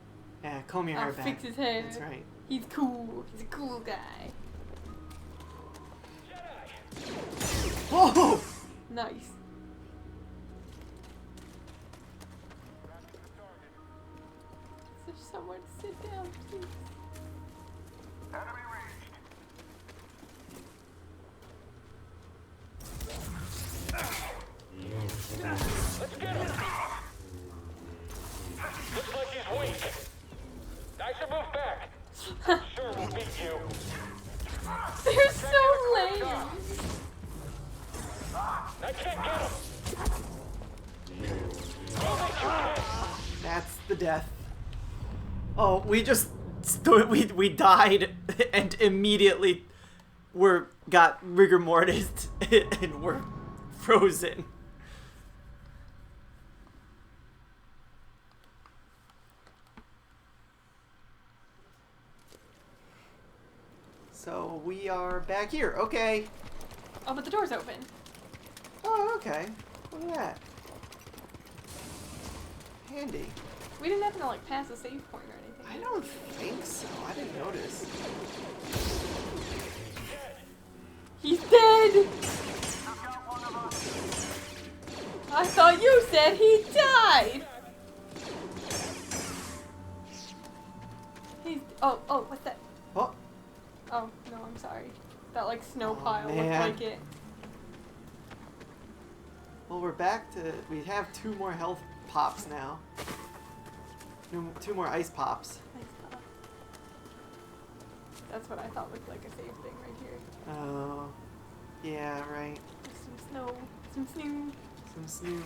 Yeah, comb your hair back. Fix his hair. That's right. He's cool. He's a cool guy. Jedi. Whoa! Nice. Is there somewhere to sit down, please? Enemy reached. Let's get him. Looks like he's weak. I should move back. Sure we'll beat you. They're so lame. I can't get him. That's the death. Oh, we just we died and immediately got rigor mortis and were frozen. So we are back here. Okay. Oh, but the door's open. Oh, okay. Look at that. Handy. We didn't have to like pass a save point or anything. I don't think so. I didn't notice. He's dead! I thought you said he died! He's... Oh, what's that? Oh. Oh, no, I'm sorry. That, like, snow pile man. looked like it. Well, we're back to... We have 2 more health pops now. 2 more ice pops. Nice pop. That's what I thought looked like a save thing right here. Oh. Yeah, right. Some snow. Some snoo. Some snoo.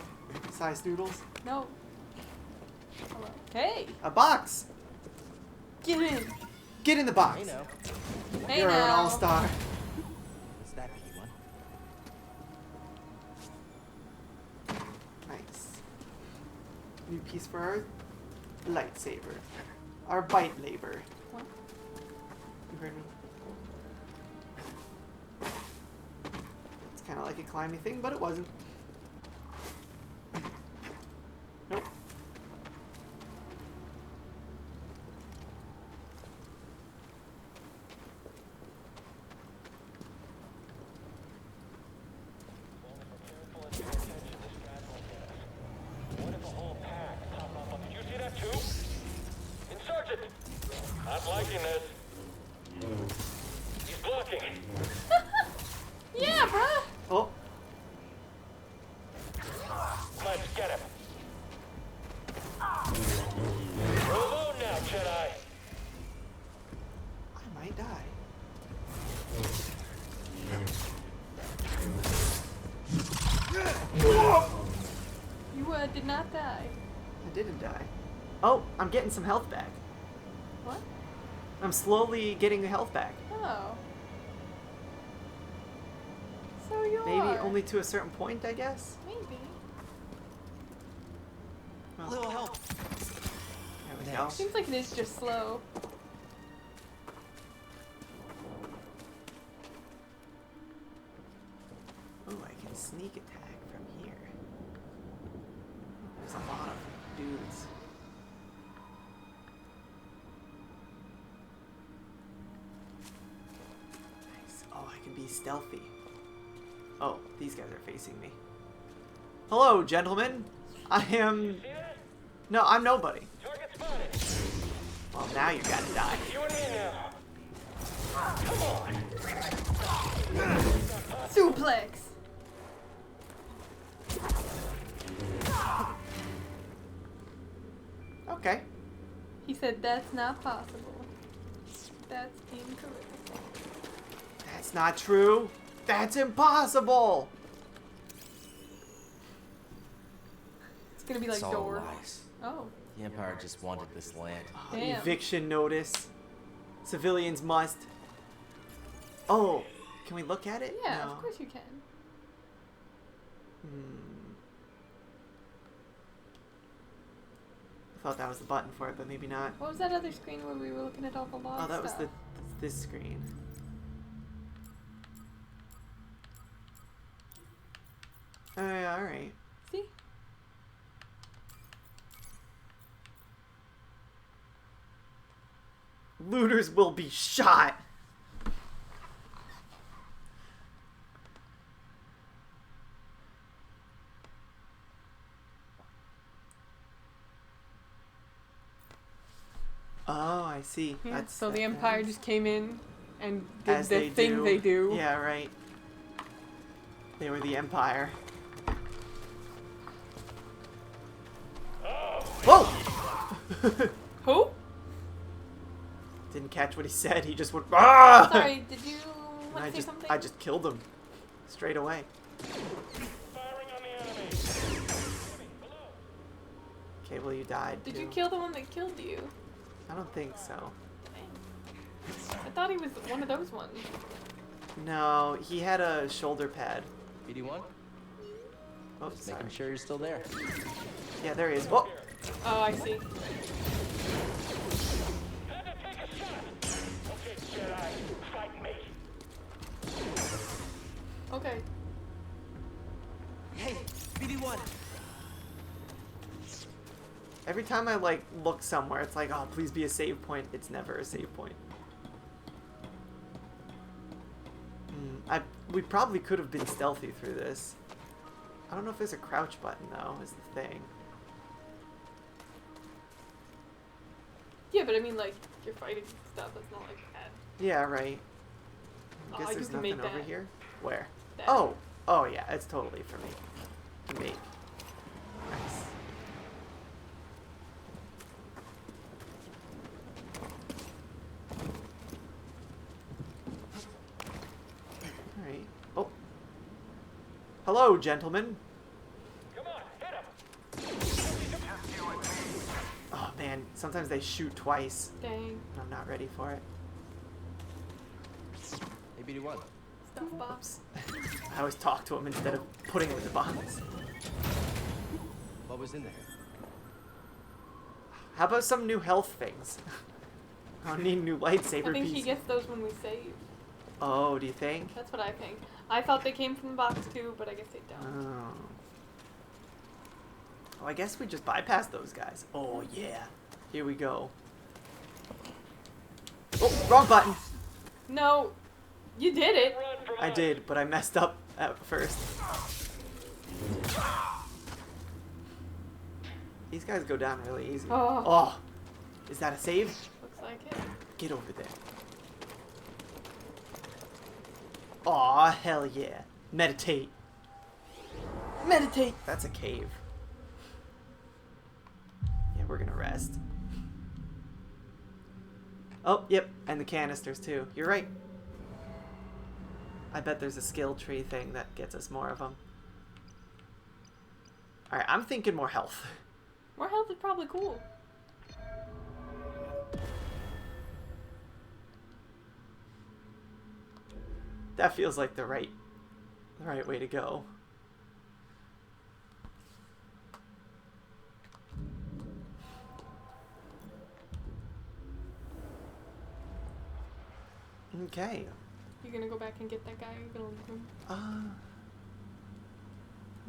Size noodles. No. Hello. Hey! A box! Get in! Get in the box! Hey now. Hey You're now. an all-star. What's that biggie one? Nice. New piece for our lightsaber. Our bite labor. What? You heard me? It's kind of like a climbing thing, but it wasn't. Nope. What if a whole pack pop up on... Did you see that too? Insurgent! Not liking this. He's blocking. Yeah, bruh! Oh. Let's get him. You're alone now, Jedi. I might die. You did not die. I didn't die. Oh, I'm getting some health back. What? I'm slowly getting the health back. Oh. So you Maybe are. only to a certain point, I guess? Maybe. Well, A little help. there we go. Seems like it is just slow. sneak attack from here? There's a lot of dudes. Nice. Oh, I can be stealthy. Oh, these guys are facing me. Hello, gentlemen. I am... No, I'm nobody. Well, now you gotta die. You and me now. Come on. Suplex. Okay. He said that's not possible. That's incorrect. That's not true. That's impossible. It's gonna be like It's all door. lies. Oh. The Empire just wanted this land. Damn. Eviction notice. Civilians must. Oh, can we look at it? Yeah, No. of course you can. I thought that was the button for it, but maybe not. What was that other screen where we were looking at all the log Oh, that was stuff? this screen. Oh, yeah, all right. See? Looters will be shot. Oh, I see. Yeah, That's so the that- Empire just came in and did As the they thing do. they do. Yeah, right. They were the Empire. Whoa! Who? Didn't catch what he said. He just went. Ah! Sorry, did you And want to say something? I just killed him straight away. Okay, well you died. Did too. you kill the one that killed you? I don't think so. I thought he was one of those ones. No, he had a shoulder pad. BD1? Oh, Just sorry. making sure you're still there. Yeah, there he is. Oh! Oh, I see. Okay, Jedi, fight me. Okay. Hey, BD1. Every time I like look somewhere, it's like, oh, please be a save point. It's never a save point. We probably could have been stealthy through this. I don't know if there's a crouch button though, is the thing. Yeah, but I mean, like, you're fighting stuff. That's not like that. Yeah, right. I guess you there's can make nothing over that. here. Where? That. Oh! Oh yeah, it's totally for me. To make. Nice. Alright. Oh. Hello, gentlemen. Come on, hit him. Oh man, sometimes they shoot twice. Dang. I'm not ready for it. Hey, BD1. Stuff bombs. I always talk to him instead of putting him in the box. What was in there? How about some new health things? I don't need new lightsaber I think pieces. he gets those when we save. Oh, do you think? That's what I think. I thought they came from the box too, but I guess they don't. Oh. Oh, I guess we just bypass those guys. Oh, yeah. Here we go. Oh, wrong button. No, you did it. I did, but I messed up at first. These guys go down really easy. Oh. Oh. Is that a save? Looks like it. Get over there. Aw, hell yeah. Meditate. Meditate! That's a cave. Yeah, we're gonna rest. Oh, yep, and the canisters too. You're right. I bet there's a skill tree thing that gets us more of them. Alright, I'm thinking more health. More health is probably cool. That feels like the right way to go. Okay. You gonna go back and get that guy? Or you gonna leave him?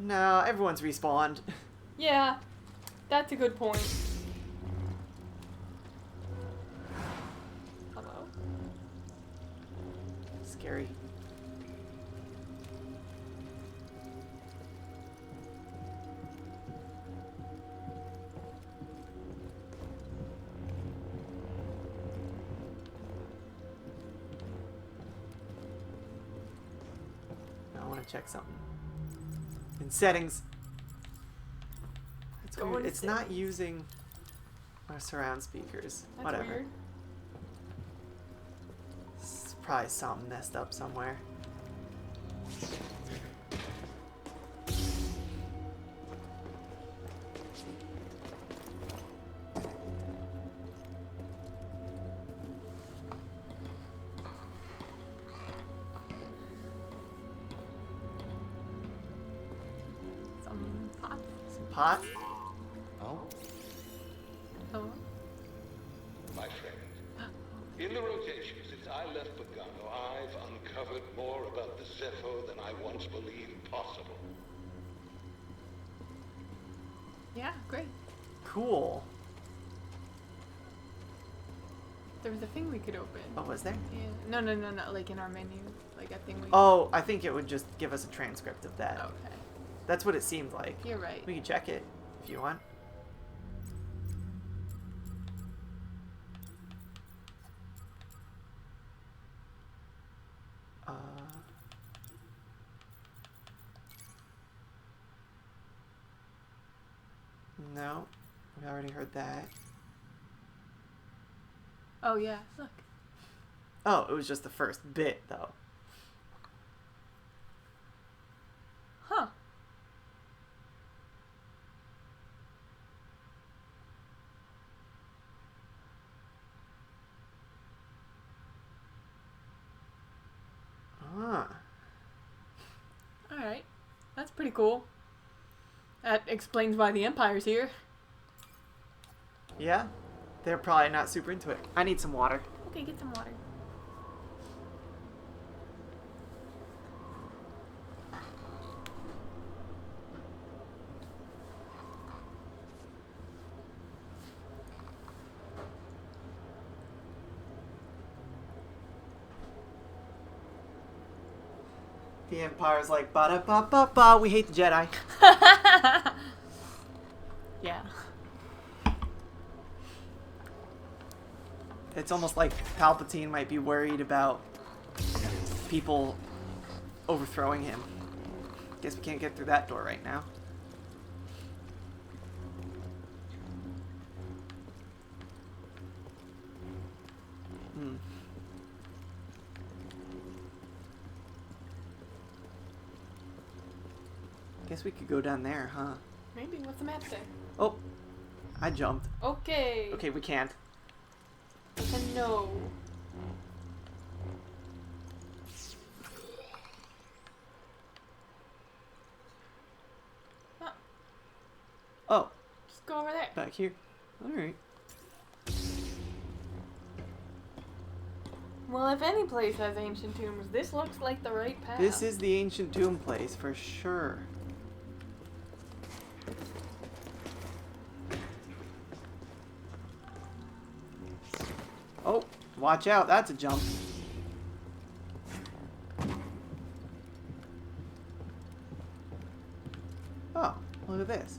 No, everyone's respawned. Yeah, that's a good point. Hello? Scary. I want to check something. In settings. It's weird. It's not using our surround speakers. That's Whatever. weird. It's probably something messed up somewhere. Some pots. Some pot? Oh? Oh. My friend, in the rotation since I left Pagano, I've uncovered more about the Zepho than I once believed possible. Yeah, great. Cool. There was a thing we could open. Oh, was there? Yeah. No. Like in our menu. Like a thing we Oh, I think it would just give us a transcript of that. Okay. That's what it seemed like. You're right. We can check it if you want. No, we already heard that. Oh yeah, look. Oh, it was just the first bit, though. Huh. Ah. Alright. That's pretty cool. That explains why the Empire's here. Yeah? They're probably not super into it. I need some water. Okay, get some water. The Empire's like, ba-da-ba-ba-ba, we hate the Jedi. Yeah. It's almost like Palpatine might be worried about people overthrowing him. Guess we can't get through that door right now. Guess we could go down there, huh? Maybe. What's the map say? Oh, I jumped. Okay. Okay, we can't. No. Huh. Oh. Just go over there. Back here. Alright. Well, if any place has ancient tombs, this looks like the right path. This is the ancient tomb place for sure. Oh, watch out, that's a jump. Oh, look at this.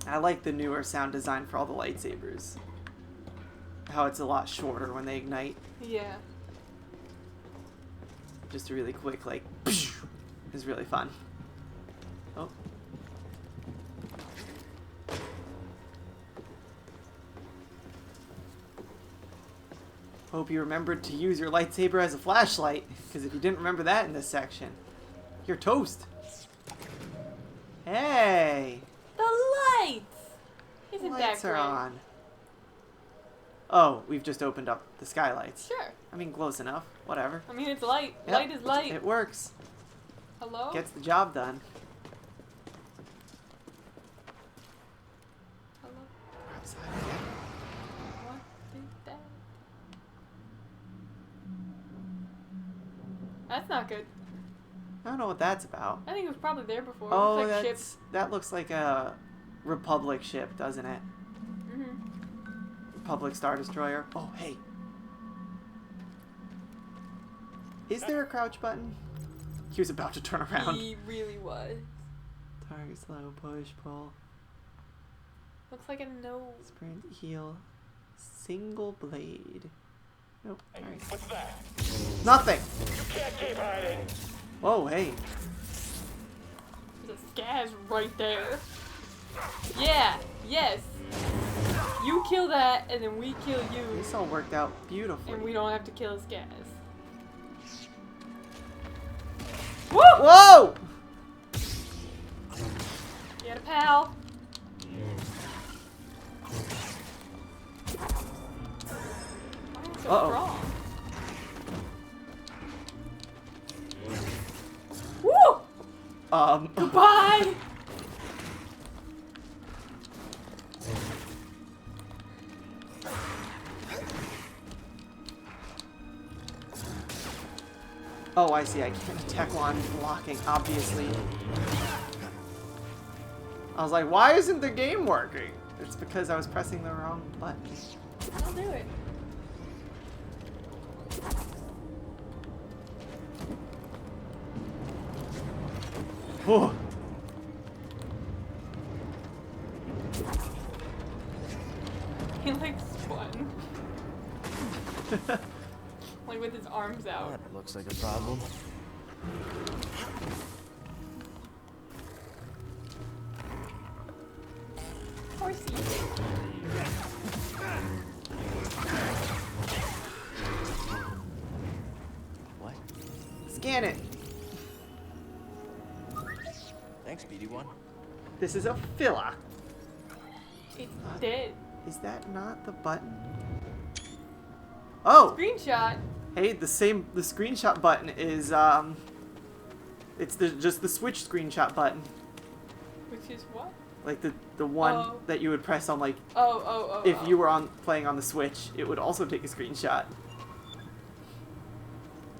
I like the newer sound design for all the lightsabers. How it's a lot shorter when they ignite. Yeah. Just a really quick, like, is really fun. Oh. Hope you remembered to use your lightsaber as a flashlight, because if you didn't remember that in this section, you're toast. Hey! The lights! Isn't that Lights great? are on. Oh, we've just opened up the skylights. Sure. I mean, close enough. Whatever. I mean, it's light. Yep. Light is light. It works. Hello? Gets the job done. What is that? That's not good. I don't know what that's about. I think it was probably there before. Oh, it looks like that's that looks like a Republic ship, doesn't it? Republic Star Destroyer. Oh, hey. Is there a crouch button? He was about to turn around. He really was. Target slow, push, pull. Looks like a nose. Sprint, heal, single blade. Nope. Alright. What's that? Nothing! You can't keep hiding! Whoa, hey. There's a scaz right there. Yeah, yes. You kill that, and then we kill you. This all worked out beautifully. And we don't have to kill a scaz. Woo! Whoa! Get a pal. So strong. Woo! Goodbye! Oh, I see. I can't attack while I'm blocking, obviously. I was like, why isn't the game working? It's because I was pressing the wrong button. I'll do it. Whew. He like spun. Like with his arms out. That looks like a problem. Horsey. What? Scan it. Thanks, BD1. This is a filler. It's dead. Is that not the button? Oh! Screenshot. Hey, the screenshot button is, it's just the Switch screenshot button. Which is what? Like the one that you would press on, like, if you were playing on the Switch, it would also take a screenshot.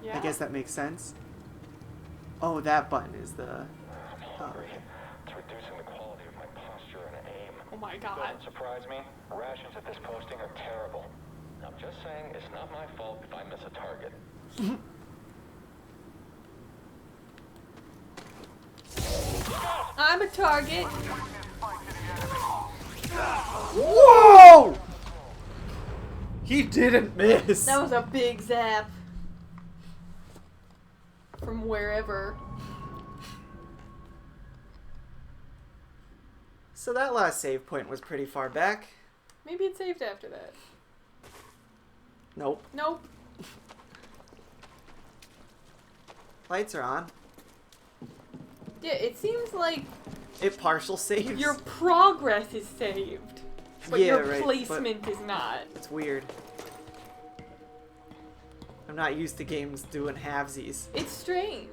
Yeah. I guess that makes sense. Oh, that button is the... It's reducing the quality of my posture and aim. Oh my god. Doesn't surprise me. Rations at this posting are terrible. I'm just saying it's not my fault if I miss a target. I'm a target. Whoa! He didn't miss. That was a big zap. From wherever. So that last save point was pretty far back. Maybe it saved after that. Nope. Nope. Lights are on. Yeah, it seems like It partial saves. your progress is saved, but Yeah, your right, placement is not. It's weird. I'm not used to games doing halvesies. It's strange.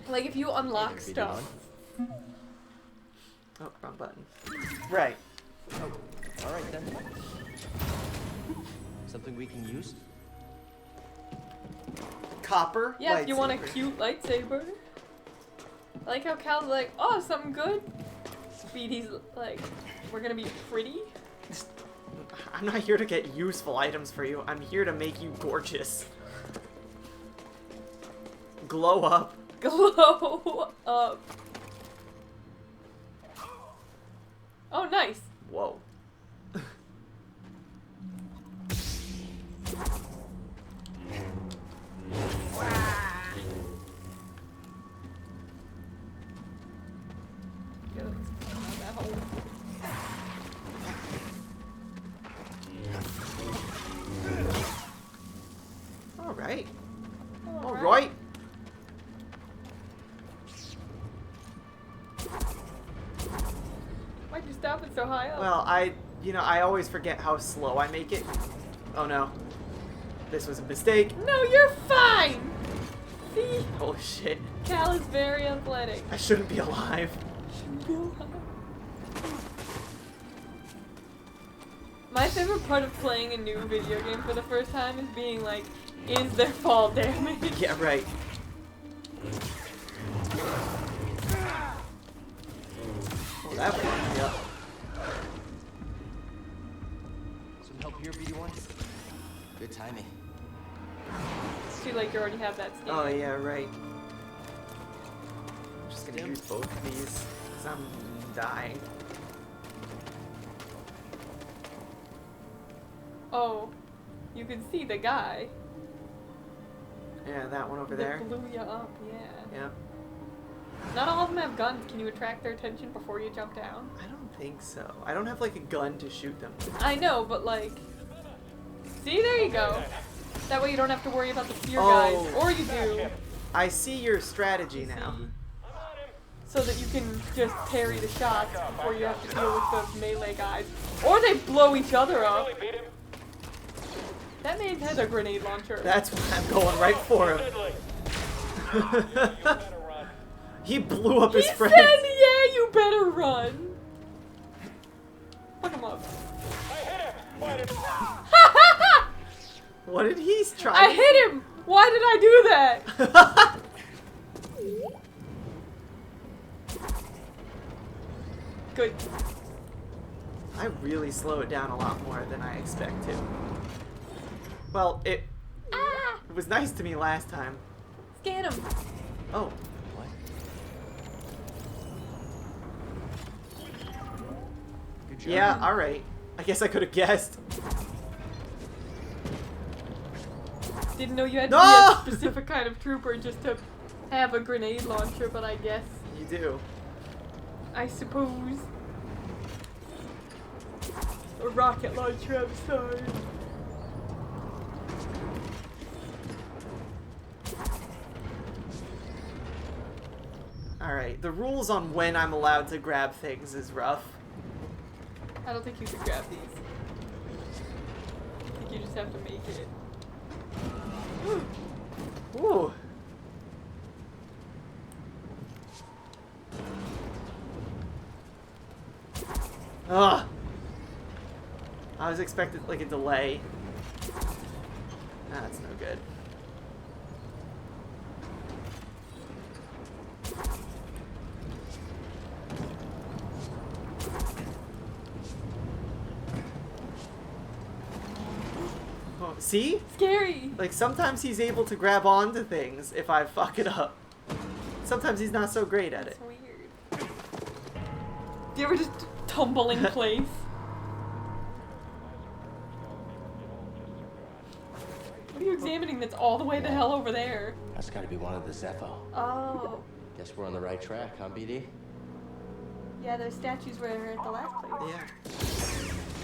Like if you unlock Hey there, stuff. Oh, wrong button. Right. Oh, all right then. Something we can use? Copper. Yeah, if you want a lightsaber. cute lightsaber. I like how Cal's like, oh, something good. Speedy's like, we're gonna be pretty. I'm not here to get useful items for you. I'm here to make you gorgeous. Glow up. Glow up. Oh, nice. Whoa. Alright. Alright. Why'd you stop it so high up? Well, I always forget how slow I make it. Oh no. This was a mistake. No, you're fine! See? Holy shit. Cal is very athletic. I shouldn't be alive. My favorite part of playing a new video game for the first time is being like, is there fall damage? Yeah, right. Oh, that fucked me up. Some help here, BD1? Good timing. It's too like you already have that stand. Oh, yeah, right. I'm just gonna use both of these, because I'm dying. Oh, you can see the guy. Yeah, that one over that there. blew you up, yeah. Yep. Not all of them have guns. Can you attract their attention before you jump down? I don't think so. I don't have like a gun to shoot them with. I know, but like... See, there you go. That way you don't have to worry about the spear guys. Or you do. I see your strategy now. So that you can just parry the shots before you have to deal with the melee guys. Or they blow each other up. That man has a grenade launcher. That's why I'm going right for him. He blew up his friend. He said, yeah, you better run. Fuck him up. What did he try? I hit him! Why did I do that? Good. I really slow it down a lot more than I expect to. Well, it was nice to me last time. Scan him. Oh. What? Good job. Yeah, alright. I guess I could have guessed. Didn't know you had to be a specific kind of trooper just to have a grenade launcher, but I guess... You do. I suppose. A rocket launcher, I'm sorry. Alright, the rules on when I'm allowed to grab things is rough. I don't think you can grab these. I think you just have to make it. Ooh. Ugh. I was expecting like a delay. That's no good. Oh, see? Scary! Like sometimes he's able to grab onto things if I fuck it up. Sometimes he's not so great at it. It's weird. Do you ever just tumble in place? What are you examining that's all the way the hell over there? That's gotta be one of the Zepho. Oh. Guess we're on the right track, huh, BD? Yeah, those statues were at the last place. Yeah.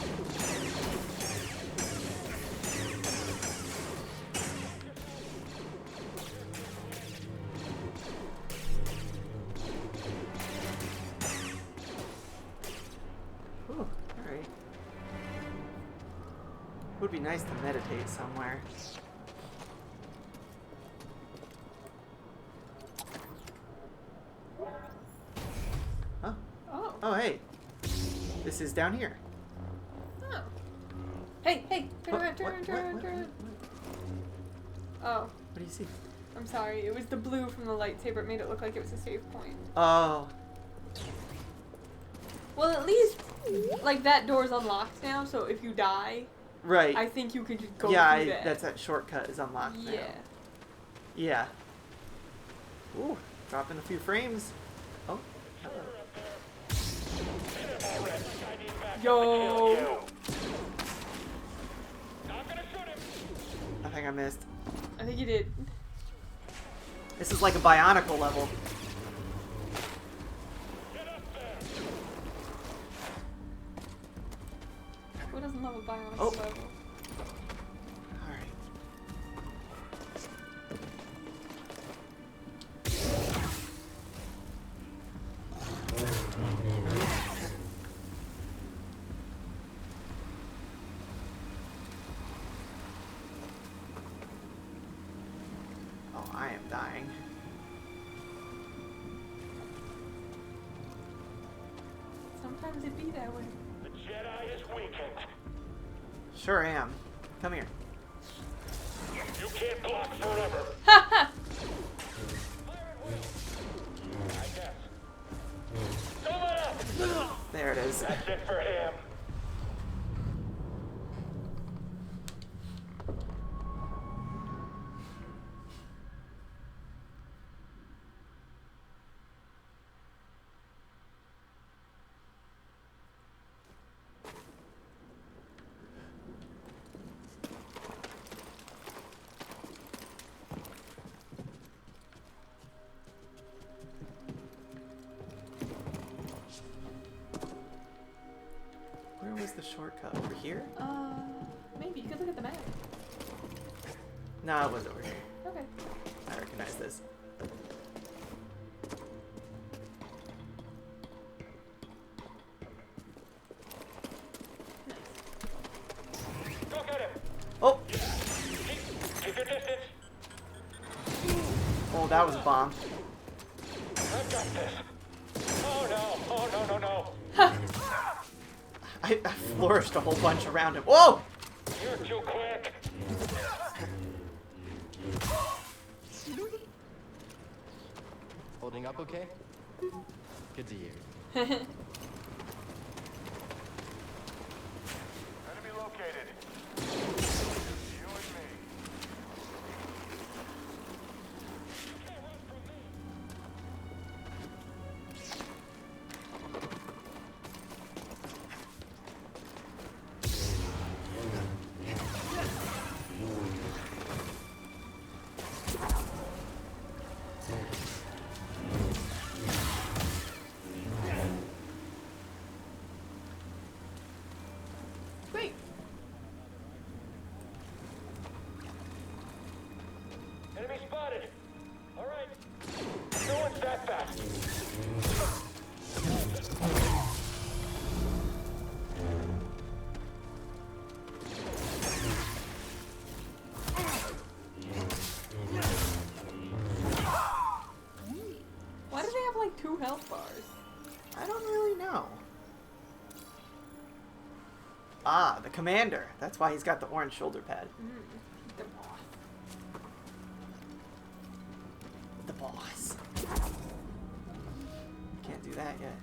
Ooh, alright. Would be nice to meditate somewhere. Huh? Oh. Oh, hey. This is down here. Oh. Hey, hey, turn What? around, turn What? around, turn What? around, What? turn around. What? Oh, What do you see? I'm sorry. It was the blue from the lightsaber. It made it look like it was a save point. Oh. Well, at least, like, that door's unlocked now, so if you die, Right. I think you could just go yeah, through that. that shortcut is unlocked now. Yeah. Yeah. Ooh, dropping a few frames. Oh, hello. Yo! I think I missed. I think you did. This is like a Bionicle level. Who doesn't love a bionic Oh. level? Alright. Oh, I am dying. Sometimes it be that way. The Jedi is weakened. Sure am. Come here. You can't block forever. I guess. There it is. That's it for him. Where was the shortcut? Over here? Maybe. You could look at the map. No, it was over here. Okay. I recognize this. Go get him. Oh! Keep your distance. Oh, that was a bomb. I've got this. Oh no. Oh no, no, no. I flourished a whole bunch around him. Whoa! You're too quick. Holding up okay? Good to hear. Enemy located. You and me. Great. Enemy spotted. All right. No one's that fast. Why do they have like 2 health bars? I don't really know. Ah, the commander. That's why he's got the orange shoulder pad. The boss. The boss. Can't do that yet.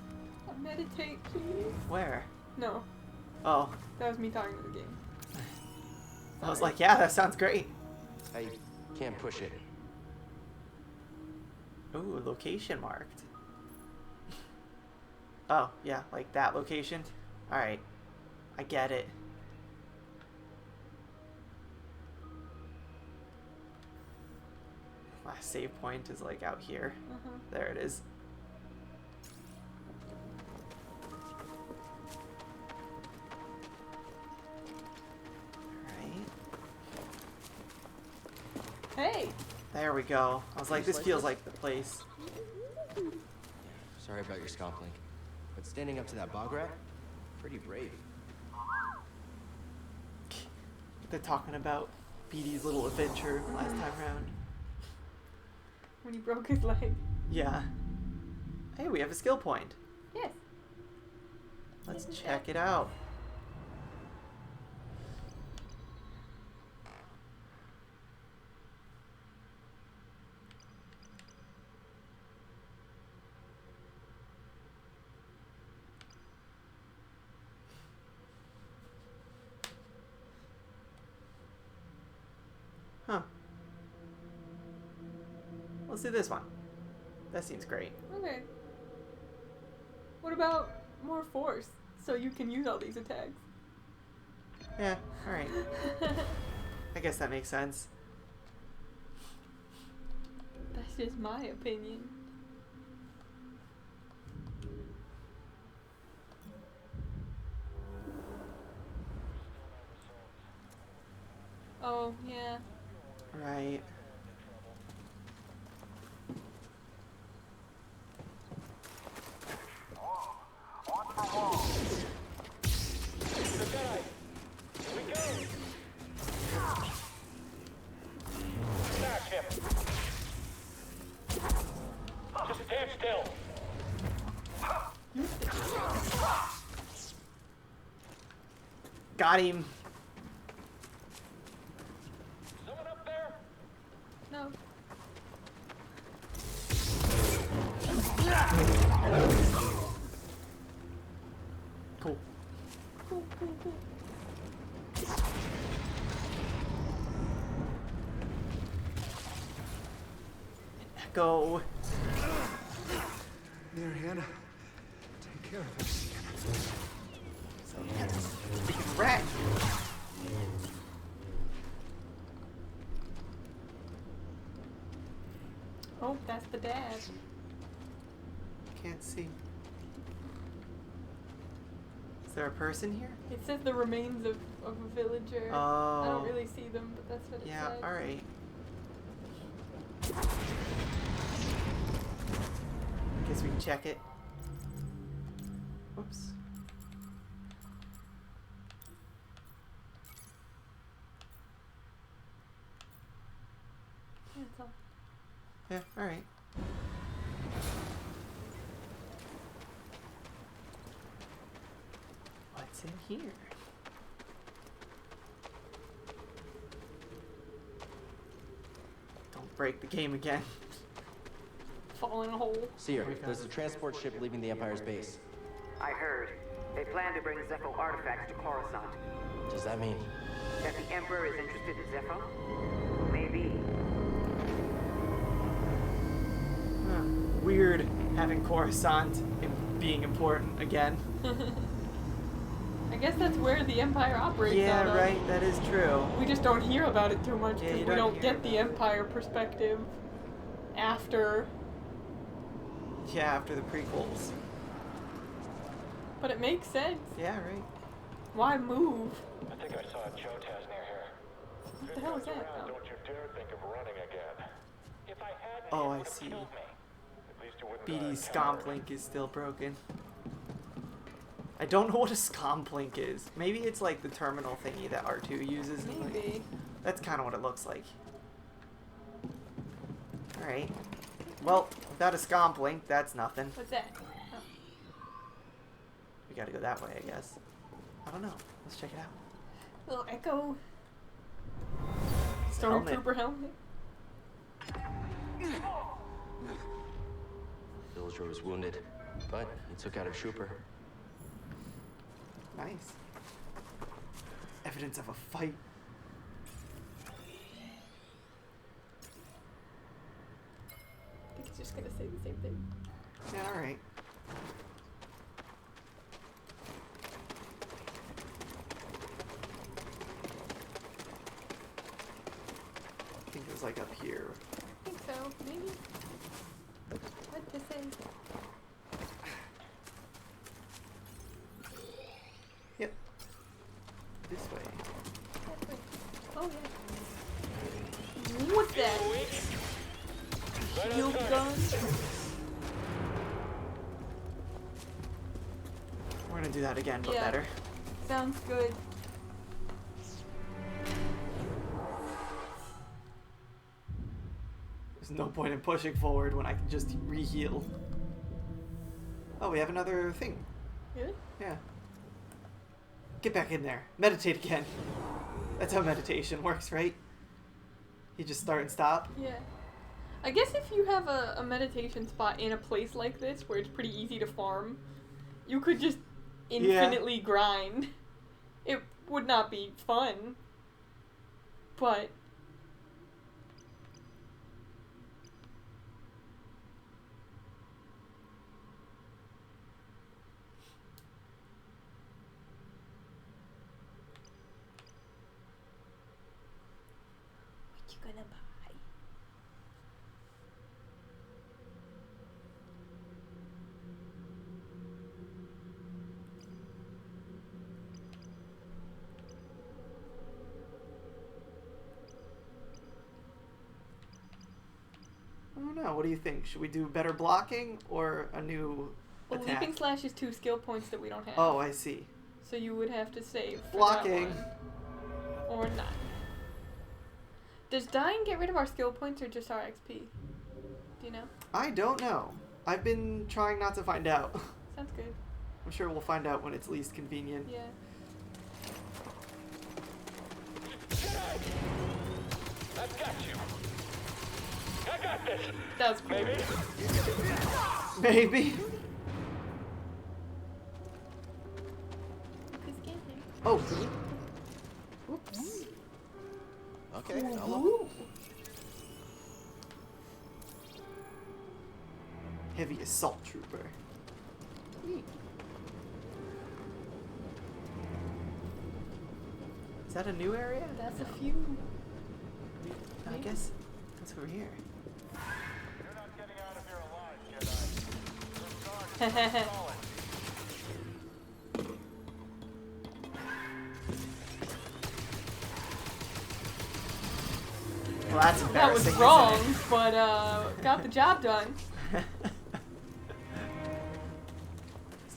Meditate, please. Where? No, Oh, that was me talking to the game. I was like, yeah, that sounds great. I can't push it. Ooh, location marked. Oh, yeah, like that location. Alright, I get it. Last save point is like out here. There it is. Alright. Hey! There we go. I was like, this feels like the place. Sorry about your scalp link. But standing up to that bog rat, pretty brave. They're talking about BD's little adventure last time around. When he broke his leg. Yeah. Hey, we have a skill point. Yes. Let's check it out. Huh. Let's do this one. That seems great. Okay. What about more force so you can use all these attacks? Yeah, alright. I guess that makes sense. That's just my opinion. Oh, yeah. Right. Smash him. Just stand still. Got him. Cool. Cool, cool, cool. Go. There, Hannah. Take care of this. So that's freaking rat. Oh, that's the dad. Can't see. Is there a person here? It says the remains of a villager. Oh. I don't really see them, but that's what it Yeah, says. alright. Guess we can check it. Whoops. Yeah, it's all. Yeah, alright. What's in here? Don't break the game again. Fall in a hole. Seer, there's a transport ship leaving the Empire's base. I heard. They plan to bring Zepho artifacts to Coruscant. Does that mean? That the Emperor is interested in Zepho? Maybe. Huh. Weird having Coruscant being important again. I guess that's where the Empire operates Yeah, out of. right, that is true. We just don't hear about it too much Yeah, because you we don't don't hear get the Empire perspective after. Yeah, after the prequels. But it makes sense. Yeah, right. Why move? I think I saw a Jotaz near here. What the hell is that? Don't you dare think of running again. If I hadn't, Oh, it I would have see. killed me. At least you wouldn't BD's cower. scomp link is still broken. I don't know what a scomp link is. Maybe it's like the terminal thingy that R2 uses. Maybe. That's kind of what it looks like. Alright. Well, without a scomp link, that's nothing. What's that? Oh. We gotta go that way, I guess. I don't know. Let's check it out. Little Echo. Helmet. Stormtrooper helmet. Villager was wounded, but he took out a trooper. Nice. Evidence of a fight. I think it's just gonna say the same thing. Yeah, alright. I think it was like up here. I think so. Maybe. What to say? Yep. This way. That way. Oh yeah. What's that? Shield gun? We're gonna do that again, but Yeah. better. Sounds good. There's no point in pushing forward when I can just re-heal. Oh, we have another thing. Really? Yeah. Get back in there. Meditate again. That's how meditation works, right? You just start and stop. Yeah. I guess if you have a meditation spot in a place like this where it's pretty easy to farm, you could just infinitely grind. It would not be fun, but what you gonna buy? I don't know. What do you think? Should we do better blocking or a new Well, attack? leaping slash is 2 skill points that we don't have. Oh, I see. So you would have to save for Blocking. that one. Or not. Does dying get rid of our skill points or just our XP? Do you know? I don't know. I've been trying not to find out. Sounds good. I'm sure we'll find out when it's least convenient. Yeah. I've got you. I got this. That was cool. Maybe. Maybe. Oh. Oops. Okay, I'll look. Ooh. Heavy assault trooper. Is that a new area? That's a few. I guess that's over here. You're not getting out of here alive, Jedi. Your guard is solid. Well, that's That was embarrassing. wrong, isn't but got the job done. it?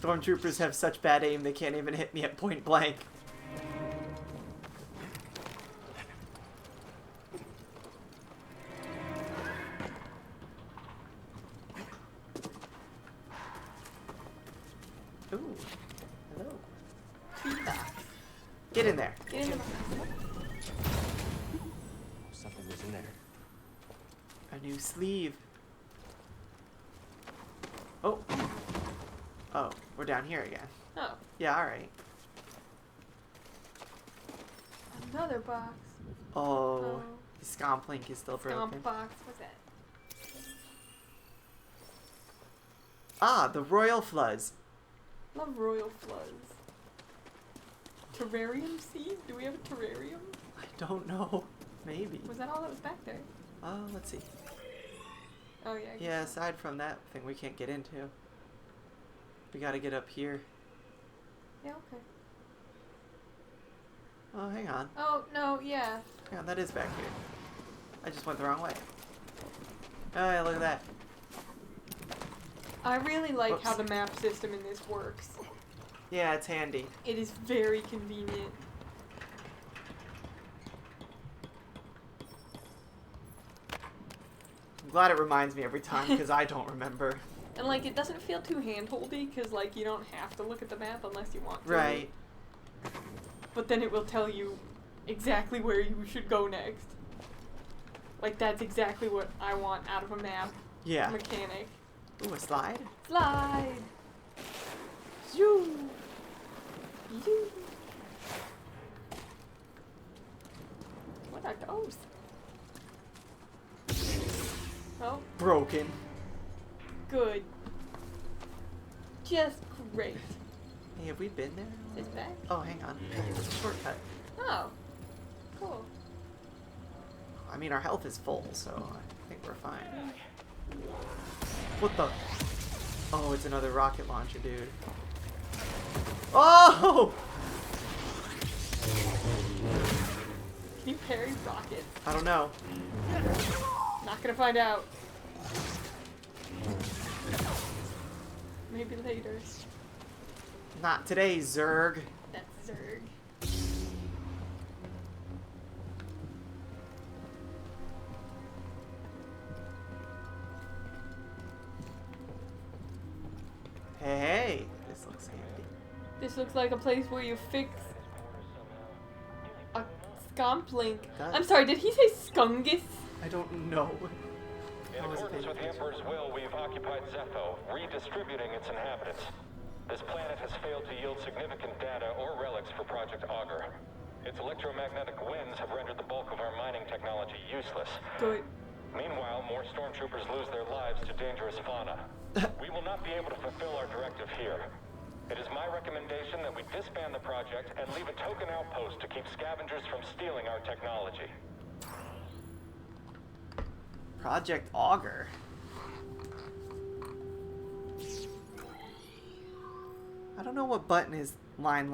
Stormtroopers have such bad aim they can't even hit me at point blank. Ooh. Hello. Get in there. Get in the Something was in there. A new sleeve. Oh. Oh, we're down here again. Oh, Yeah, alright. another box. Oh. The Scomp link is still broken. Scomp box. What's that? Ah, the Royal Floods. Love royal floods. Terrarium seed? Do we have a terrarium? I don't know. Maybe. Was that all that was back there? Let's see. Oh yeah. I guess Yeah, so. aside from that thing we can't get into. We gotta get up here. Yeah. Okay. Oh, hang on. Oh no. Yeah. Hang on, that is back here. I just went the wrong way. Oh, yeah, look at that. I really like Whoops. how the map system in this works. Yeah, it's handy. It is very convenient. I'm glad it reminds me every time because I don't remember. And like it doesn't feel too hand-holdy because like you don't have to look at the map unless you want to. Right. But then it will tell you exactly where you should go next. Like that's exactly what I want out of a map. Yeah. Mechanic. Ooh, a slide? Slide. Zoom. Zoom. What are those? Oh, Broken. good. Just great. Hey, have we been there? Is it back? Oh, hang on. There's a shortcut. Oh, cool. I mean, our health is full, so I think we're fine. What the? Oh, it's another rocket launcher, dude. Oh! Can you parry rockets? I don't know. Not gonna find out. Maybe later. Not today, Zerg. That's Zerg. Hey, this looks handy. This looks like a place where you fix a scomp link. Does. I'm sorry, did he say skungus? I don't know. In accordance with the Emperor's will, we've occupied Zepho, redistributing its inhabitants. This planet has failed to yield significant data or relics for Project Augur. Its electromagnetic winds have rendered the bulk of our mining technology useless. Good. Meanwhile, more stormtroopers lose their lives to dangerous fauna. We will not be able to fulfill our directive here. It is my recommendation that we disband the project and leave a token outpost to keep scavengers from stealing our technology. Project Augur. I don't know what button is line.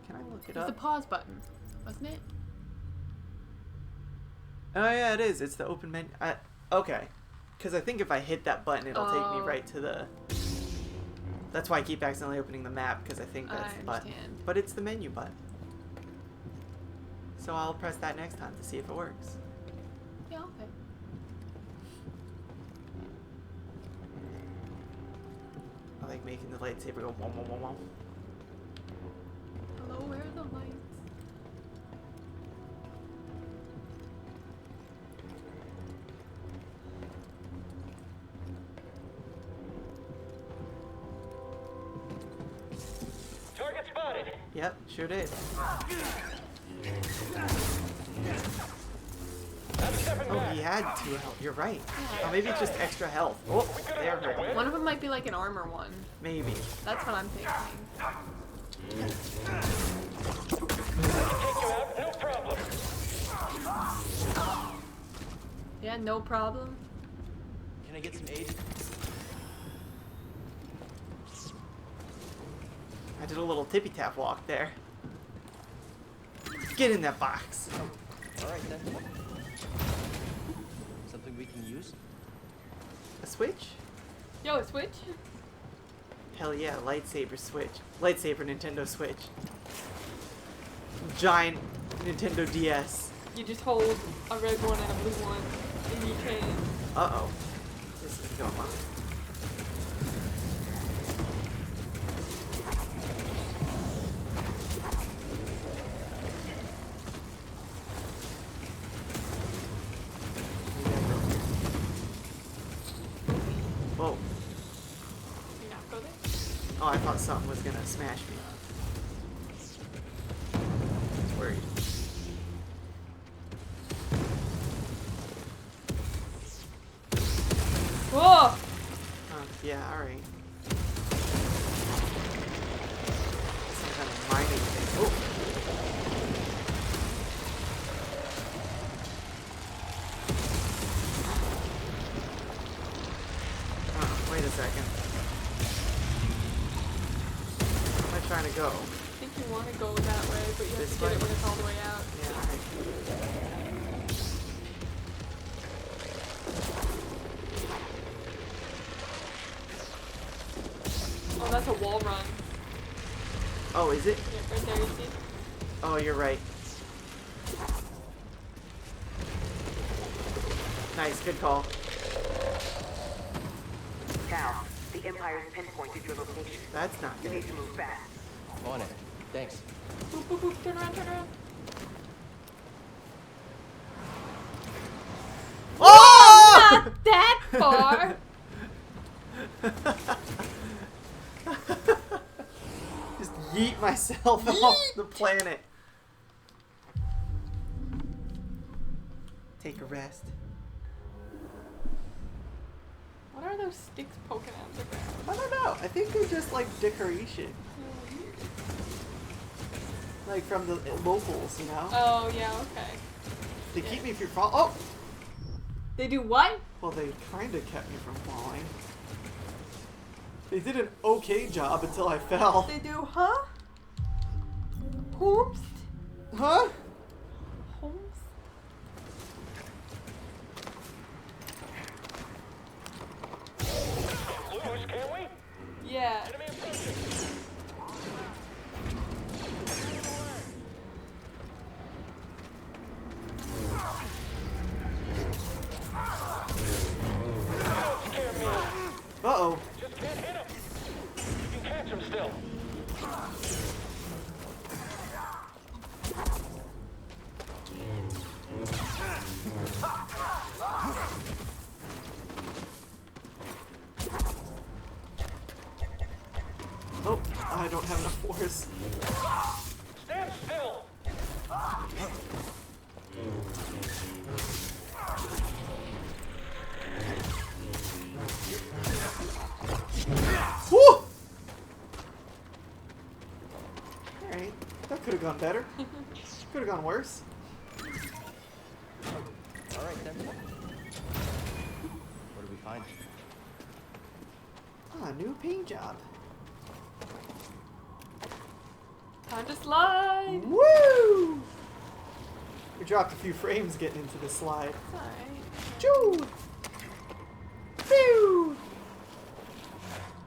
Can I look it It's the up? pause button, wasn't it? Oh yeah, it is. It's the open menu. Okay. Because I think if I hit that button, it'll take me Oh. right to the... That's why I keep accidentally opening the map, because I think that's I the button. understand. But it's the menu button. So I'll press that next time to see if it works. Yeah, okay. I like making the lightsaber go wom wom wom wom. Hello, where are the lights? right? Yep, sure did. Oh, he had 2 health. You're right. Oh, maybe it's just extra health. Oh, they're hurting. One of them might be like an armor one. Maybe. That's what I'm thinking. Take you out, no problem. Yeah, no problem. Can I get some aid? I did a little tippy tap walk there. Get in that box. All right then. Something we can use? A switch? Yo, a switch? Hell yeah, lightsaber switch. Lightsaber Nintendo Switch. Giant Nintendo DS. You just hold a red one and a blue one, and you can. Uh-oh. This is going on. Whoa. You not go there? Oh, I thought something was gonna smash me. I was worried. Whoa! Yeah, alright. Some kind of mining thing. Oh! Wait a second. Where am I trying to go? I think you want to go that way, but you have to get it when it's all the way out. Yeah, Oh, that's a wall run. Oh, is it? Yeah, right there, you see? Oh, you're right. Nice, good call. Cal, the Empire's pinpointed your location. That's not You good. need to move fast. On it. Thanks. Boop, boop, boop, turn around, turn around. Oh! Not that far! Just yeet myself off the planet. Take a rest. What are those sticks poking out of the ground? I don't know. I think they're just like decoration. Like from the locals, you know? Oh, yeah, okay. They keep me from falling. Oh! They do what? Well, they kind of kept me from falling. They did an okay job until I fell. They do, huh? Whoops. Huh? Holmes? Lose, can we? Yeah. Enemy approaching. Uh-oh. Just can't hit him. You can catch him still. Oh, I don't have enough force. Stand still. Woo! Alright, that could have gone better. Could have gone worse. All right then. What do we find? Ah, new paint job. Time to slide. Woo! We dropped a few frames getting into the slide. Alright. Choo! Pew!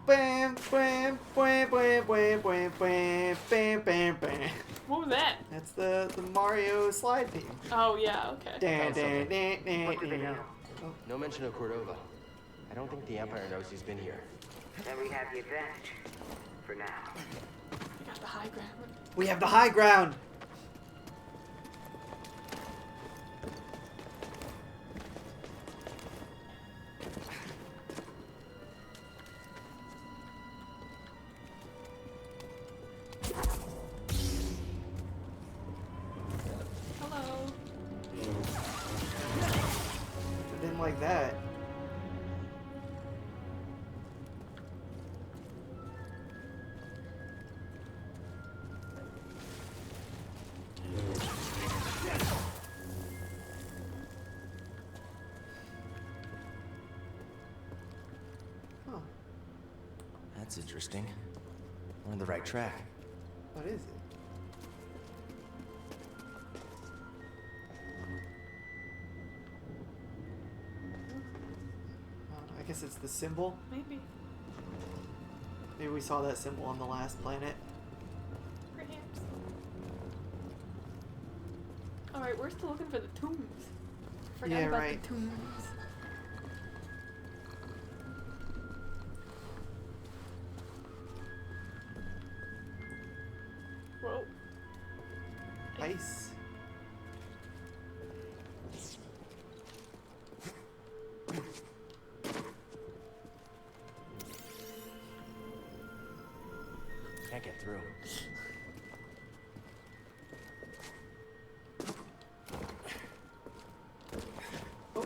Bam, bam, bam, bam, bam, bam, bam, bam, bam, bam. What was that? That's the Mario slide theme. Oh, yeah, okay. Dan, dan, dan, dan, What do they dan. know? No mention of Cordova. I don't think the Empire knows he's been here. Then we have the advantage. For now. We got the high ground. We have the high ground. like that. Huh. That's interesting. We're on the right track. What is it? I guess it's the symbol. Maybe. Maybe we saw that symbol on the last planet. Perhaps. Alright, we're still looking for the tombs. Forgot about the tombs. Whoa. Ice. Can't get through. Oh,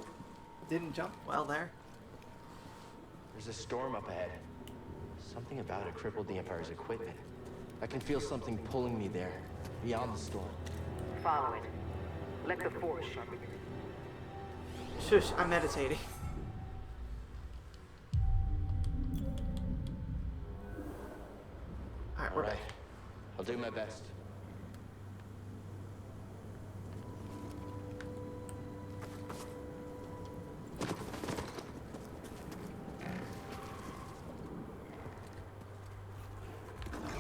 didn't jump well there. There's a storm up ahead. Something about it crippled the Empire's equipment. I can feel something pulling me there, beyond the storm. Follow it. Let the Force sharpen you. Shush, I'm meditating. All right. I'll do my best.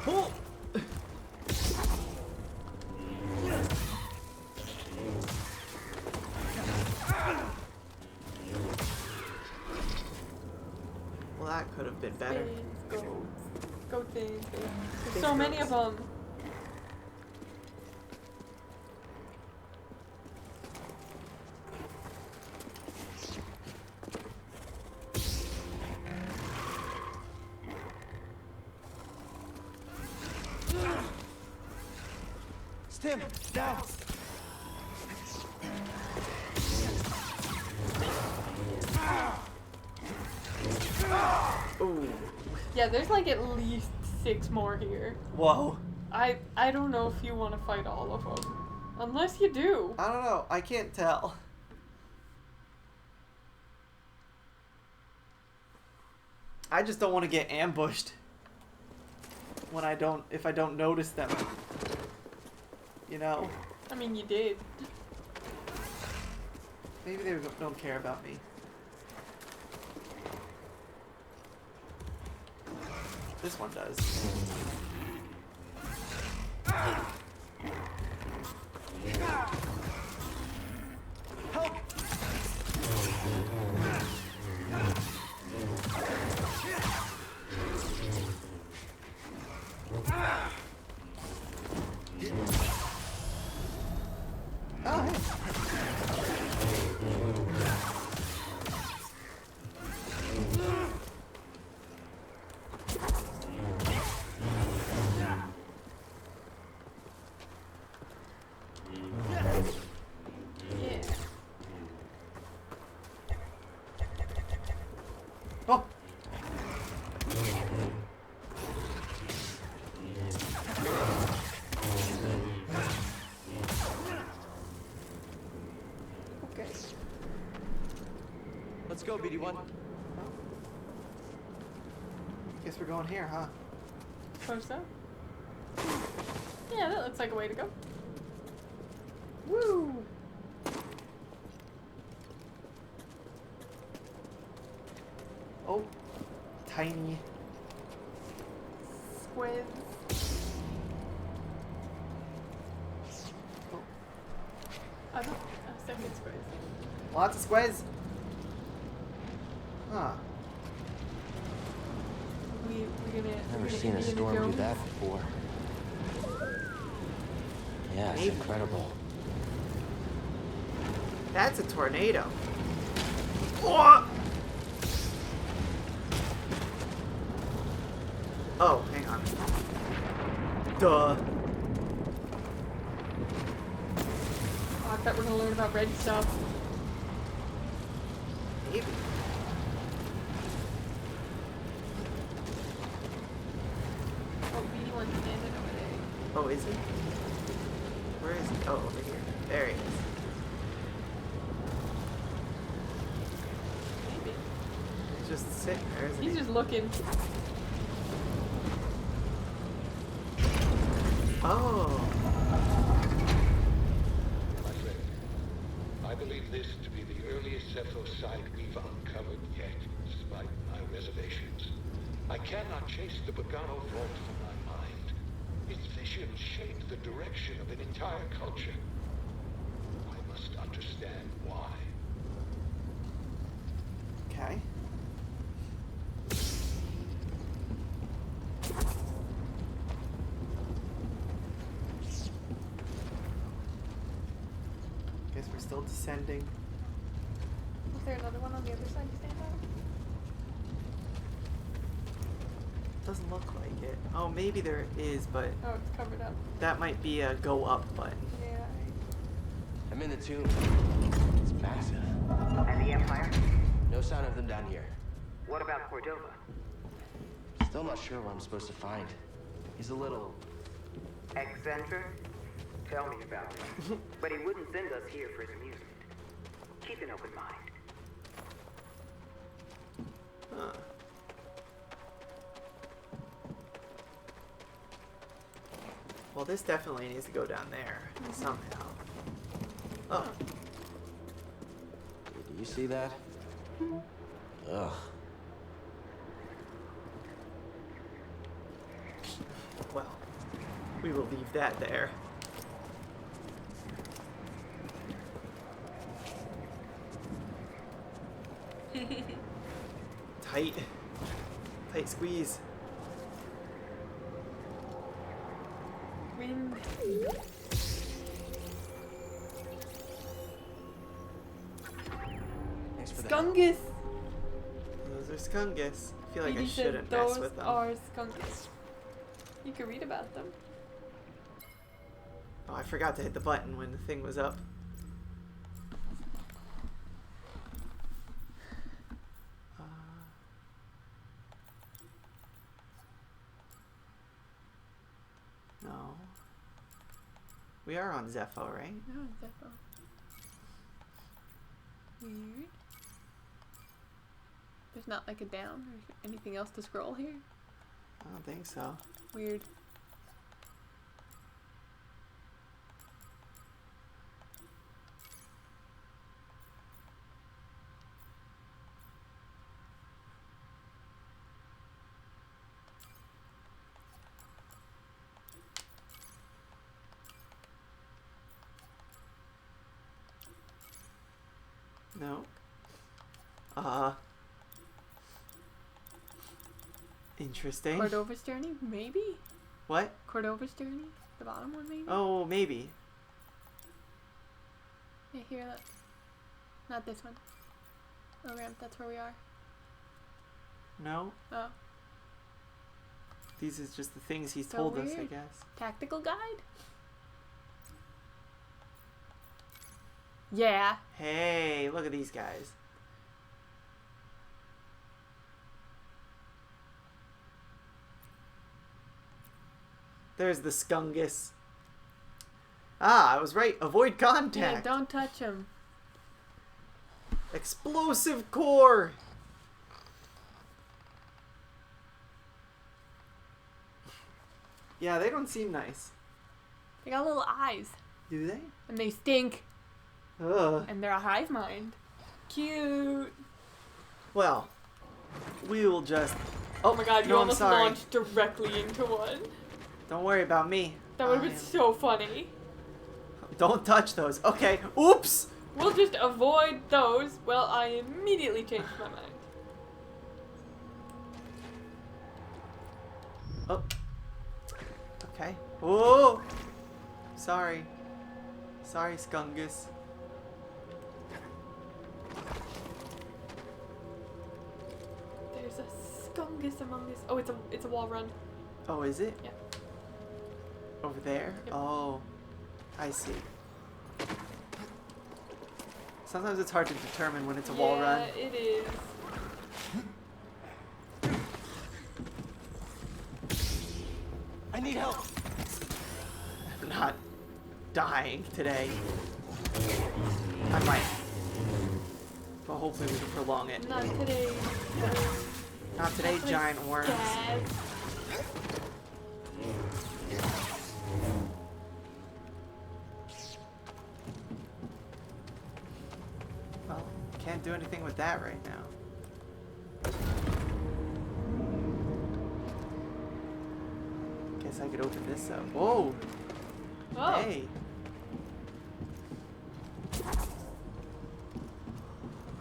Oh! Well, that could have been better. Go things. There's so many of them. Stim, down. Ooh. Yeah, there's like at least 6 more here. Whoa. I don't know if you want to fight all of them. Unless you do. I don't know. I can't tell. I just don't want to get ambushed when if I don't notice them. You know? I mean, you did. Maybe they don't care about me. This one does. Help! Oh, hey. Oh. Okay. Let's go, BD1. Guess we're going here, huh? Suppose so. Yeah, that looks like a way to go. Woo! Oh, tiny squids. Oh. I don't. Second squids. Lots of squids. Huh. Never seen a storm do that before. Yeah, it's incredible. That's a tornado. Oh! Oh, hang on. Duh. Oh, I thought we were gonna learn about red stuff. Maybe. Oh, BD1's standing over there. Oh, is he? Where is he? Oh, over here. There he is. Maybe. He's just sitting there, isn't He's he? just looking. Oh. My friend, I believe this to be the earliest Zepho site we've uncovered yet, despite my reservations. I cannot chase the Bogano vault from my mind. Its vision shaped the direction of an entire culture. I must understand why. Okay. Guess we're still descending. Is there another one on the other side to stand on? Doesn't look like it. Oh, maybe there is, but Oh, it's covered up. that might be a go up button. Yeah. I'm in the tomb. It's massive. And the Empire? No sign of them down here. What about Cordova? Still not sure what I'm supposed to find. He's a little... Eccentric? Tell me about it. But he wouldn't send us here for his amusement. Keep an open mind. Huh. Well, this definitely needs to go down there somehow. Oh. Do you see that? Ugh. Well, we will leave that there. Tight. Tight squeeze. Wind. Thanks for Skungus. Those are skungus. I feel like I BD said shouldn't mess those with them. are skungus. You can read about them. Oh, I forgot to hit the button when the thing was up. No. We are on Zepho, right? No, Zepho. Weird. There's not like a down or anything else to scroll here? I don't think so. Weird. No. Interesting. Cordova's journey? Maybe? What? Cordova's journey? The bottom one, maybe? Oh, maybe. Yeah, here, look. Not this one. Oh, ramp, that's where we are. No. Oh. These is just the things he's So told us, I weird. guess. Tactical guide? Yeah. Hey, look at these guys. There's the skungus. Ah, I was right. Avoid Yeah, contact. don't touch him. Explosive core. Yeah, they don't seem nice. They got little eyes. Do they? And they stink. Ugh. And they're a hive mind. Cute. Well, we will just... Oh my god, you no, I'm almost sorry. launched directly into one. Don't worry about me. That would have been so funny. Don't touch those. Okay. Oops. We'll just avoid those. Well, I immediately changed my mind. Oh. Okay. Oh. Sorry. Sorry, skungus. There's a skungus among this. Oh, it's a wall run. Oh, is it? Yeah. Over there? Yep. Oh. I see. Sometimes it's hard to determine when it's a wall run. Yeah, it is. I need help. I'm not dying today. I might. But hopefully we can prolong it. Not today. Not today, giant worms. Dad. Well, can't do anything with that right now. Guess I could open this up. Whoa! Oh. Hey!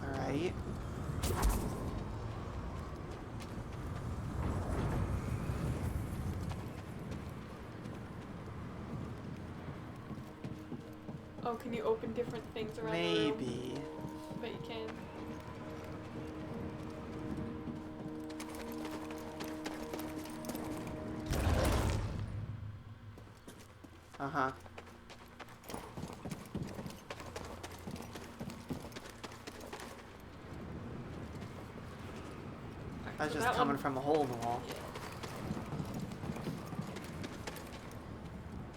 Alright. Oh, can you open different things around the room? Maybe. I bet you can. Uh-huh. That's just coming from a hole in the wall. Yeah.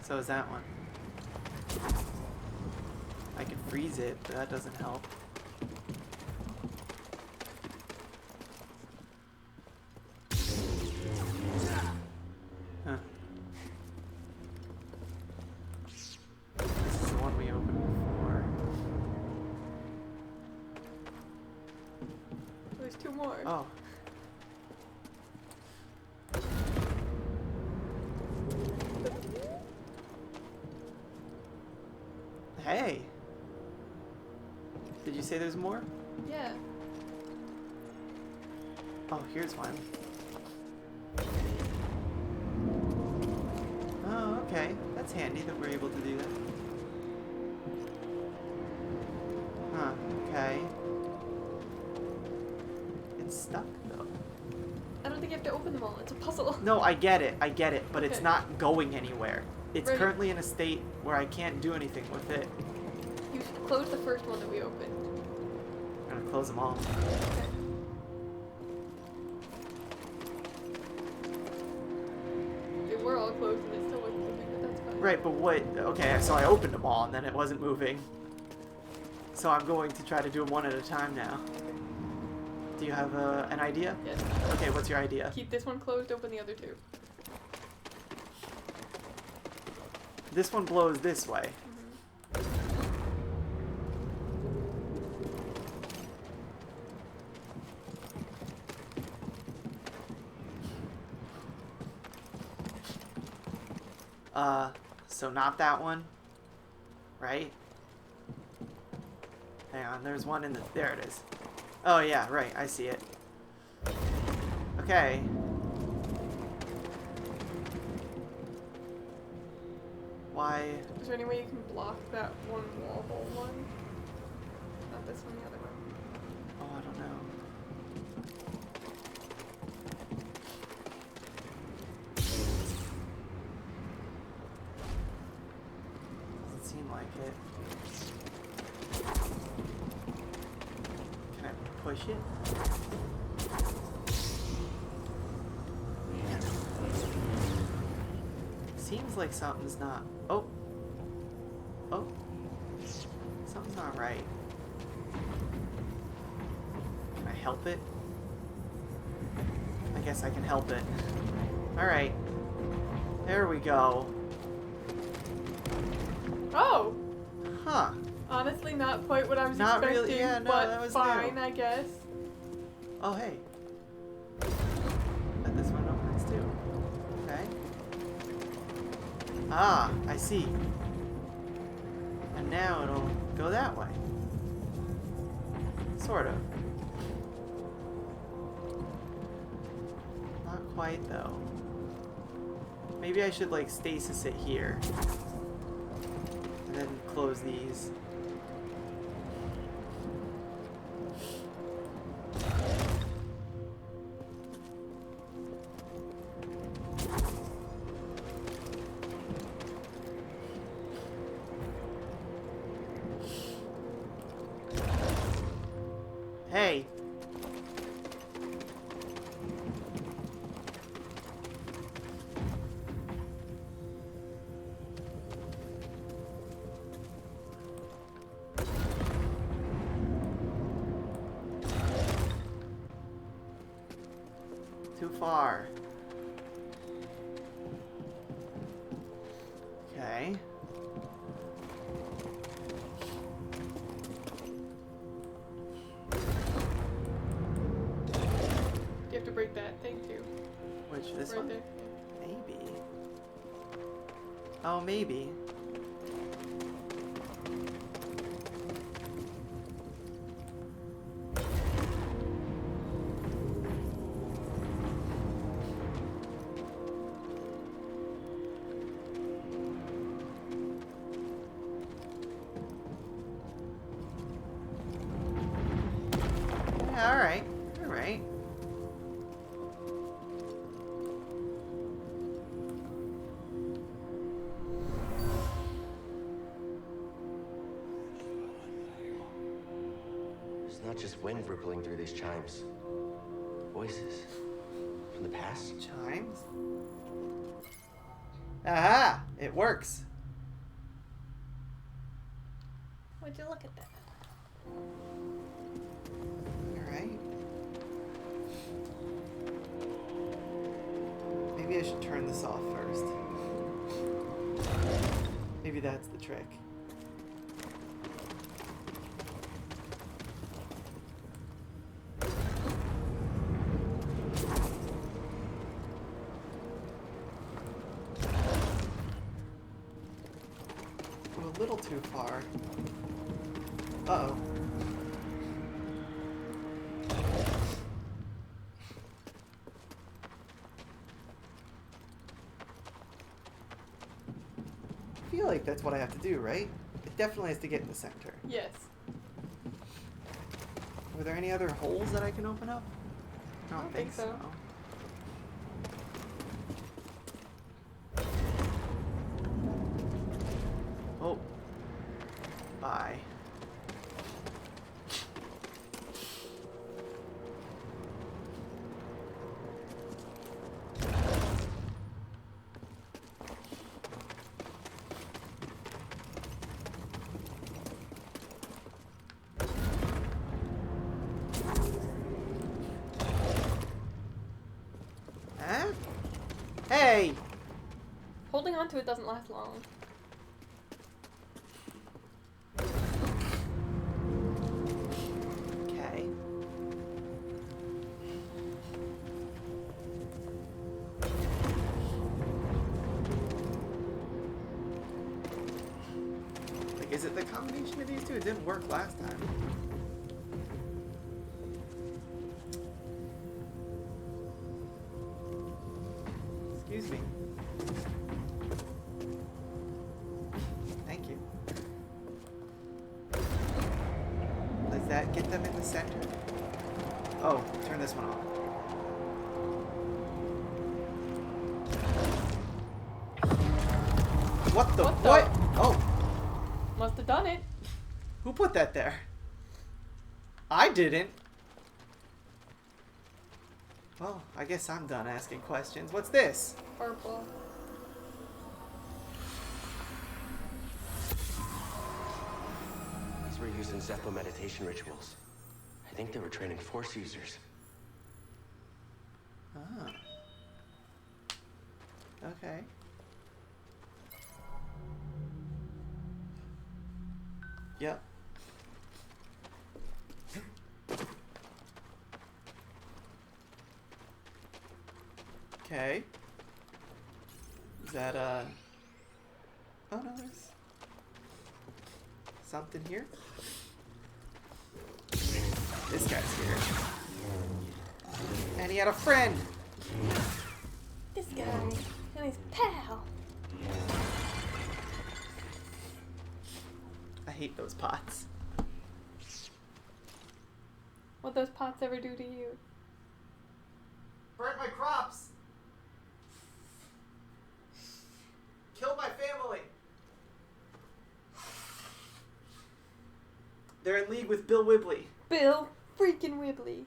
So is that one. I could freeze it, but that doesn't help. Huh. This is the one we opened before. There's two more. Oh. Hey! Did you say there's more? Yeah. Oh, here's one. Oh, okay. That's handy that we're able to do that. Huh, okay. It's stuck, though. I don't think you have to open them all. It's a puzzle. No, I get it, but it's not going anywhere. It's Right. currently in a state where I can't do anything with it. You should close the first one that we opened. I'm gonna close them all. Okay. They were all closed and it still wasn't moving, but that's fine. Right, but what? Okay, so I opened them all and then it wasn't moving. So I'm going to try to do them one at a time now. Do you have an idea? Yes. Okay, what's your idea? Keep this one closed, open the other two. This one blows this way. So not that one, right? Hang on, there's one in the, there it is. Oh yeah, right, I see it. Okay. Why? Is there any way you can block that one wall hole one? Not this one, the other one. Oh, I don't know. Doesn't seem like it. Can I push it? Seems like something's not. Oh. Oh. Something's not right. Can I help it? I guess I can help it. Alright. There we go. Oh! Huh. Honestly, not quite what I was Not expecting, really, yeah, no, but that was fine, new. I guess. Oh, hey. And this one opens too. Okay. Ah, I see. And now it'll go that way. Sort of. Not quite, though. Maybe I should, like, stasis it here. And then close these. far. Okay. You have to break that thing too. Which, this right one? There. Maybe. Oh, maybe. Yeah, alright. Alright. It's not just wind rippling through these chimes. Voices. From the past? Chimes? Aha! It works. Would you look at that? Alright. Maybe I should turn this off first. Maybe that's the trick. We're a little too far. Uh-oh. I feel like that's what I have to do, right? It definitely has to get in the center. Yes. Were there any other holes that I can open up? I don't think so. Oh. Bye. Huh? Hey! Holding on to it doesn't last long. Okay. Like, is it the combination of these two? It didn't work last time. Excuse me. Thank you. Does that get them in the center? Oh, turn this one off. What the? What? Oh. Must have done it. Who put that there? I didn't. Well, I guess I'm done asking questions. What's this? Purple. These were used in Zepho meditation rituals. I think they were training Force users. Ah. Okay. Yep. Okay. Is that, oh no, there's something here. This guy's here. And he had a friend! This guy and his pal. I hate those pots. What those pots ever do to you? Burnt my crops! Killed my family! They're in league with Bill Wibley. Bill freaking Wibley.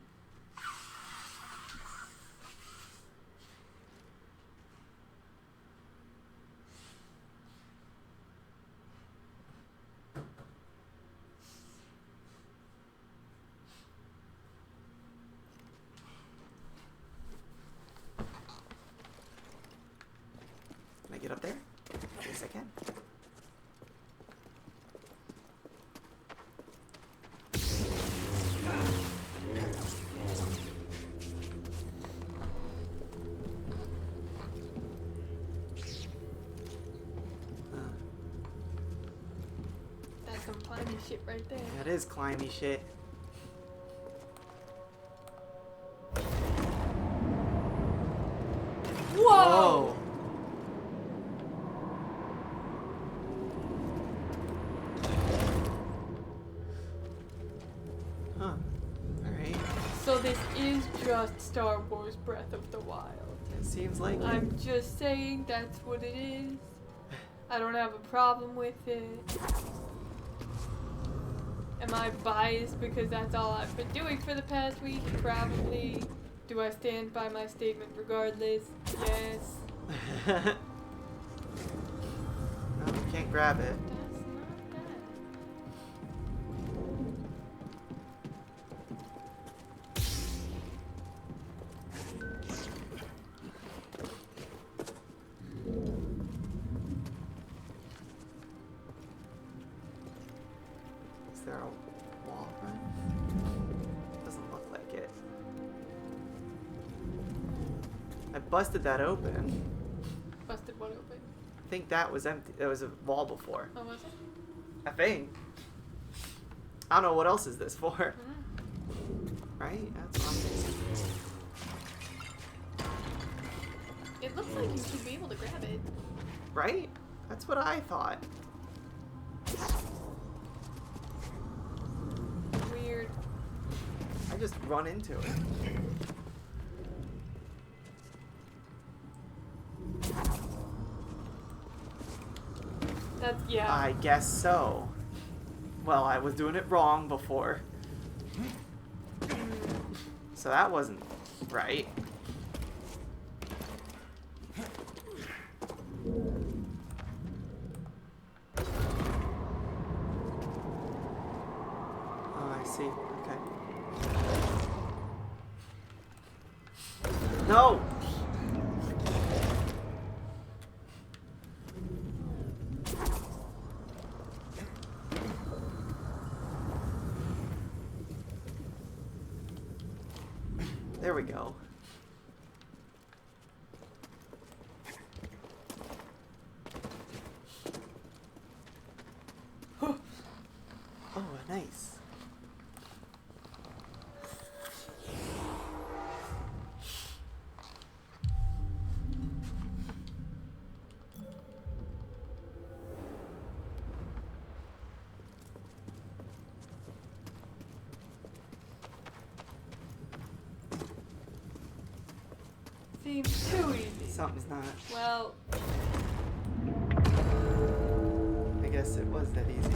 get up there? Yes, I can. That's some climbing shit right there. That is climby shit. Whoa! Huh. Alright. So this is just Star Wars Breath of the Wild. It seems like it. I'm just saying that's what it is. I don't have a problem with it. Am I biased because that's all I've been doing for the past week? Probably. Do I stand by my statement regardless? Yes. No, you can't grab it. That's not bad. Is there a wall run? Doesn't look like it. I busted that open. Busted what open? I think that was empty. There was a wall before. Oh, was it? I think. I don't know what else is this for. Mm-hmm. Right? That's what I'm thinking. It looks like you should be able to grab it. Right? That's what I thought. Weird. I just run into it. That's, yeah. I guess so. Well, I was doing it wrong before. So that wasn't right. Oh, I see. Okay. No! There we go. Oh, nice. Seems too easy. Something's not. Well, I guess it was that easy.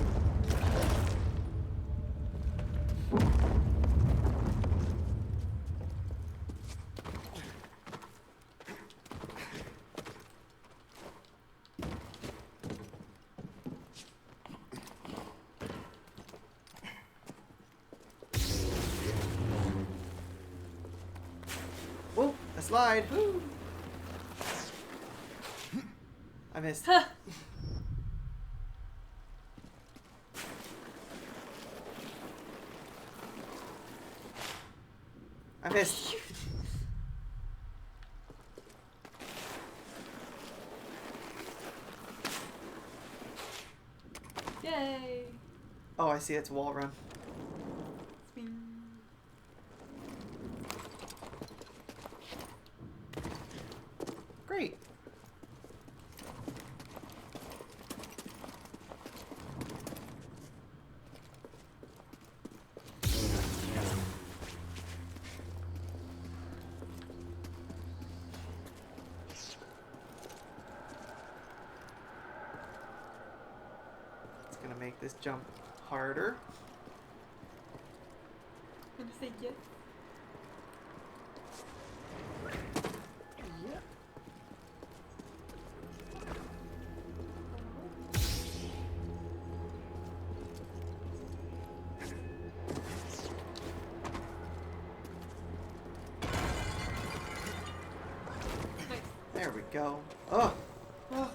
Whoa, a slide. Woo. I missed. huh. I missed. Yay. Oh, I see. It's a wall run. Great. It's gonna make this jump harder. I'm gonna say yes. Yep. There we go. Oh. Oh.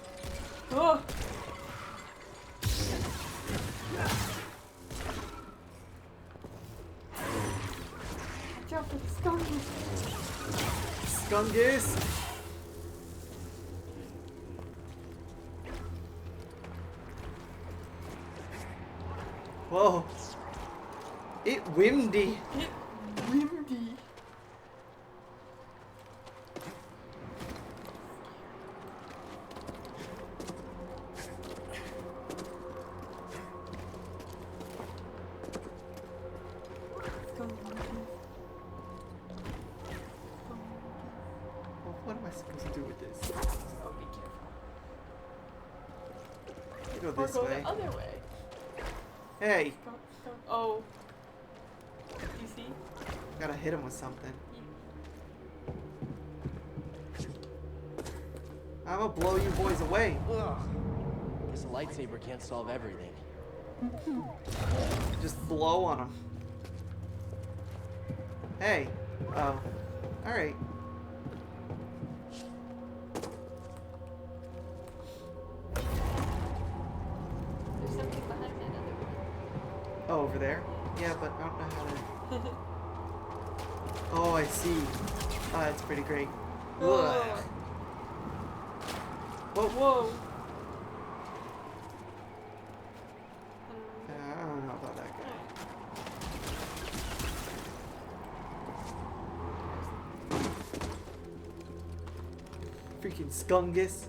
Skungus! Whoa. It windy. It windy. What am I supposed to do with this? Oh, be careful. Go Or this go way. the other way. Hey, Oh. You see? gotta hit him with something. I'm gonna blow you boys away. Ugh. Guess a lightsaber can't solve everything. Just blow on him. Hey. Oh. Alright. There's something behind that other one. Oh, over there? Yeah, but I don't know how to... Oh, I see. Oh, that's pretty great. Ugh. Whoa. Whoa. I don't know about that guy. Freaking Skungus.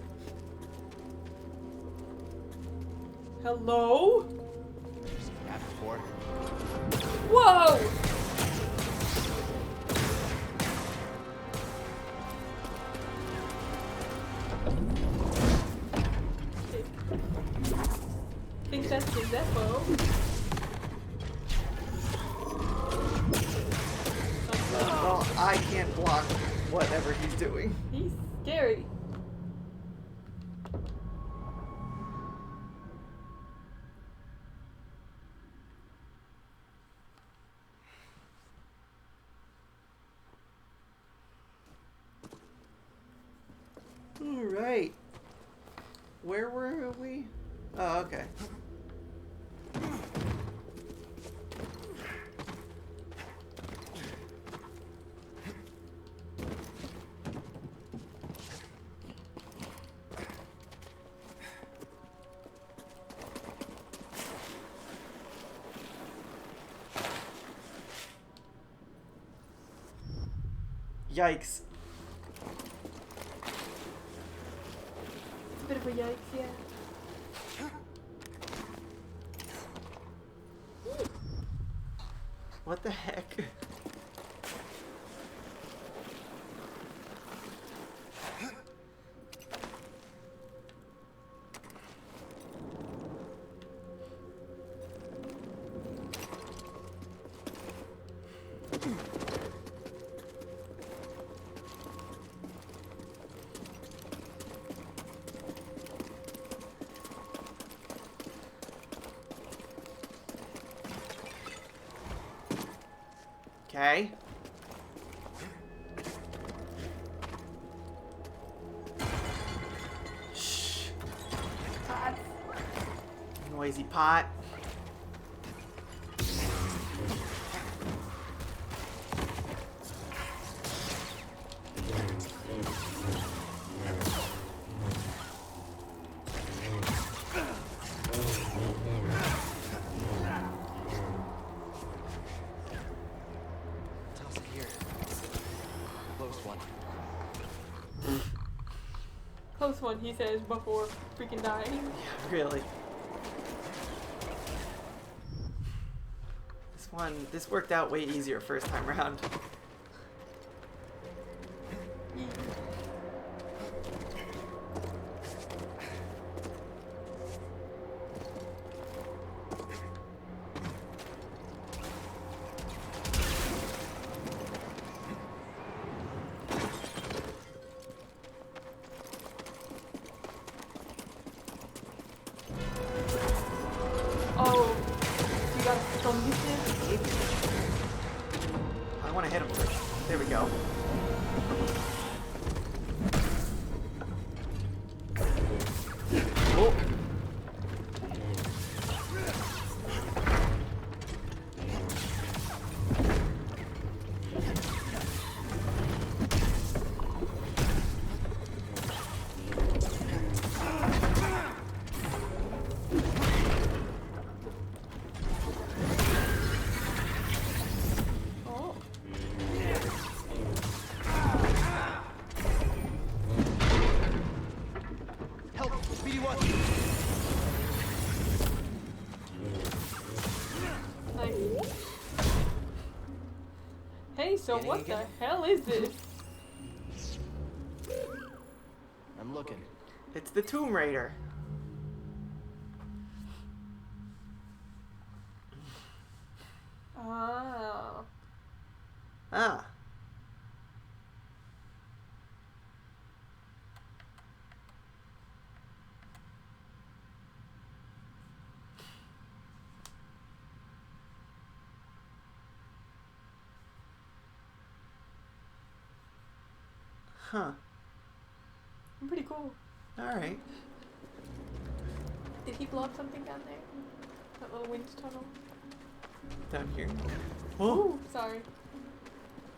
Hello? That before. Whoa! I think that's the Zeppo. Well, I can't block whatever he's doing. He's scary. Alright. Where were we? Oh, okay. Yikes. It's a bit of a yikes, yeah. What the heck? Okay. Shh. Pot. Noisy pot. Toss it here. Close one. Close one, he says, before freaking dying. Yeah, really. This worked out way easier first time around. Oh, you got some hit. I want to hit him Speedy one. Nice. Hey, so Getting what again? the hell is this? I'm looking. It's the Tomb Raider. Oh. Ah. Huh. Pretty cool. Alright. Did he blow up something down there? That little wind tunnel? Down here. Oh, Oh! sorry.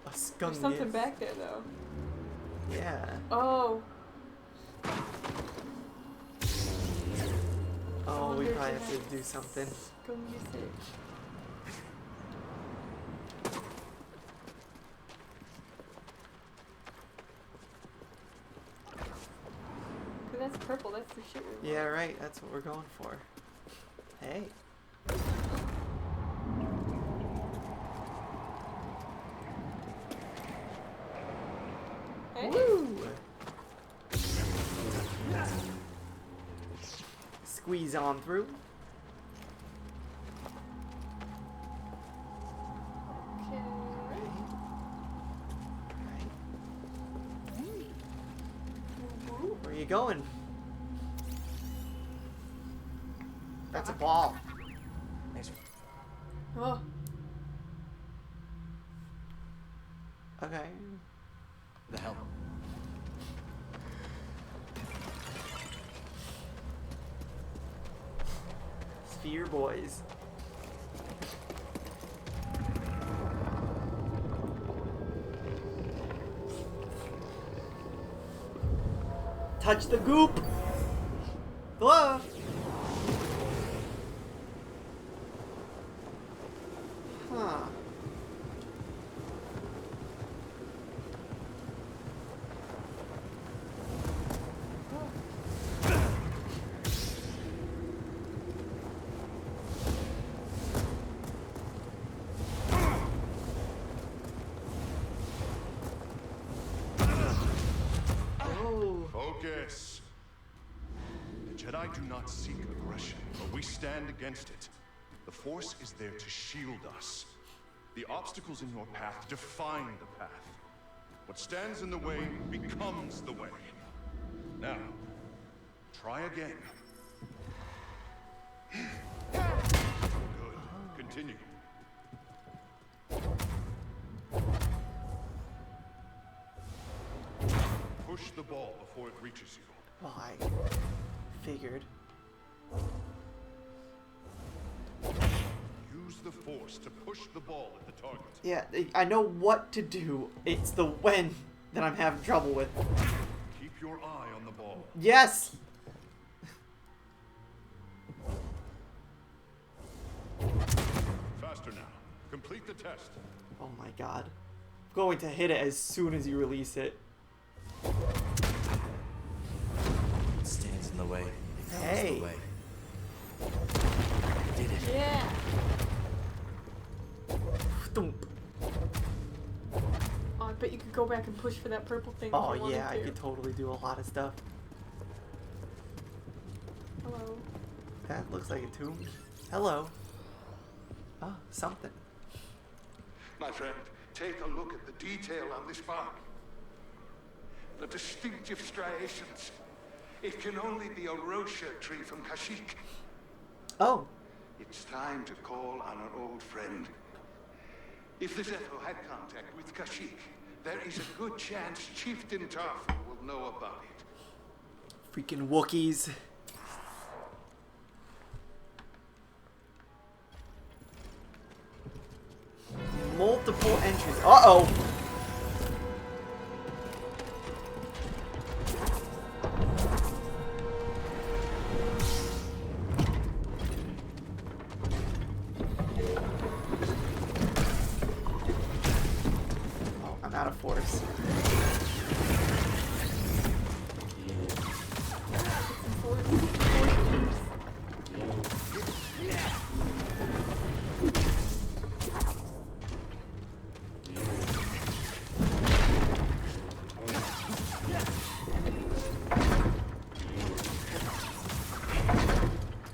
A skunk. There's something back there though. Yeah. Oh. Oh, we probably have to do something. That's purple, that's the shit we want. Yeah, right. That's what we're going for. Hey. Hey. Woo! Squeeze on through. Okay. Where are you going? That's a ball. Thanks. Oh. Okay. The hell? Sphere boys. Touch the goop. Hello. Huh. Focus. The Jedi do not seek aggression, but we stand against it. The Force is there to shield us. The obstacles in your path define the path. What stands in the way becomes the way. Now, try again. Good. Continue. Push the ball before it reaches you. Well, I figured. Use the Force to push the ball at the target. Yeah, I know what to do. It's the when that I'm having trouble with. Keep your eye on the ball. Yes! Faster now. Complete the test. Oh my god. I'm going to hit it as soon as you release it. It stands in the way. It comes Hey. the way. Did it. Yeah. Thump. Oh, I bet you could go back and push for that purple thing. Oh if you wanted yeah, I to. could totally do a lot of stuff. Hello. That looks like a tomb. Hello. Oh, something. My friend, take a look at the detail on this bark. The distinctive striations. It can only be a Rosha tree from Kashyyyk. Oh. It's time to call on our old friend. If the Zepho had contact with Kashyyyk, there is a good chance Chieftain Tarful will know about it. Freaking Wookiees. Multiple entries. Uh-oh. Oh, I'm out of force. Force.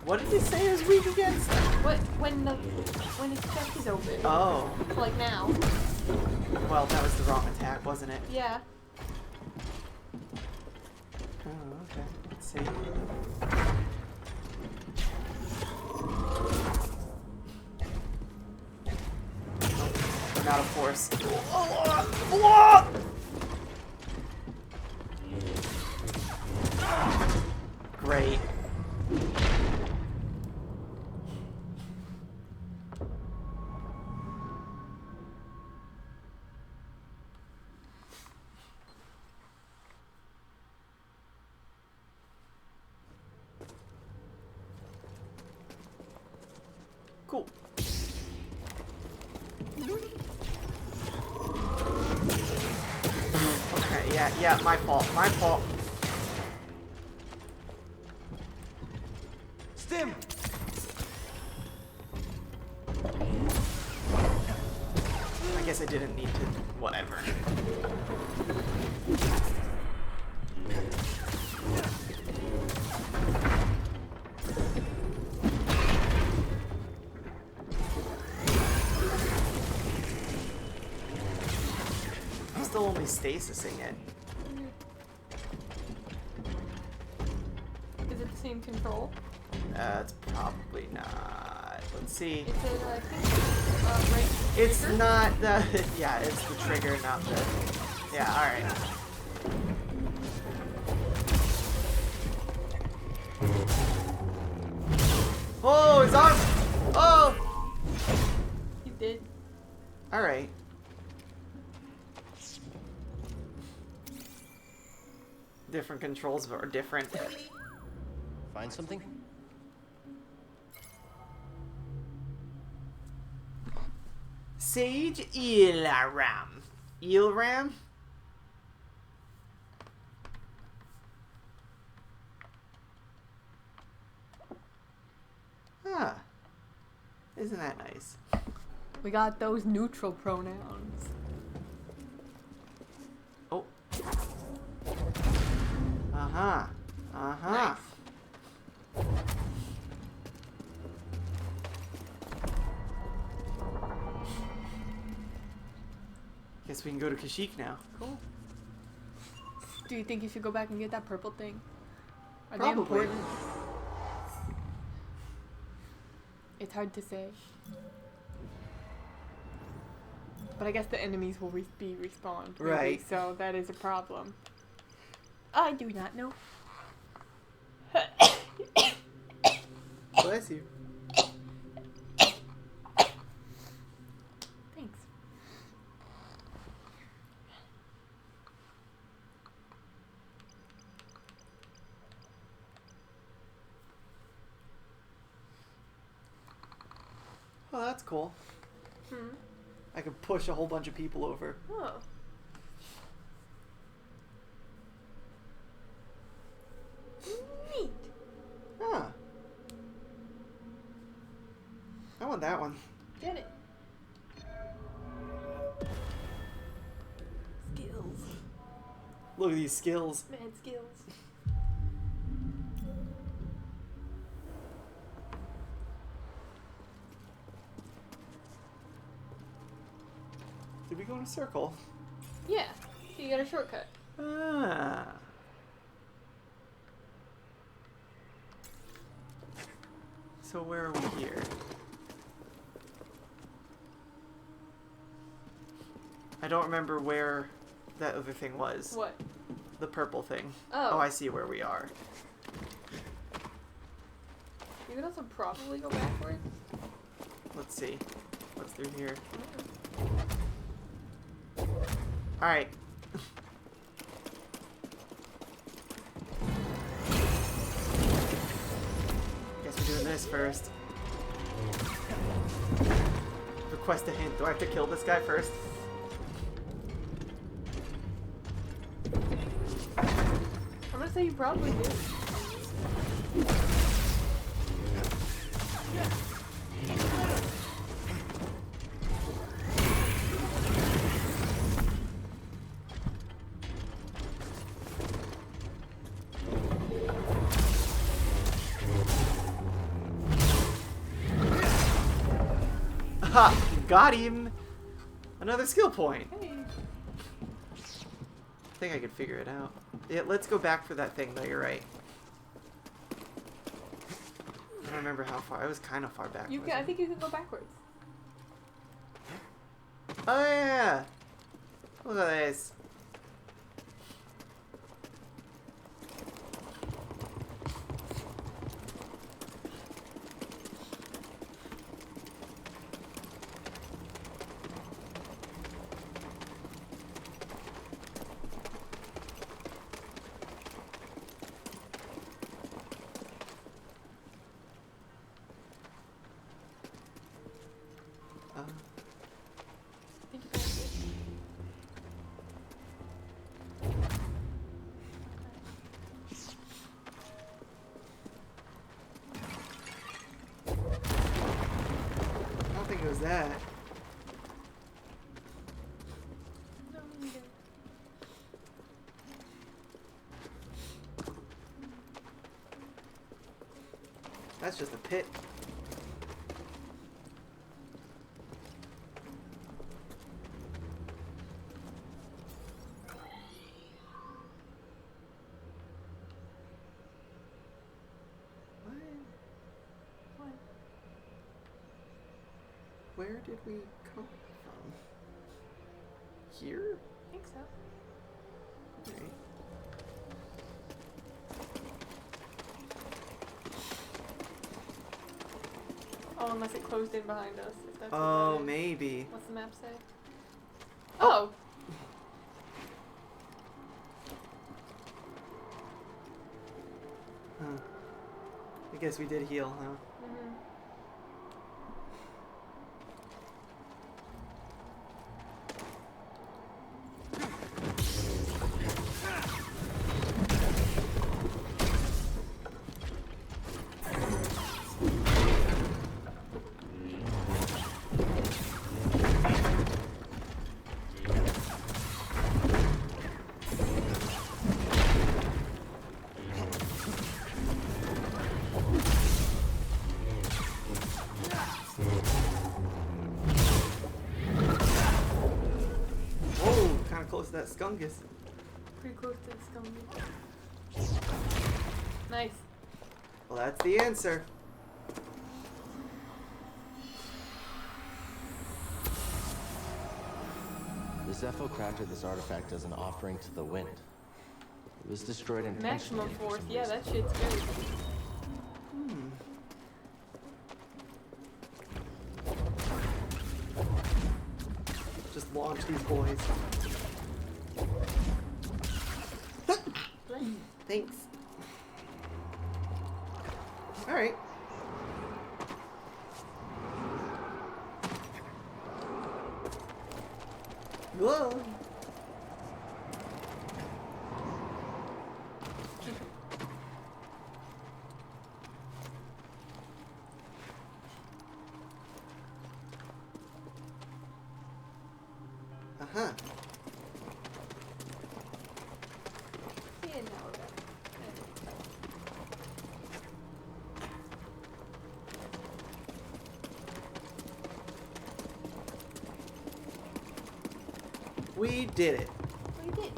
What did he say is weak against? What when his chest is open? Oh. Like now. Well, that was the wrong attack, wasn't it? Yeah. Oh, okay. Let's see. I'm out of force. Great. Cool. Okay, yeah, my fault. Stim! I guess I didn't need to. Whatever. I'm still only stasising it. Is it the same control? It's probably not. Let's see. Is it, I think, right? It's Trigger? not the. Yeah, it's the trigger, not the. Yeah, alright. Oh, his arm! Oh! You did. Alright. Different controls are different. Find something? Sage Eelram. Eelram? Huh. Isn't that nice? We got those neutral pronouns. Oh. Uh-huh. Uh-huh. Nice. Guess we can go to Kashyyyk now. Cool. Do you think you should go back and get that purple thing? Are they Probably. important? It's hard to say. But I guess the enemies will be respawned. Maybe, Right. So that is a problem. I do not know. Bless you. Thanks. Oh, that's cool. Hmm. I can push a whole bunch of people over. Oh. Neat. Huh. I want that one. Get it. Skills. Look at these skills. Mad skills. Did we go in a circle? Yeah. So you got a shortcut. Ah. So where are we here? I don't remember where that other thing was. What? The purple thing. Oh. I see where we are. You can also probably go backwards. Let's see. What's through here? Alright. Guess we're doing this first. Request a hint. Do I have to kill this guy first? I'm gonna say you probably do. Ha! Got him! Another skill point. Hey. I think I could figure it out. Yeah, let's go back for that thing, though. You're right. I don't remember how far. I was kind of far back. You can. I think you can go backwards. Oh yeah! Look at this. I don't think it was that. No, you didn't. That's just a pit. Where did we come from? Here? I think so. Okay. Oh, unless it closed in behind us. If that's Oh, what that is. maybe. What's the map say? Oh! Huh. I guess we did heal, huh? Mm-hmm. Whoa, kind of close to that skungus. Pretty close to the scum. Nice. Well, that's the answer. The Zepho crafted this artifact as an offering to the wind. It was destroyed intentionally. Maximum force. Yeah, that shit's good. Hmm. Just launch these boys. Thanks. Alright. Whoa. Uh-huh. Yeah, now we're back. We did it. We did.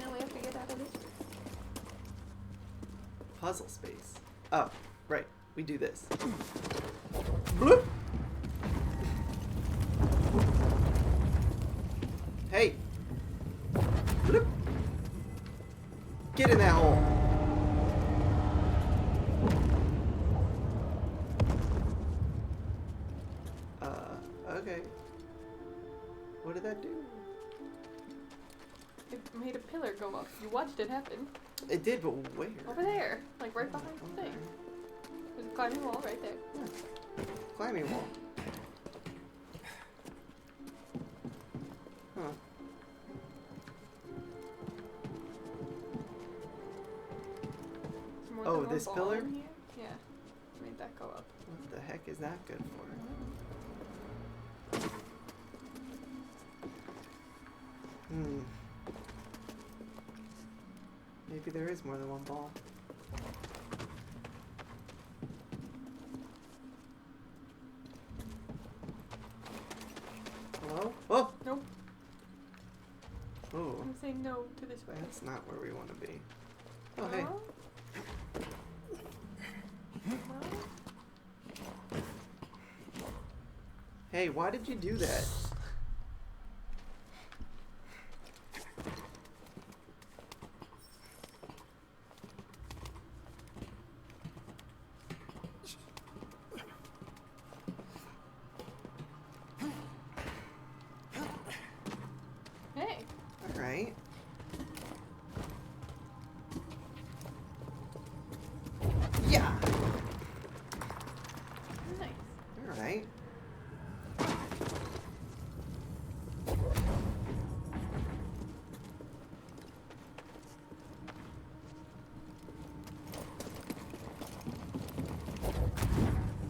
Now we have to get out of this. Puzzle space. Oh, right. We do this. Bloop. Hey. Bloop. Get in that hole. Okay. What did that do? It made a pillar go up. You watched it happen. It did, but where? Over there. Like right behind the thing. There's a climbing wall right there. Yeah. Climbing wall. Huh. There's more Oh, than one this ball pillar? in here. Yeah. Made that go up. What the heck is that good for? Hmm. Maybe there is more than one ball. say no to this way. That's not where we want to be. Oh, hey. Hey, why did you do that? Hey. All right. Yeah. Nice. All right.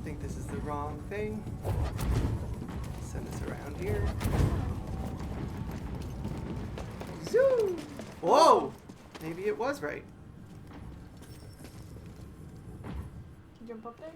I think this is the wrong thing. Send this around here. Zoom! Whoa! Maybe it was right. Can you jump up there?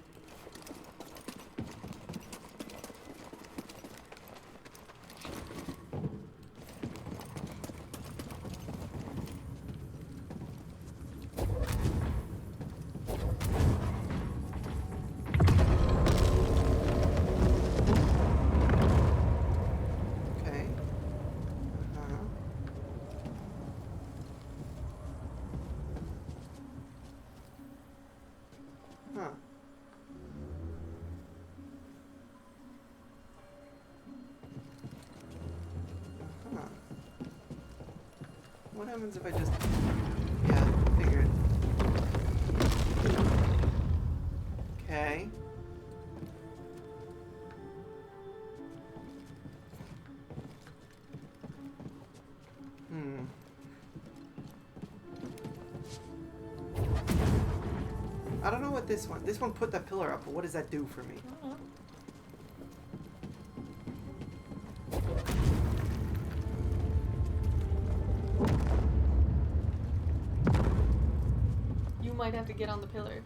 Okay. Huh. Huh. What happens if I just... Yeah, figured. Okay. I don't know what this one put that pillar up, but what does that do for me? You might have to get on the pillar.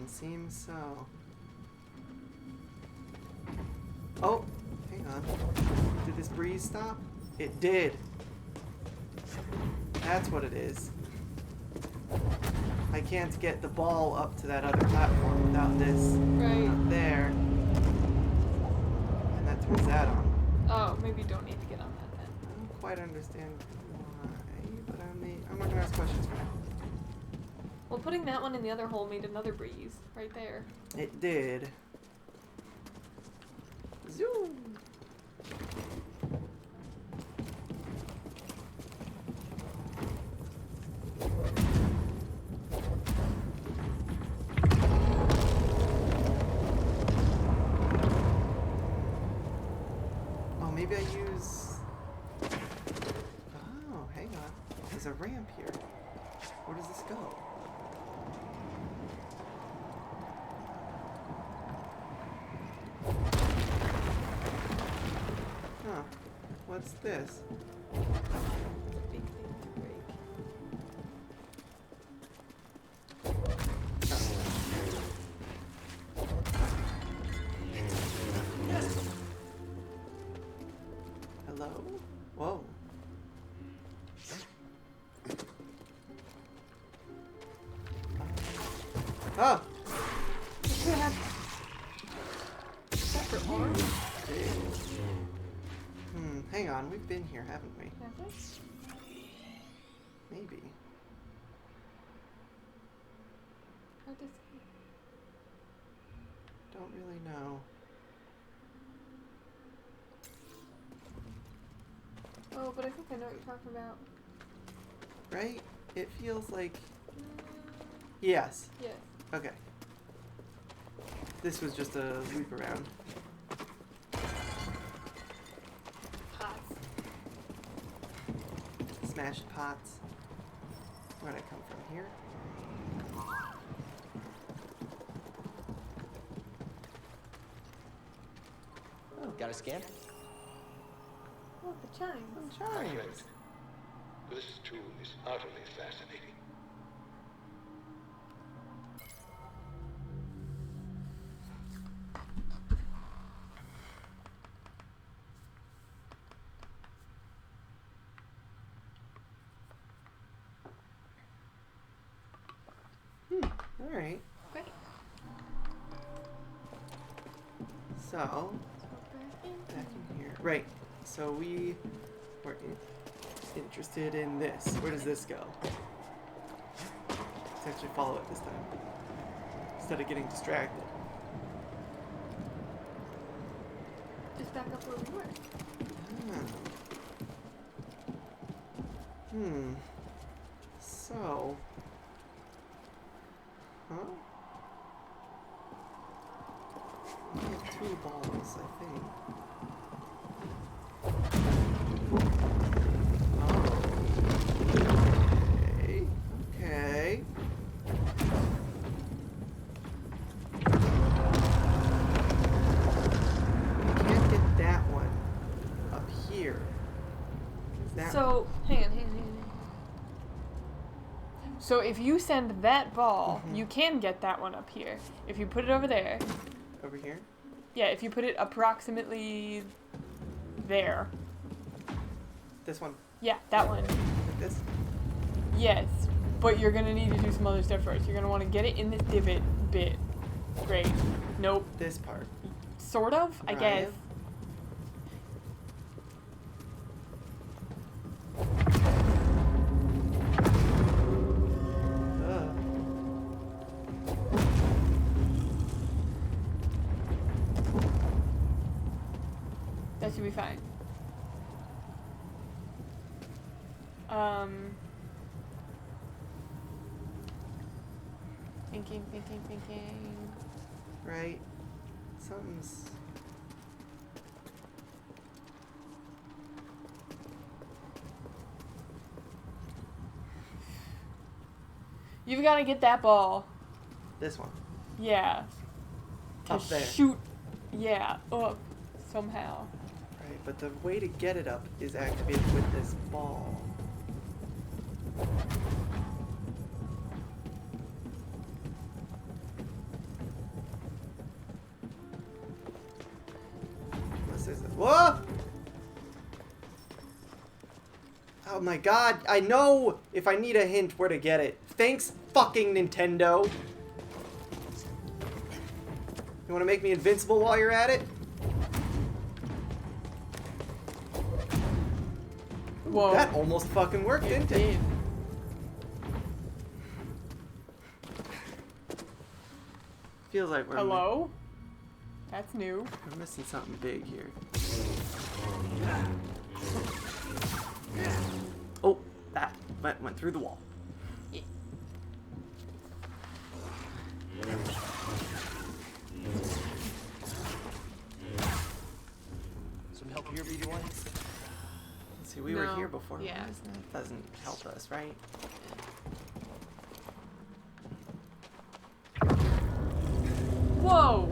Seems so. Oh, hang on. Did this breeze stop? It did. That's what it is. I can't get the ball up to that other platform without this up there. And that turns that on. Oh, maybe you don't need to get on that then. I don't quite understand why, but I'm not gonna ask questions for now. Well, putting that one in the other hole made another breeze right there. It did. Zoom! Oh, maybe I use... Oh, hang on. There's a ramp here. Where does this go? Huh. What's this? Big thing to break. Hello? Whoa. Oh! You have separate arms. Hang on. We've been here, haven't we? Have we? Maybe. Hard to see. Don't really know. Oh, but I think I know what you're talking about. Right? It feels like... Yes. Yes. Okay. This was just a loop around. Pots. Smashed pots. Where'd I come from? Here? Oh, got a scan? Oh, the chimes. Chimes. This tool is utterly fascinating. Alright. Great. So, back in here. Right. So we were interested in this. Where does this go? Let's actually follow it this time. Instead of getting distracted. Just back up where we were. So. Huh? We have 2 balls, I think. Okay. We can't get that one up here. So, hang on. So if you send that ball, you can get that one up here. If you put it over there. Over here? Yeah, if you put it approximately there. This one? Yeah, that one. Like this? Yes, but you're gonna need to do some other stuff first. You're gonna want to get it in this divot bit. Great. Nope. This part. Sort of, I guess. That should be fine. Thinking. Right. Something's... You've got to get that ball. This one? Yeah. To up there. Shoot. Yeah, up somehow. Right, but the way to get it up is activated with this ball. Whoa! Oh my god, I know if I need a hint where to get it. Thanks, fucking Nintendo. You want to make me invincible while you're at it? Whoa. That almost fucking worked, didn't it? Feels like we're... Hello? That's new. We're missing something big here. Oh, that went through the wall. Yeah. Some help here, BD1? Let's see, we were here before. Yeah. That doesn't help us, right? Whoa!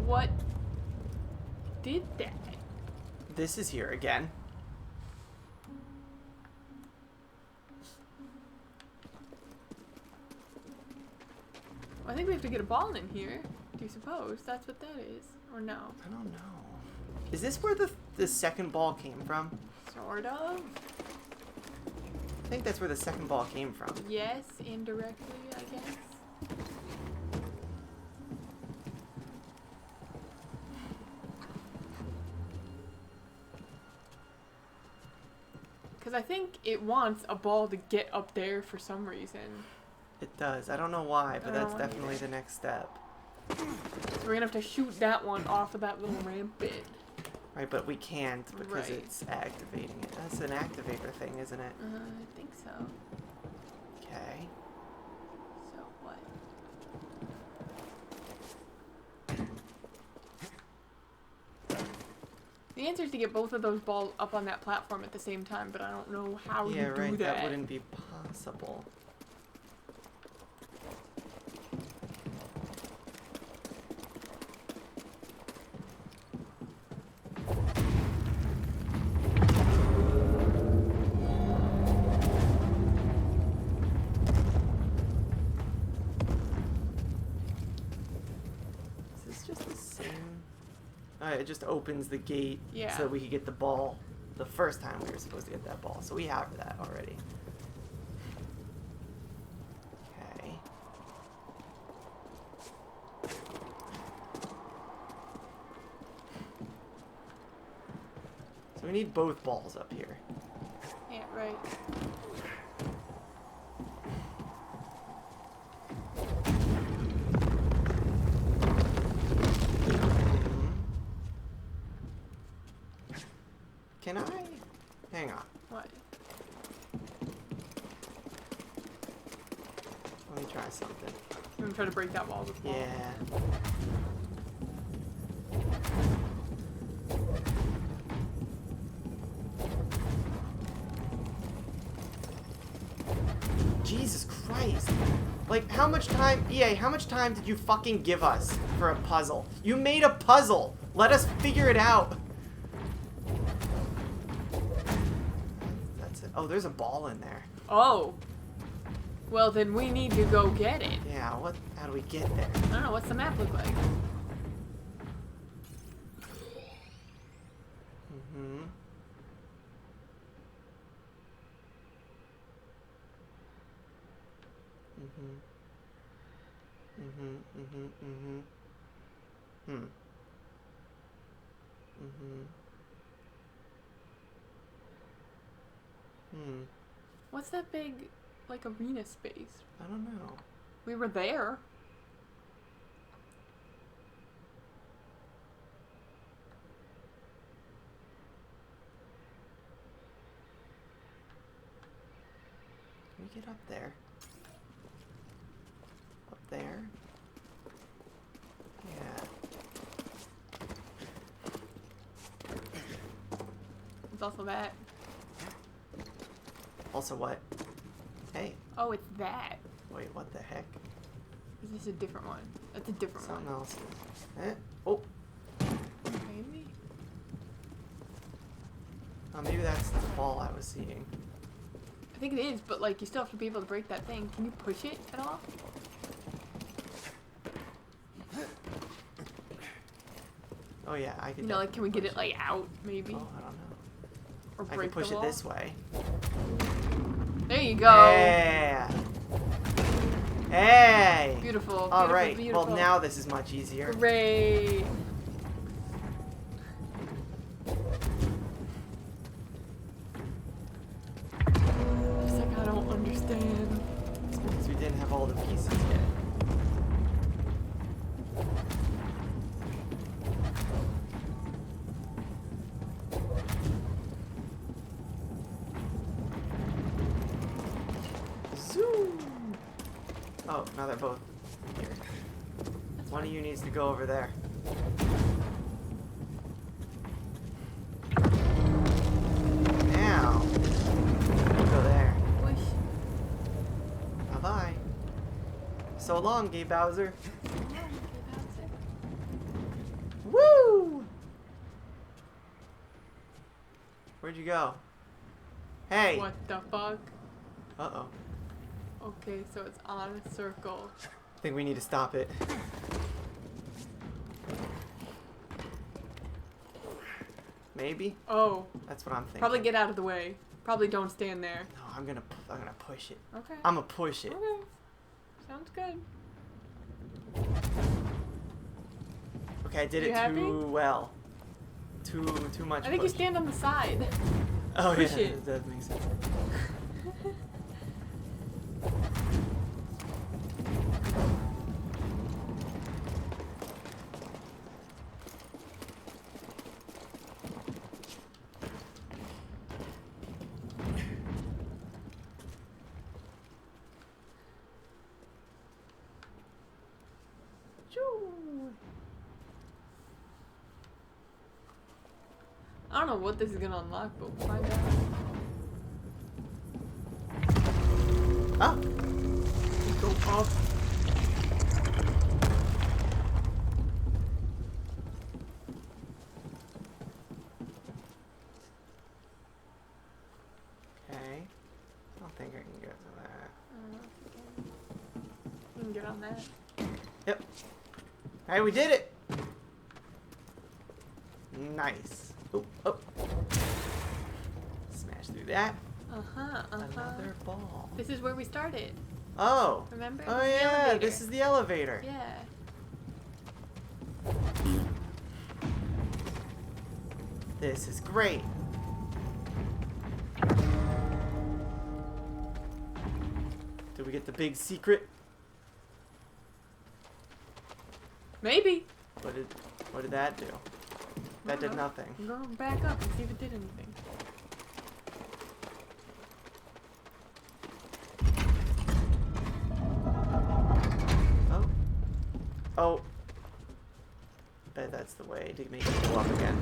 What did that? This is here again. I think we have to get a ball in here. Do you suppose that's what that is? Or no? I don't know. Is this where the second ball came from? Sort of. I think that's where the second ball came from. Yes, indirectly, I guess. Because I think it wants a ball to get up there for some reason. It does. I don't know why, but that's definitely the next step. So we're gonna have to shoot that one off of that little ramp bit. Right, but we can't because it's activating it. That's an activator thing, isn't it? I think so. Okay. So what? The answer is to get both of those balls up on that platform at the same time, but I don't know how you do that. That wouldn't be possible. It just opens the gate so we could get the ball the first time we were supposed to get that ball. So we have that already. We need both balls up here. Yeah, right. Can I? Hang on. What? Let me try something. I'm gonna try to break that wall with the ball. Yeah. Jesus Christ. Like, how much time, EA, how much time did you fucking give us for a puzzle? You made a puzzle. Let us figure it out. That's it. Oh, there's a ball in there. Oh. Well, then we need to go get it. Yeah, what? How do we get there? I don't know. What's the map look like? Mm-hmm. Mm-hmm. Mm-hmm. Mm-hmm. Mm-hmm. Hmm. Mm-hmm. Hmm. What's that big, like, arena space? I don't know. We were there. Can we get up there? Up there? Yeah. It's also that. Also what? Hey. Oh, it's that. Wait, what the heck? Is this a different one? That's a different Something one. else. Eh? Oh. Maybe? Oh, maybe that's the ball I was seeing. I think it is, but like you still have to be able to break that thing. Can you push it at all? Oh yeah, I can. You know, like can we get it like out maybe? Oh, I don't know. Or I break can push the it wall? this way. There you go. Yeah. Hey. Beautiful. All beautiful, right. beautiful. Well, now this is much easier. Great. It's like I don't understand. It's because we didn't have all the pieces yet. Zoom. Oh, now they're both here. One of you needs to go over there. Now, go there. Wish. Bye-bye. So long, Gay Bowser. Woo! Where'd you go? Hey! What the fuck? Uh-oh. Okay, so it's on a circle. I think we need to stop it. Maybe? Oh. That's what I'm thinking. Probably get out of the way. Probably don't stand there. No, I'm gonna push it. Okay. I'm gonna push it. Okay. Sounds good. Okay, I did You it happy? too well. Too much. I think push. you stand on the side. Oh Push yeah, it. that makes sense. I don't know what this is gonna unlock, but we'll find out. Oh. Go up. Okay. I don't think I can get to that. You can get on that. Yep. Alright, we did it! Nice. Oh, oh. Smash through that. Uh-huh, Another ball. This is where we started. Oh. Remember? Oh The yeah, elevator. this is the elevator. Yeah. This is great. Did we get the big secret? Maybe. What did that do? That did nothing. I'm gonna back up and see if it did anything. Oh. Bet that's the way to make it go up again.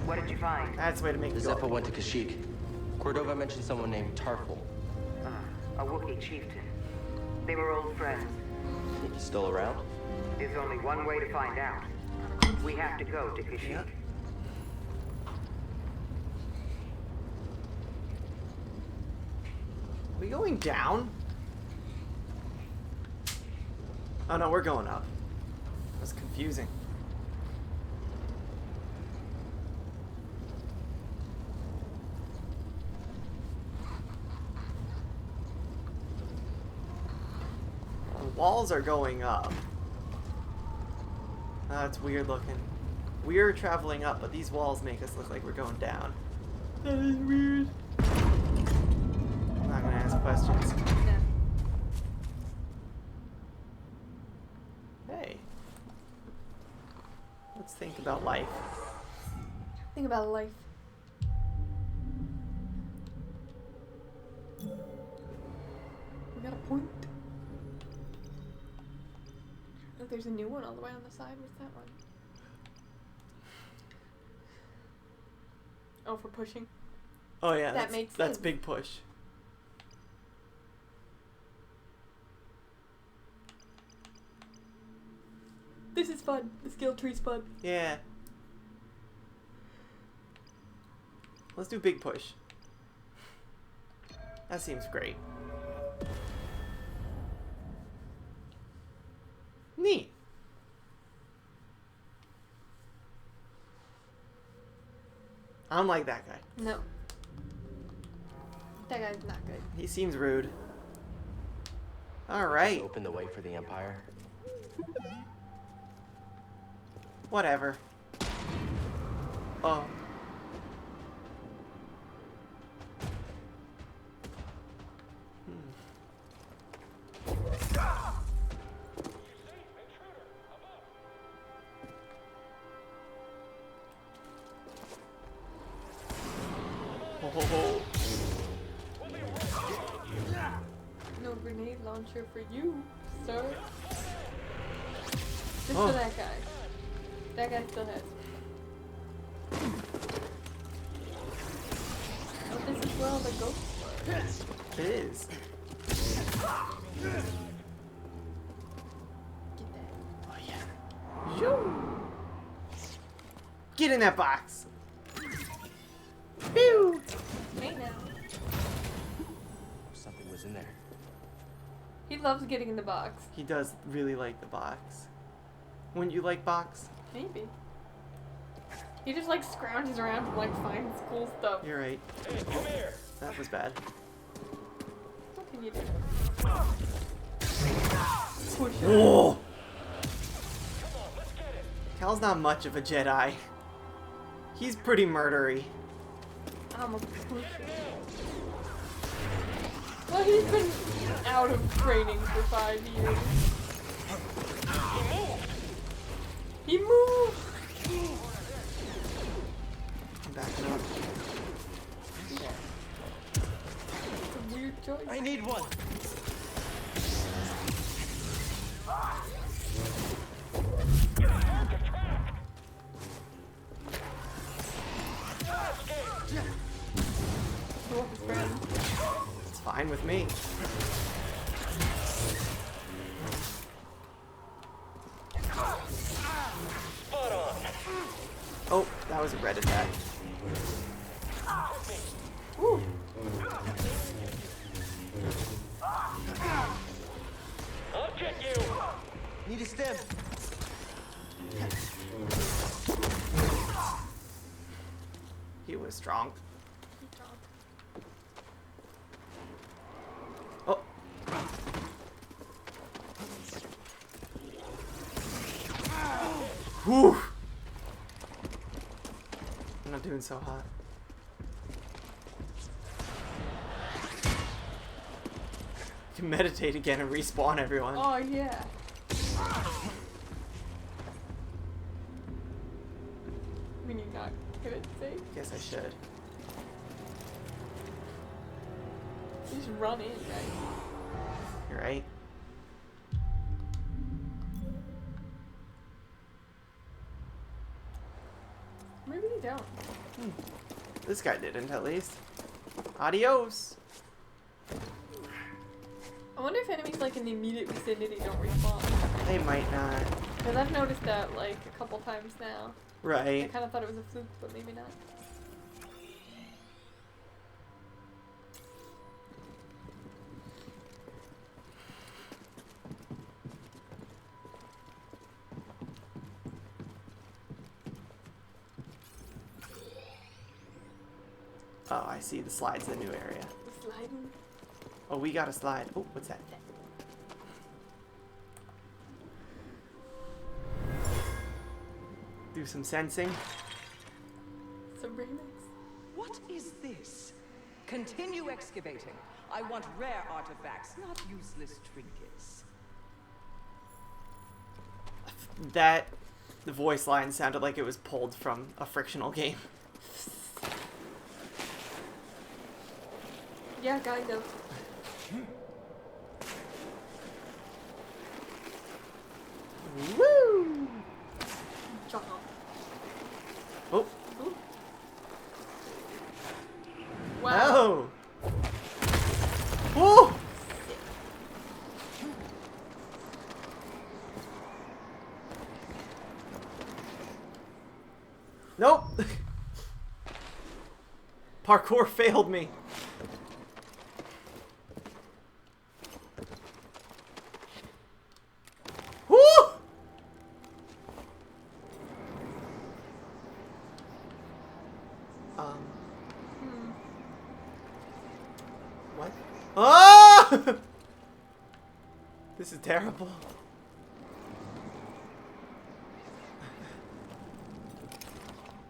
What did you find? That's the way to make it go Zepho up. went to Kashyyyk. Cordova mentioned someone named Tarful. A Wookiee chieftain. They were old friends. Think he's still around? There's only one way to find out. We have to go to Kashyyyk. Yep. Are we going down? Oh no, we're going up. That's confusing. The walls are going up. That's weird looking. We're traveling up, but these walls make us look like we're going down. That is weird. I'm not gonna ask questions. Hey. Let's think about life. Think about life. We got a point. Look, there's a new one all the way on the side. What's that one? Oh, for pushing? Oh yeah, that makes that's sense. big push. This is fun. The skill tree's fun. Yeah. Let's do big push. That seems great. Neat. I don't like that guy. No. That guy's not good. He seems rude. Alright. Open the way for the Empire. Whatever. Oh. Oh. No grenade launcher for you, sir. Just Oh. for that guy. That guy still has. Oh, this is where all the ghosts are. It is. Get that. Oh yeah. Shoo. Get in that box. Pew. Hey now. Something was in there. He loves getting in the box. He does really like the box. Wouldn't you like box? Maybe. He just like scrounges around and like finds cool stuff. You're right. Hey, come here. That was bad. What can you do? Push it. Whoa! Cal's not much of a Jedi. He's pretty murdery. I'm a pusher. Well, he's been out of training for 5 years. He moved! I'm backing up. It's a weird choice. I need one. It's fine with me. Oh, that was a red attack. Ooh. I'll get you. Need a stem. He was strong. Oh. Whew. I'm not doing so hot. You can meditate again and respawn everyone. Oh, yeah. I mean, you're not gonna say? Guess I should. You just run in, right? You're right. Maybe you don't. This guy didn't, at least. Adios! I wonder if enemies like in the immediate vicinity don't respawn. They might not. Because I've noticed that like a couple times now. I Right. kind of thought it was a fluke, but maybe not. Oh, I see. The slide's the new area. Sliding. Oh, we got a slide. Oh, what's that? Do some sensing. Some remix. What is this? Continue excavating. I want rare artifacts, not useless trinkets. The voice line sounded like it was pulled from a frictional game. Yeah, kind of. Woo! Jump. Oh. Ooh. Wow. Oh. Woo! Nope. Parkour failed me. Woo! What? Oh! This is terrible.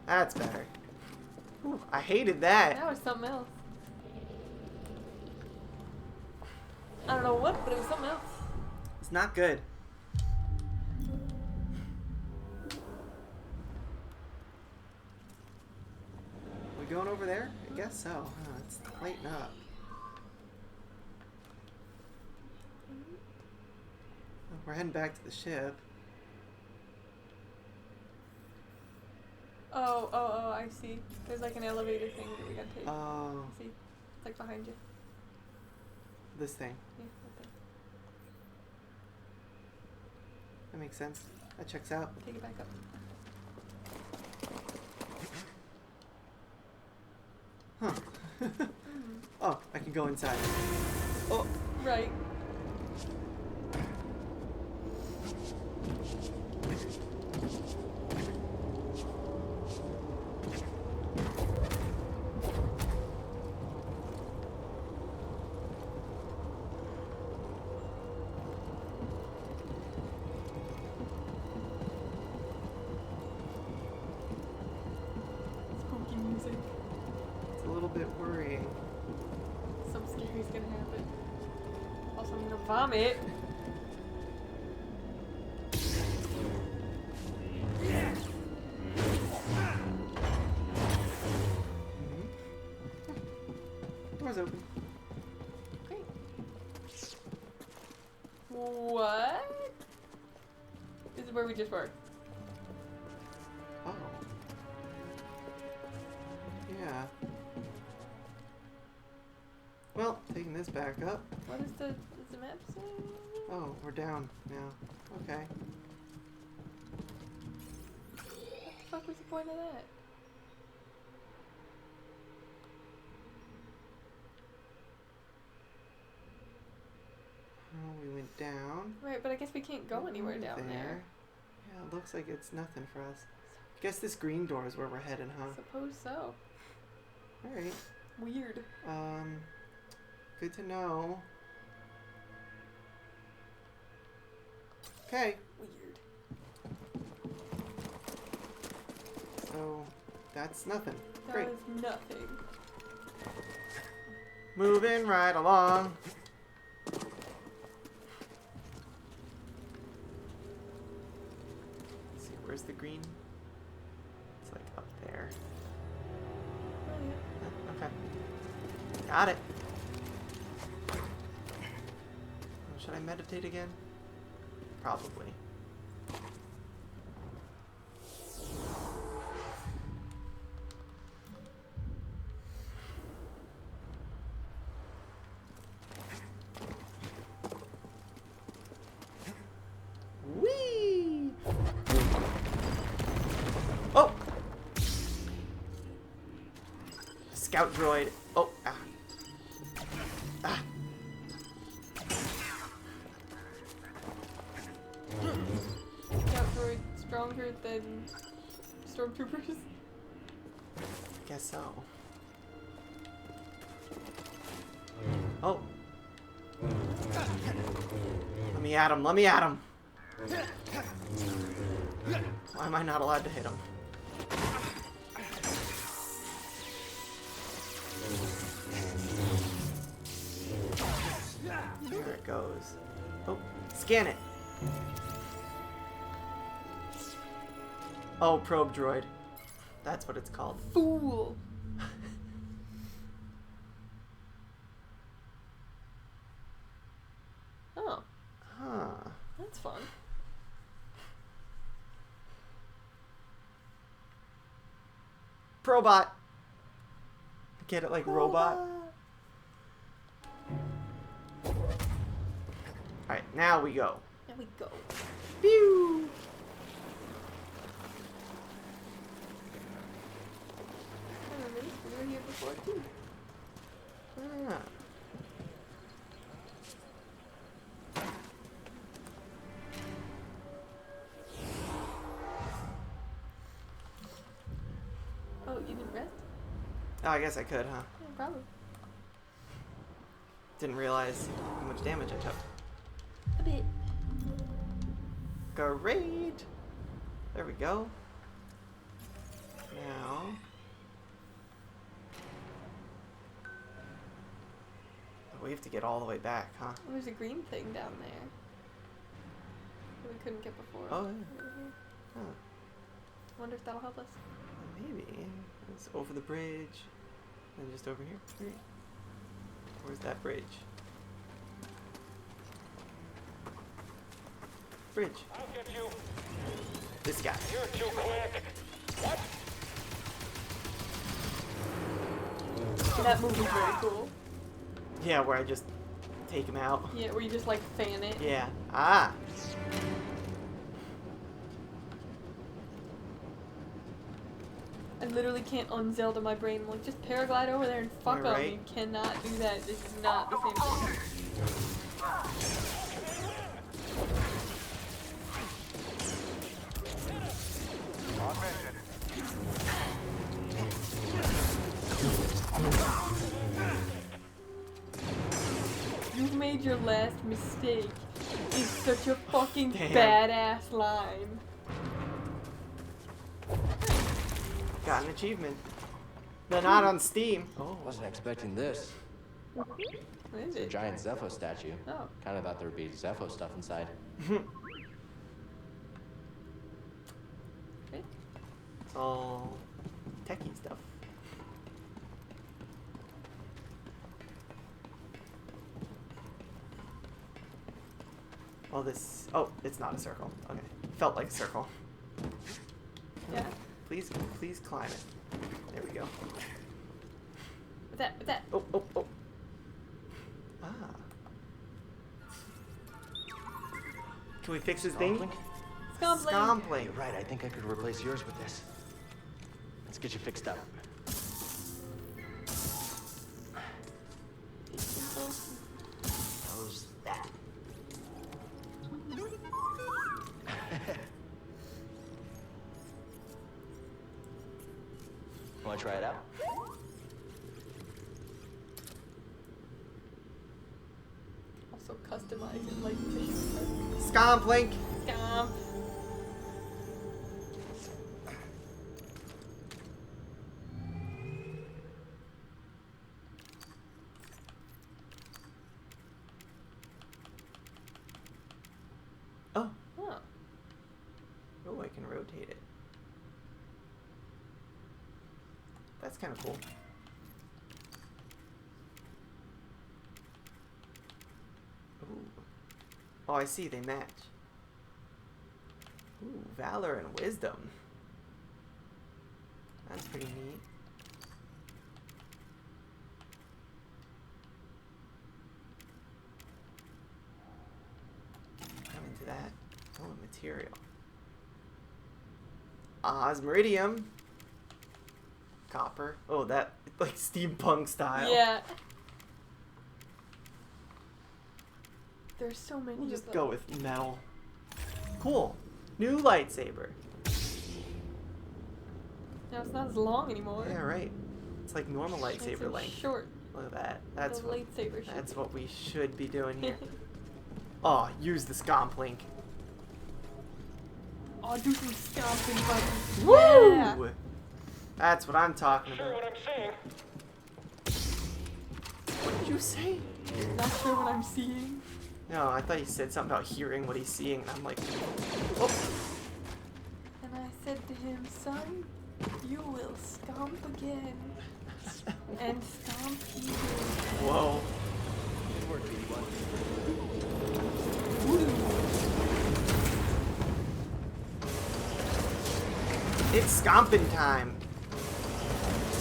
That's better. Ooh, I hated that. That was something else. I don't know what, but it was something else. It's not good. We going over there? I guess so. Oh, let's lighten up. Oh, we're heading back to the ship. Oh, I see. There's like an elevator thing that we gotta take. Oh. I see. It's like behind you. This thing. Yeah, right there. That makes sense. That checks out. Take it back up. Huh. Oh, I can go inside. Oh. Right. Spooky music. It's a little bit worrying. Something scary's gonna happen. Also, I'm gonna vomit. Door's open. Great. What? This is where we just were. Oh. Yeah. Well, taking this back up. What is the map say? Oh, we're down now. Okay. What the fuck was the point of that? Oh, we went down. Right, but I guess we can't go anywhere down there. Yeah, it looks like it's nothing for us. I guess this green door is where we're heading, huh? Suppose so. Alright. Weird. Good to know. Okay. Weird. So, that's nothing. That Great. is nothing. Moving right along. Where's the green? It's like up there. Oh, yeah. Okay. Got it. Should I meditate again? Probably. Whee! Oh! Scout droid. Oh, ah. Ah. Scout droid stronger than stormtroopers. Guess so. Oh. Let me at him. Let me at him. Why am I not allowed to hit him? There it goes. Oh, scan it. Oh, probe droid. That's what it's called. Fool. Oh. Huh. That's fun. Probot. Get it like robot? Alright, now we go. There we go. Pew! I remember this. We were here before too. Ah. Oh, you didn't rest? Oh, I guess I could, huh? Yeah, probably. Didn't realize how much damage I took. A bit. Great! There we go. Now... we have to get all the way back, huh? There's a green thing down there that we couldn't get before. Oh, yeah. Huh. Wonder if that'll help us. Maybe. It's over the bridge. And just over here. Right. Where's that bridge? Bridge. I'll get you. This guy. You're too quick. What? That move is very cool. Yeah, where I just take him out. Yeah, where you just like fan it. Yeah. Ah! I literally can't un-Zelda my brain. I'm like, just paraglide over there and fuck Yeah, them. right? You cannot do that. This is not the same thing. You've made your last mistake. Is such a fucking Damn. badass line. Got an achievement. They're not on Steam. Oh, wasn't expecting this. What is It's a it? giant Zepho statue. Oh. Kind of thought there would be Zepho stuff inside. Okay. It's all techie stuff. Well, this... oh, it's not a circle. Okay. Felt like a circle. Yeah. Please climb it. There we go. With that. Oh. Ah. Can we fix his thing? Scomplink. Scomplink. You're right, I think I could replace yours with this. Let's get you fixed up. How's that? Want to try it out? Also customize it like this. Scomplink. Scomp. Oh. Huh. Oh, I can rotate it. That's kind of cool. Ooh. Oh, I see. They match. Ooh, valor and wisdom. That's pretty neat. I'm into that. Oh, material. Osmiridium. Copper. Oh, that, like, steampunk style. Yeah. There's so many We'll of just them. go with metal. Cool. New lightsaber. Now it's not as long anymore. Yeah, right. It's like normal lightsaber It's length. short. Look at that. That's The what, lightsaber should that's be. what we should be doing here. Oh, use the scomp link. Oh, do some stomping buttons. Woo! Yeah. That's what I'm talking Sure about. what I'm saying? What did you say? Not sure what I'm seeing. No, I thought he said something about hearing what he's seeing, and I'm like, oh. And I said to him, son, you will stomp again. And stomp he will. Whoa. It's scomping time.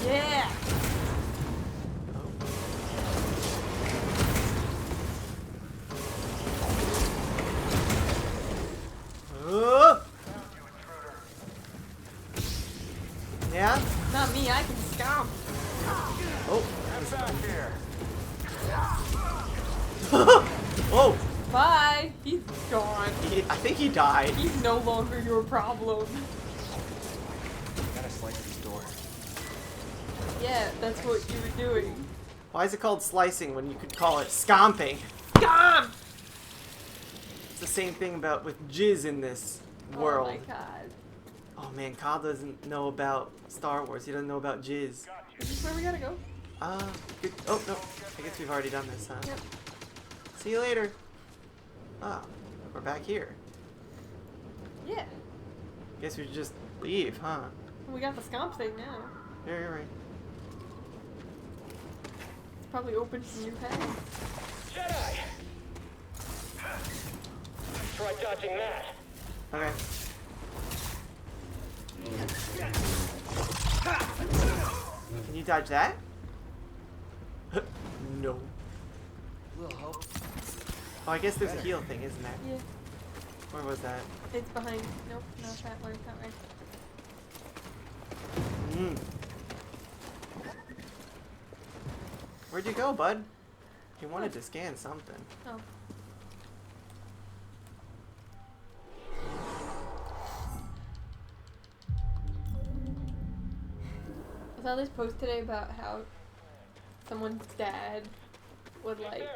Yeah. Yeah? Not me, I can stomp. Oh. Oh. Bye. He's gone. I think he died. He's no longer your problem. Gotta slice this door. Yeah, that's what you were doing. Why is it called slicing when you could call it scomping? Scomp! It's the same thing about with jizz in this world. Oh my god. Oh man, Kyle doesn't know about Star Wars. He doesn't know about jizz. Is this where we gotta go? Good. Oh no, I guess we've already done this, huh? Yep. See you later. Ah, we're back here. Yeah. Guess we should just leave, huh? We got the scomp thing now. Yeah, you're right. It's probably open from your past. Jedi! Try dodging that. Okay. Can you dodge that? No. Will help. Oh, I guess there's a heal thing, isn't there? Yeah. Where was that? It's behind. Nope, not that way. That way. Mm. Where'd you go, bud? He wanted to scan something. Oh. I saw this post today about how someone's dad would like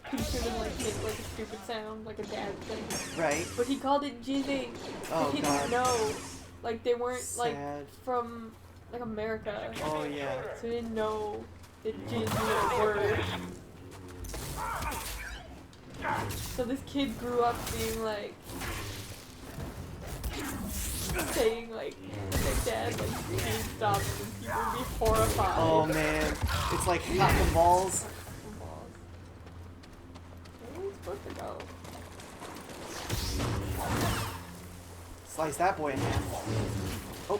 picture them like make like a stupid sound, like a dad thing. Right. But he called it jizzing. Oh, he God. didn't know. Like they weren't like Sad. from like America. Oh yeah. So he didn't know that jizz was a word. So this kid grew up being like saying like their dad like speed stops and people would be horrified. Oh man. It's like cotton balls. Where are we supposed to go? Slice that boy in half. Oh.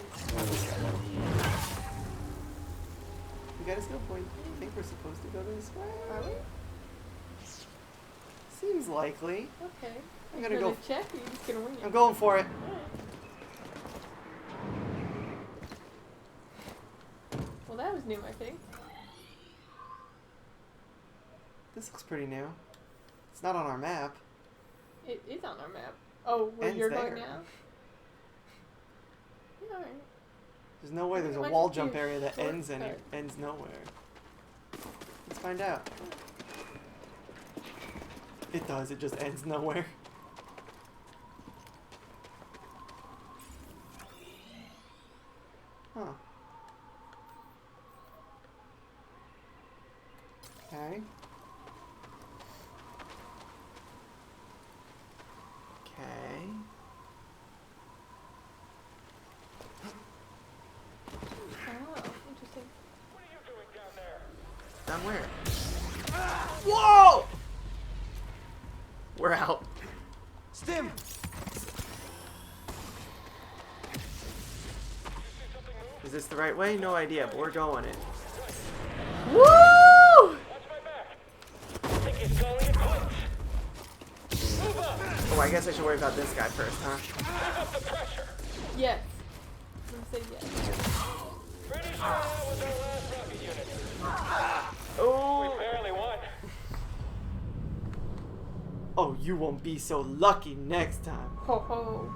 We got a skill point. I think we're supposed to go this way. Are we? Seems likely. Okay. I'm gonna go. Check or you just gonna wing it? I'm going for it. Well, that was new, I think. This looks pretty new. It's not on our map. It is on our map. Oh, where Ends you're there. going now? Yeah, alright. There's no way there's a Might wall just be jump a area that ends shortcut. nowhere. Let's find out. It does, it just ends nowhere. Huh. Okay. Okay. Down where? Whoa! We're out. Stim! Is this the right way? No idea, but we're going it. Woo! Oh, I guess I should worry about this guy first, huh? Yes. I'm gonna say yes. Oh! We barely won. Oh, you won't be so lucky next time. Ho ho.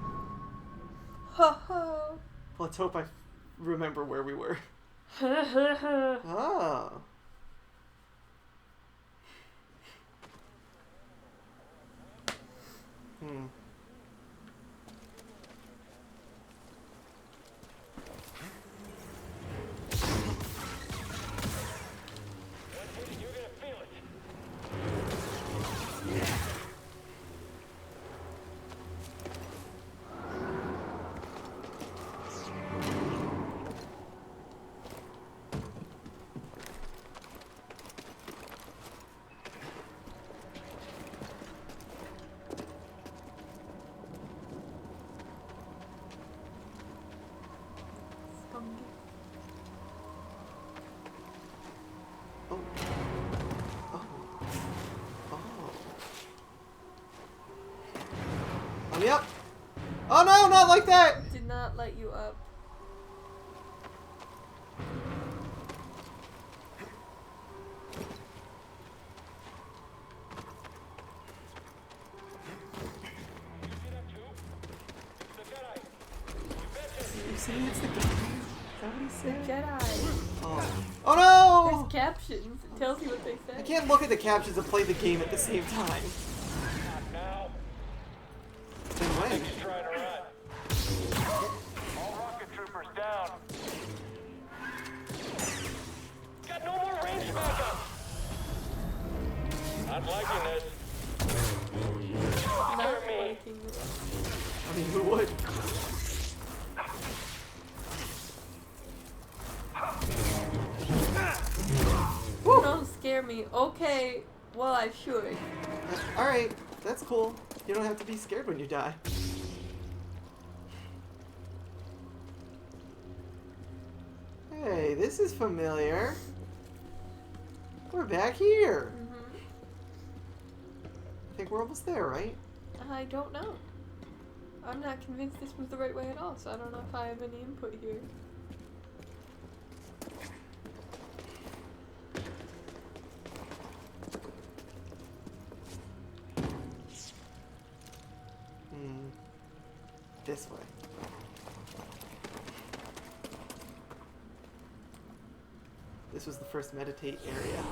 Ho ho. Let's hope I remember where we were. Oh. Hmm. Yep. Oh no, not like that! Did not let you up. You see, it's the guy. Is that what he said? Jedi. Oh. Oh no! There's captions. It tells you what they say. I can't look at the captions and play the game at the same time. Then when? All rocket troopers down. Got no more range backup. Not liking this. Not liking this. I mean, who would? Don't scare me. Okay, well I should. Alright, that's cool. You don't have to be scared when you die. Hey, this is familiar. We're back here. I think we're almost there, right? I don't know. I'm not convinced this was the right way at all, so I don't know if I have any input here. This way. This was the first meditate area.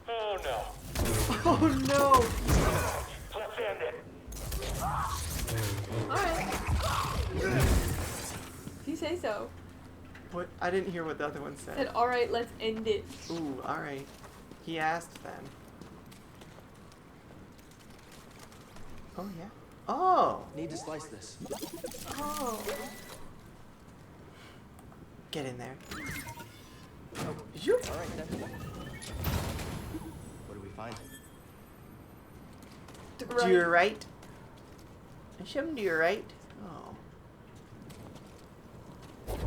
Oh no. Oh no! Let's end it. Alright. If you say so. What? I didn't hear what the other one Said, said. alright, let's end it. Ooh, alright. He asked then. Oh, yeah. Oh! Need to slice this. Oh. Get in there. Oh, shoot! Alright, then. What do we find? Do your right. I show him to your right. Oh. Okay.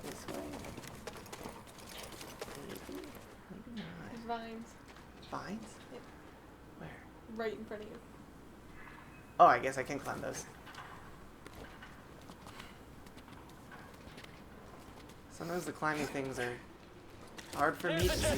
This way. Maybe. Maybe not. There's vines. Vines? Yep. Where? Right in front of you. Oh, I guess I can climb those. Sometimes the climbing things are hard for me to see.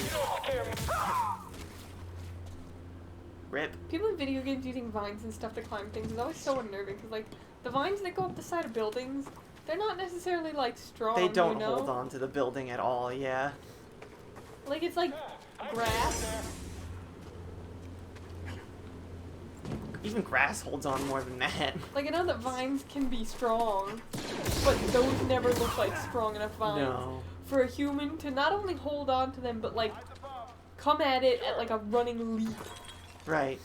Rip. People in video games using vines and stuff to climb things is always so unnerving because, like, the vines that go up the side of buildings, they're not necessarily, like, strong, They don't you know? hold on to the building at all, yeah. Like, it's like grass. Even grass holds on more than that. Like, I know that vines can be strong, but those never look like strong enough vines. No. For a human to not only hold on to them, but like, come at it at like a running leap. Right.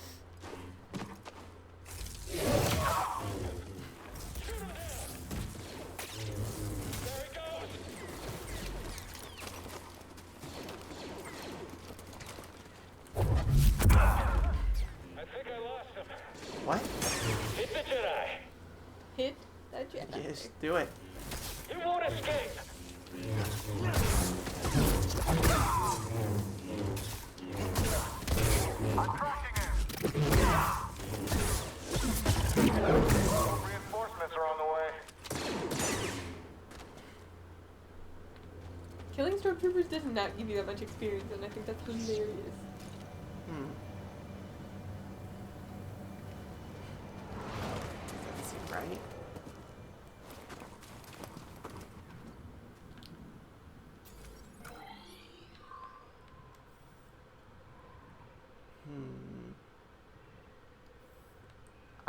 What? Hit the Jedi. Hit that Jedi. Yes, do it. You won't escape. I'm tracking him. Reinforcements are on the way. Killing stormtroopers does not give you that much experience, and I think that's hilarious. Doesn't seem right.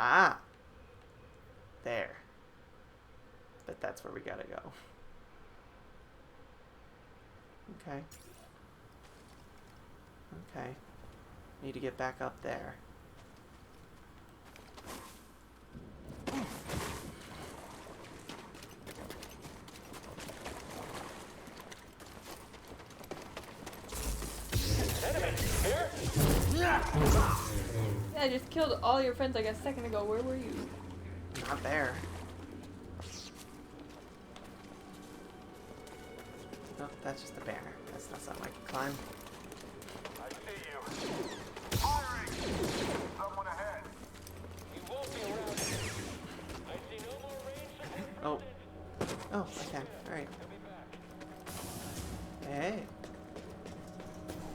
Ah. There. But that's where we gotta go. Okay. Okay. Need to get back up there. Yeah, I just killed all your friends like a second ago. Where were you? Not there. Nope, that's just a banner. That's not something I can climb. I see you. Firing! Someone ahead. You won't be around. I see no more range. Oh. Oh, okay. Alright. Hey.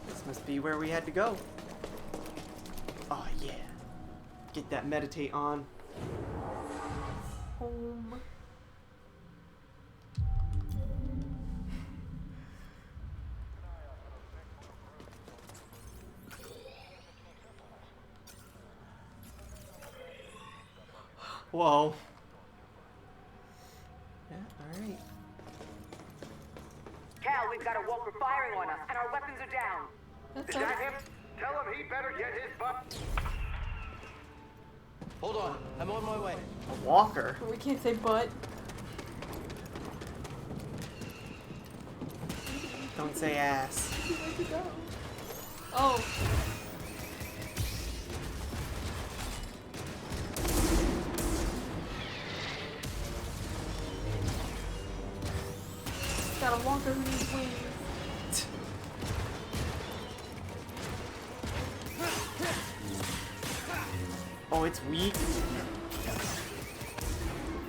This must be where we had to go. Oh, yeah. Get that meditate on. Home. Whoa. Yeah, alright. Cal, we've got a Walker firing on us, and our weapons are down. That's Is that him? Tell him he better get his butt. Hold on, I'm on my way. A walker? We can't say but. Don't say ass. Where'd you go? Oh. Got a walker who needs wings. Oh, it's weak.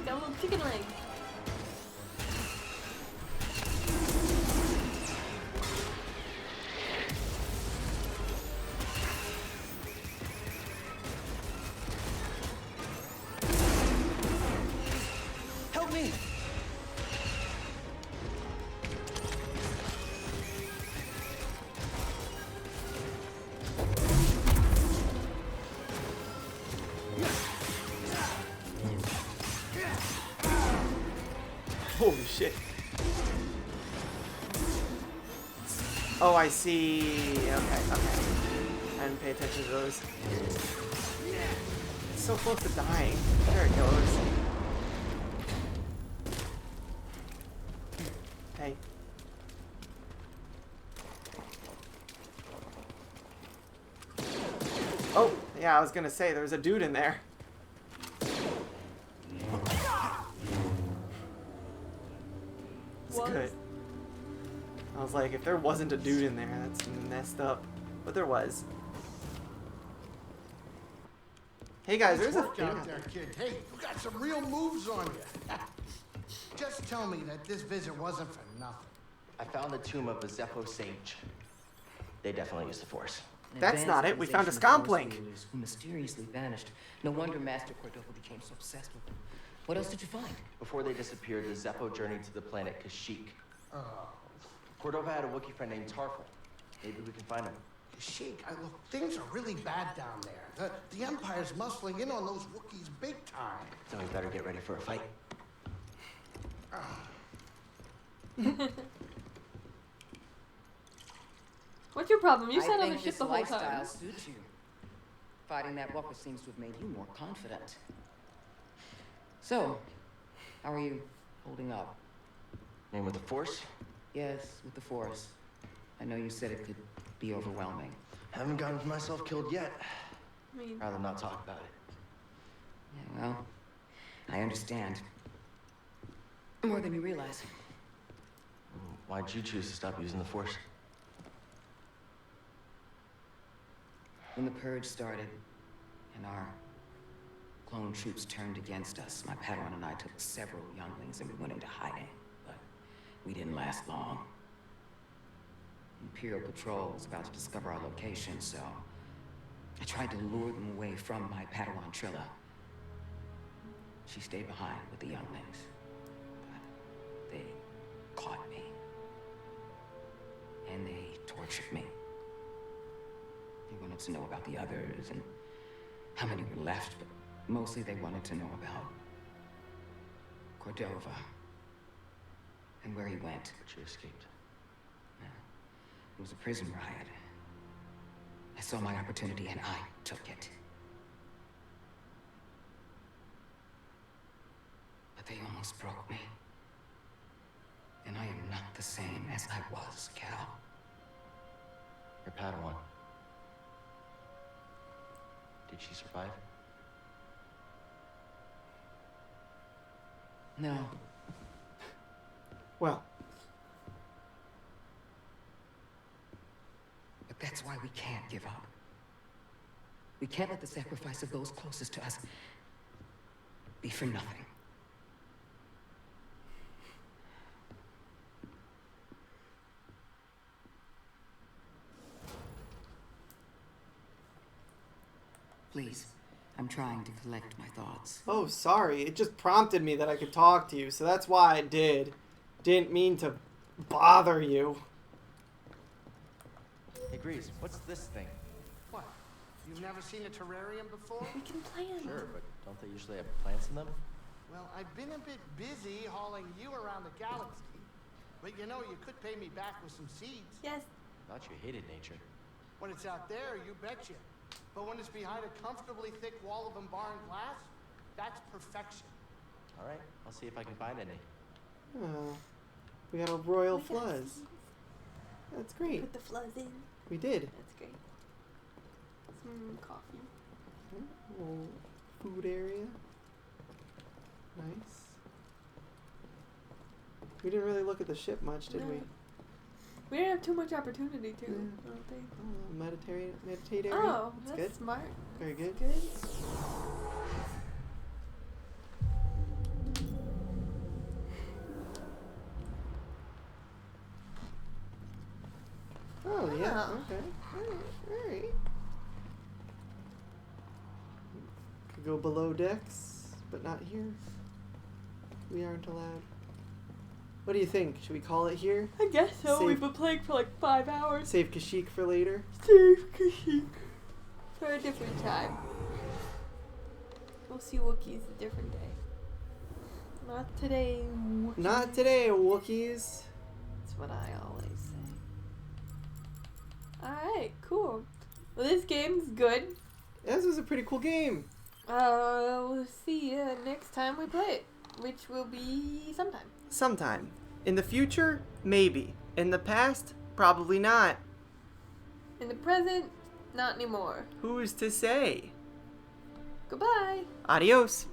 Got a little chicken leg. Help me! Holy shit. Oh, I see. Okay, okay. I didn't pay attention to those. It's so close to dying. There it goes. Hey. Oh, yeah, I was gonna say, there's a dude in there. It's good. I was like, if there wasn't a dude in there, that's messed up. But there was. Hey guys, there's a Nice work out there, kid. Hey, you got some real moves on you. Just tell me that this visit wasn't for nothing. I found the tomb of a Zeppo sage. They definitely used the Force. That's not it. We found a scomp link. Who mysteriously vanished. No wonder Master Cordova became so obsessed with them. What else did you find? Before they disappeared, the Zeppo journeyed to the planet Kashyyyk. Oh. Cordova had a Wookiee friend named Tarful. Maybe we can find him. Sheik, look, things are really bad down there. The Empire's muscling in on those Wookiees big time. So we better get ready for a fight. What's your problem? You I sat on the think ship this the whole lifestyle time. suits you. Fighting that Wookiee seems to have made you more confident. So, how are you holding up? Name with the Force? Yes, with the Force. I know you said it could be overwhelming. Haven't gotten myself killed yet. I mean, Rather not talk about it. Yeah, well, I understand. More than you realize. Why'd you choose to stop using the Force? When the Purge started, and our clone troops turned against us, my Padawan and I took several younglings and we went into hiding. But we didn't last long. Imperial Patrol was about to discover our location, so I tried to lure them away from my Padawan Trilla. She stayed behind with the younglings, but they caught me. And they tortured me. They wanted to know about the others and how many were left, but mostly they wanted to know about Cordova and where he went. But you escaped. Yeah. It was a prison riot. I saw my opportunity and I took it. But they almost broke me. And I am not the same as I was, Cal. Your Padawan. Did she survive? No. Well. But that's why we can't give up. We can't let the sacrifice of those closest to us be for nothing. Please, I'm trying to collect my thoughts. Oh, sorry. It just prompted me that I could talk to you, so that's why I did. Didn't mean to bother you. Hey, Grease, what's this thing? What? You've never seen a terrarium before? we can plan. Sure, but don't they usually have plants in them? Well, I've been a bit busy hauling you around the galaxy. But you know, you could pay me back with some seeds. Yes. Thought you hated nature. When it's out there, you betcha. But when it's behind a comfortably thick wall of embarring glass, that's perfection. All right, I'll see if I can find any. Oh, we got a royal fuzz. That's great. Put the fuzz in. We did. That's great. Some coffee. Little food area. Nice. We didn't really look at the ship much, did we? We didn't have too much opportunity to, I don't think. Meditate area. Oh, that's that's good. smart. Very good. Good. Oh, yeah, okay. Alright. Could go below decks, but not here. We aren't allowed. What do you think? Should we call it here? I guess so. Save- We've been playing for like 5 hours. Save Kashyyyk for later? Save Kashyyyk. For a different time. We'll see Wookiees a different day. Not today, Wookiees. Not today, Wookiees. That's what I always say. Alright, cool. Well, this game's good. This was a pretty cool game. We'll see you next time we play it, which will be sometime. Sometime. In the future, maybe. In the past, probably not. In the present, not anymore. Who's to say? Goodbye. Adios.